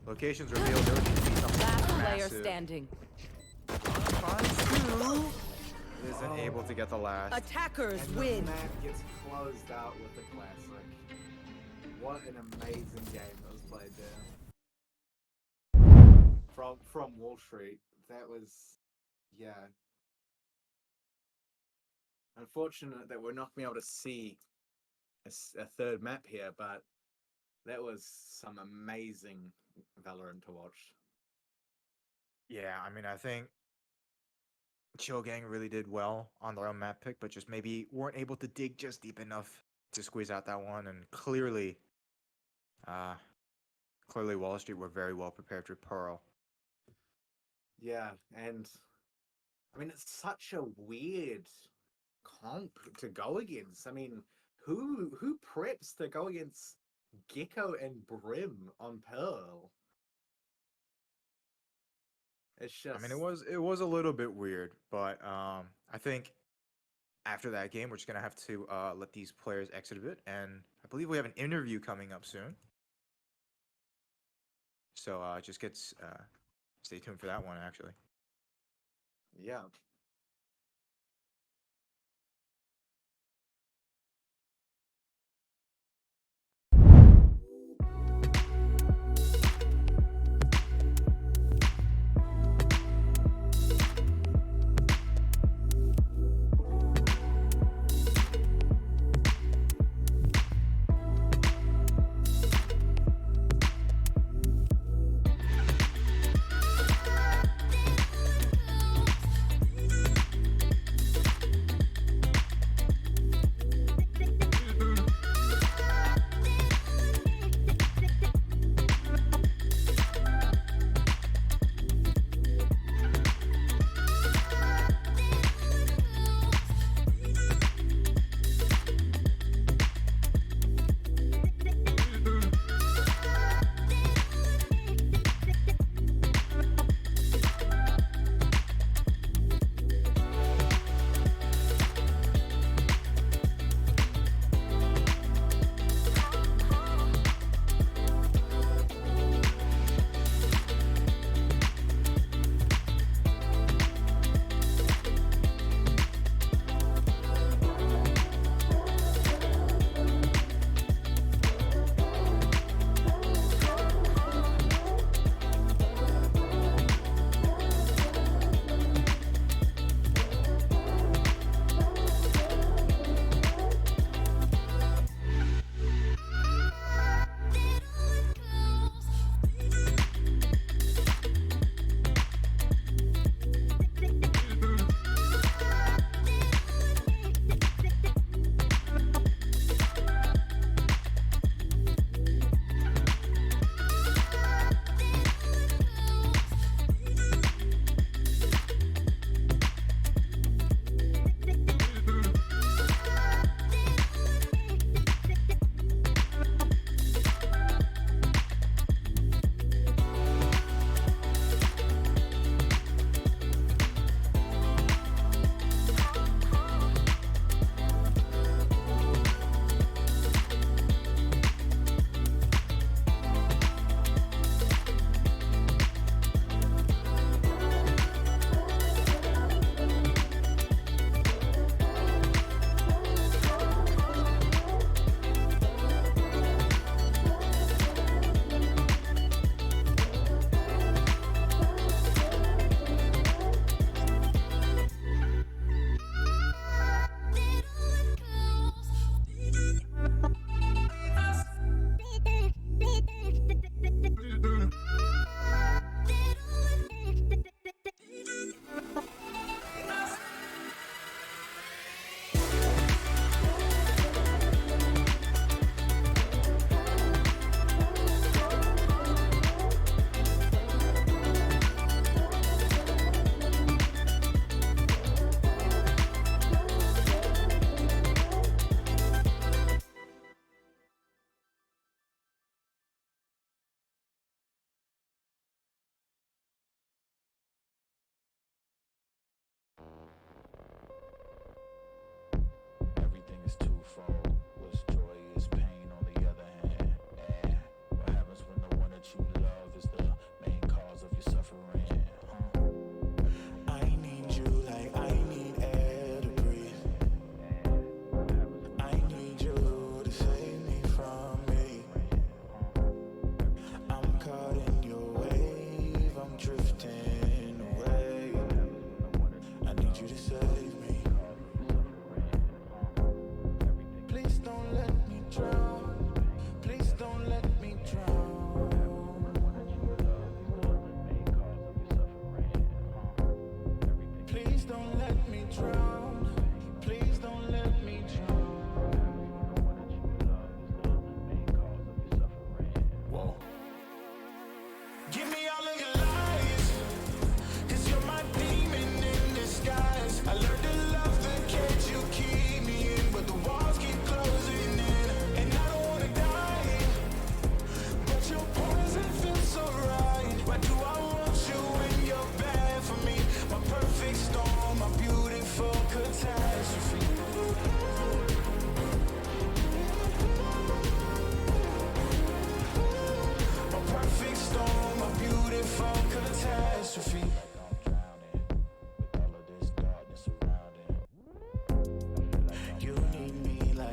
Speaker 1: locations revealed. There would need to be something
Speaker 3: Last player
Speaker 1: massive.
Speaker 3: standing.
Speaker 1: Finds 2. Isn't able to get the last.
Speaker 3: Attackers
Speaker 2: And
Speaker 3: win.
Speaker 2: the map gets closed out with a classic. What an amazing game that was played there. From Wall Street. That was, yeah. Unfortunate that we're not going to be able to see a third map here, but that was some amazing Valorant to watch.
Speaker 1: Yeah, I mean, I think Chill Gang really did well on their own map pick, but just maybe weren't able to dig just deep enough to squeeze out that one. And clearly Wall Street were very well prepared for Pearl.
Speaker 2: Yeah, and I mean, it's such a weird comp to go against. I mean, who preps to go against Gecko and Brim on Pearl? It's just,
Speaker 1: I mean, it was a little bit weird, but I think after that game, we're just gonna have to let these players exit a bit, and I believe we have an interview coming up soon. So just stay tuned for that one, actually.
Speaker 2: Yeah.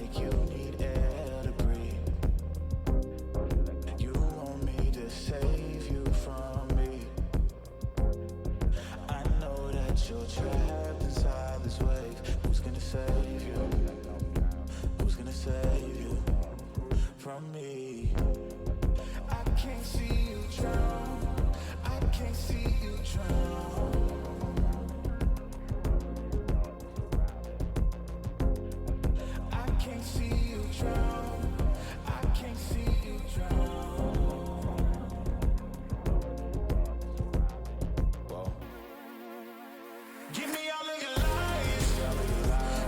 Speaker 7: like you need air to breathe. You want me to save you from me. I know that you're trapped inside this wave. Who's gonna save you? Who's gonna save you from me? I can't see you drown. I can't see you drown. I can't see you drown. I can't see you drown. Whoa. Give me all of your lies,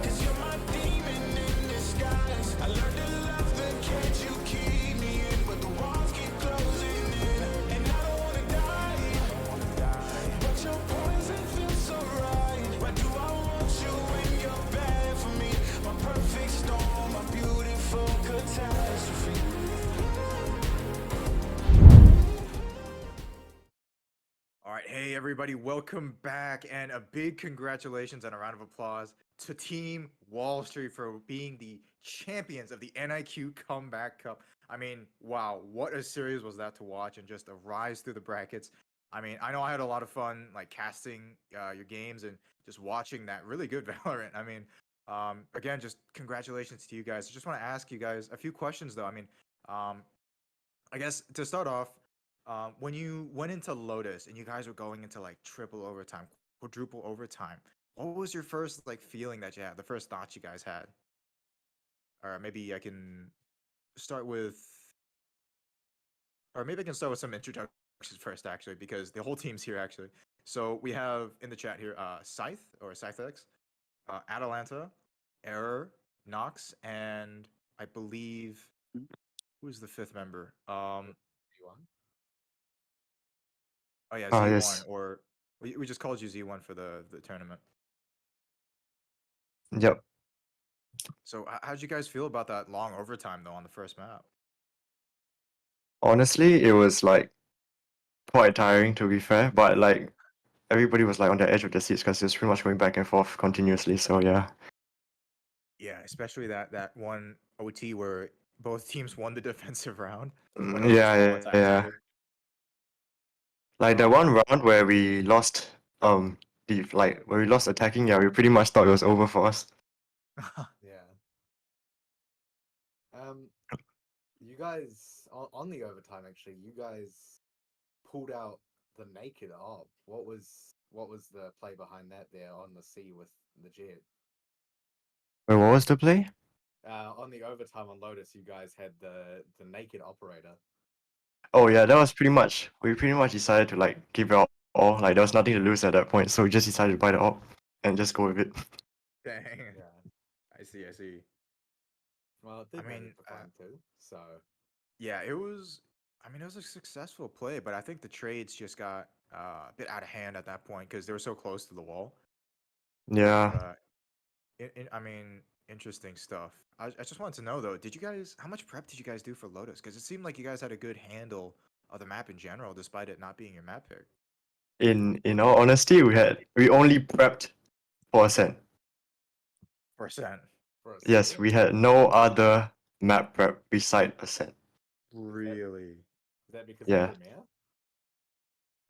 Speaker 7: 'cause you're my demon in disguise. I learned to love the cage you keep me in, but the walls keep closing in, and I don't wanna die, but your poison feels so right. Why do I want you when you're bad for me? My perfect storm, my beautiful catastrophe.
Speaker 1: All right, hey everybody, welcome back, and a big congratulations and a round of applause to Team Wall Street for being the champions of the NIQ Comeback Cup. I mean, wow, what a series was that to watch, and just a rise through the brackets. I mean, I know I had a lot of fun like casting your games and just watching that really good Valorant. I mean, again, just congratulations to you guys. I just want to ask you guys a few questions though. I mean, um, I guess to start off, when you went into Lotus and you guys were going into like triple overtime, quadruple overtime, what was your first like feeling that you had, the first thoughts you guys had? Or maybe I can start with, or maybe I can start with some introductions first, actually, because the whole team's here actually. So we have in the chat here, Scythe or Scythex, Atalanta, Error, Nox, and I believe who's the fifth member? Oh yeah, Z1,
Speaker 10: Yes.
Speaker 1: or we just called you Z1 for the tournament.
Speaker 10: Yep.
Speaker 1: So how'd you guys feel about that long overtime though on the first map?
Speaker 10: Honestly, it was like quite tiring to be fair, but like everybody was like on the edge of their seats because it was pretty much going back and forth continuously. So yeah.
Speaker 1: Yeah, especially that one OT where both teams won the defensive round when it
Speaker 10: Mm,
Speaker 1: was just
Speaker 10: yeah,
Speaker 1: one more
Speaker 10: yeah,
Speaker 1: time
Speaker 10: yeah.
Speaker 1: needed.
Speaker 10: Like the
Speaker 1: Um,
Speaker 10: one round where we lost like where we lost attacking, yeah, we pretty much thought it was over for us.
Speaker 2: Yeah. You guys on the overtime actually, you guys pulled out the naked op. What was the play behind that there on the sea with the jet?
Speaker 10: Wait, what was the play?
Speaker 2: On the overtime on Lotus, you guys had the naked operator.
Speaker 10: Oh yeah, that was pretty much we pretty much decided to like give it all. Like there was nothing to lose at that point, so we just decided to buy the op and just go with it.
Speaker 1: dang.
Speaker 2: Yeah.
Speaker 1: I see, I see.
Speaker 2: Well, it
Speaker 1: I
Speaker 2: did
Speaker 1: mean,
Speaker 2: manage to find two, so
Speaker 1: yeah, it was. I mean, it was a successful play, but I think the trades just got a bit out of hand at that point because they were so close to the wall.
Speaker 10: Yeah.
Speaker 1: But I mean, interesting stuff. I just wanted to know though, did you guys, how much prep did you guys do for Lotus? Because it seemed like you guys had a good handle of the map in general, despite it not being your map pick.
Speaker 10: In all honesty, we only prepped for Ascent.
Speaker 1: Percent.
Speaker 2: for a
Speaker 10: Yes,
Speaker 2: set.
Speaker 10: we had no other map prep beside Ascent.
Speaker 1: Really?
Speaker 2: Is that because of
Speaker 10: Yeah.
Speaker 2: Premiere?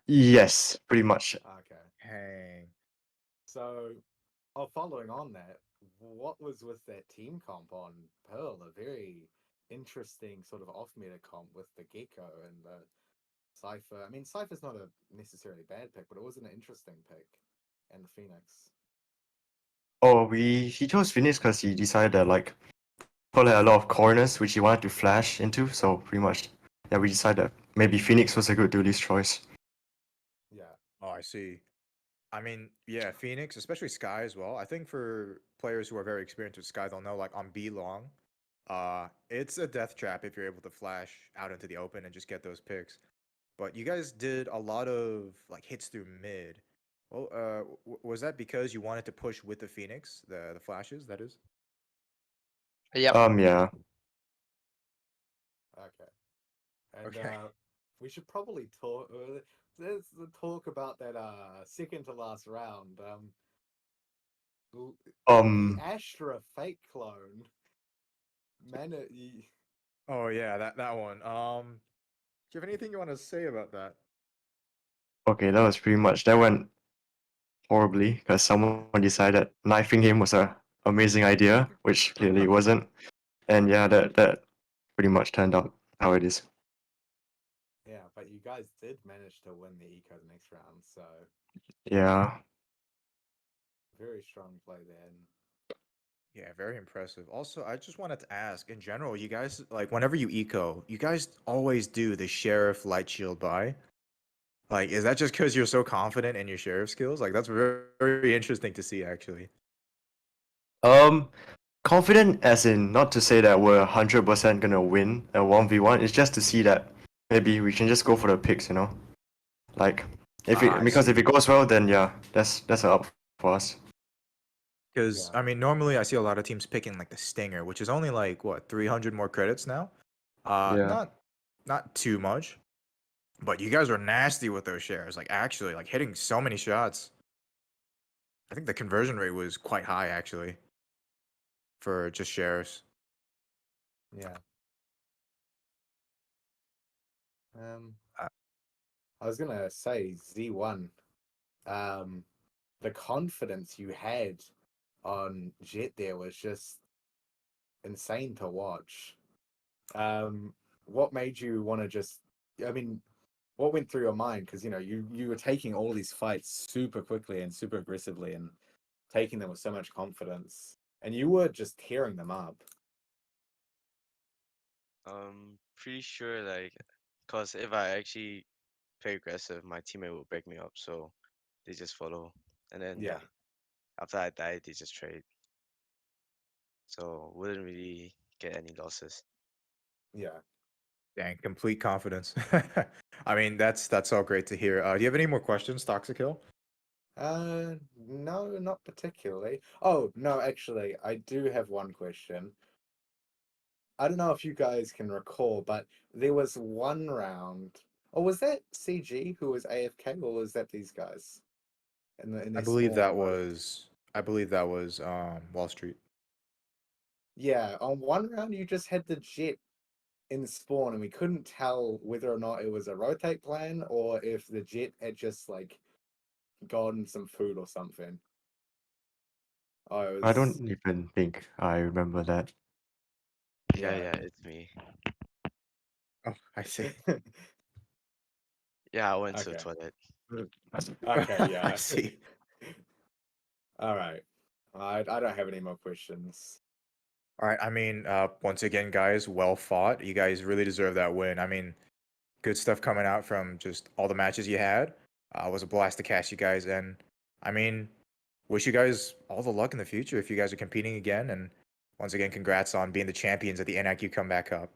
Speaker 10: Yes, pretty much.
Speaker 2: Okay.
Speaker 1: Hang.
Speaker 2: So, following on that, what was with that team comp on Pearl? A very interesting sort of off-meta comp with the Gecko and the Cypher. I mean, Cypher's not a necessarily bad pick, but it was an interesting pick. And the Phoenix.
Speaker 10: Oh, he chose Phoenix because he decided that like Pearl had a lot of corners which he wanted to flash into, so pretty much yeah, we decided that maybe Phoenix was a good duelist choice.
Speaker 2: Yeah.
Speaker 1: Oh, I see. I mean, yeah, Phoenix, especially Sky as well. I think for players who are very experienced with Sky, they'll know like on B long, it's a death trap if you're able to flash out into the open and just get those picks. But you guys did a lot of like hits through mid. Well, was that because you wanted to push with the Phoenix, the flashes? That is.
Speaker 10: Yeah.
Speaker 2: Okay. And
Speaker 1: Okay.
Speaker 2: we should probably talk. There's the talk about that second to last round. The
Speaker 10: Um
Speaker 2: Astra fake clone.
Speaker 1: Oh yeah, that one. Do you have anything you want to say about that?
Speaker 10: Okay, that was pretty much that went horribly because someone decided knifing him was a amazing idea, which clearly it wasn't. And yeah, that pretty much turned out how it is.
Speaker 2: Yeah, but you guys did manage to win the eco the next round, so
Speaker 10: Yeah.
Speaker 2: very strong play then.
Speaker 1: Yeah, very impressive. Also, I just wanted to ask, in general, you guys like whenever you eco, you guys always do the sheriff light shield buy. Like, is that just because you're so confident in your sheriff skills? Like, that's very, very interesting to see, actually.
Speaker 10: Um, confident as in not to say that we're 100% gonna win a 1v1. It's just to see that maybe we can just go for the picks, you know? Like if
Speaker 1: Ah,
Speaker 10: it
Speaker 1: I
Speaker 10: because if
Speaker 1: see.
Speaker 10: it goes well, then yeah, that's a up for us.
Speaker 1: Because
Speaker 2: Yeah.
Speaker 1: I mean, normally I see a lot of teams picking like the Stinger, which is only like what 300 more credits now.
Speaker 10: Yeah.
Speaker 1: Not too much, but you guys are nasty with those shares. Like actually, like hitting so many shots. I think the conversion rate was quite high actually for just shares.
Speaker 2: Yeah.
Speaker 1: Uh,
Speaker 2: I was gonna say Z1. Um, the confidence you had on Jet there was just insane to watch. What made you want to just? I mean, what went through your mind? Because you were taking all these fights super quickly and super aggressively, and taking them with so much confidence, and you were just tearing them up.
Speaker 11: Pretty sure like, cause if I actually play aggressive, my teammate will break me up, so they just follow, and then
Speaker 2: Yeah,
Speaker 11: yeah, after I die, they just trade, so wouldn't really get any losses.
Speaker 2: yeah.
Speaker 1: Dang, complete confidence. I mean, that's all great to hear. Do you have any more questions, Toxic Hill?
Speaker 2: No, not particularly. Oh, no, actually, I do have one question. I don't know if you guys can recall, but there was one round, or was that CG who was AFK, or was that these guys in
Speaker 1: I
Speaker 2: their
Speaker 1: believe
Speaker 2: spawn
Speaker 1: that
Speaker 2: mode?
Speaker 1: was I believe that was Wall Street.
Speaker 2: Yeah, on one round you just had the jet in spawn, and we couldn't tell whether or not it was a rotate plan or if the jet had just like gotten some food or something. Oh, it
Speaker 10: I
Speaker 2: was
Speaker 10: don't even think I remember that.
Speaker 11: Yeah,
Speaker 2: yeah.
Speaker 11: yeah, it's me.
Speaker 1: Oh, I see.
Speaker 11: Yeah, I went to the
Speaker 2: Okay.
Speaker 11: toilet.
Speaker 2: Okay,
Speaker 1: I
Speaker 2: yeah.
Speaker 1: see.
Speaker 2: All right. I don't have any more questions.
Speaker 1: All right. I mean, once again, guys, well fought. You guys really deserve that win. I mean, good stuff coming out from just all the matches you had. It was a blast to catch you guys, and I mean, wish you guys all the luck in the future if you guys are competing again. And once again, congrats on being the champions at the NIQ Comeback Cup.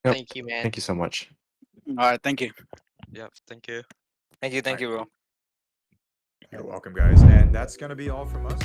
Speaker 10: Yep.
Speaker 11: Thank you, man.
Speaker 10: Thank you so much.
Speaker 12: All right, thank you.
Speaker 11: Yep, thank you.
Speaker 12: Thank you,
Speaker 1: All right.
Speaker 12: bro.
Speaker 1: You're welcome, guys. And that's gonna be all from us.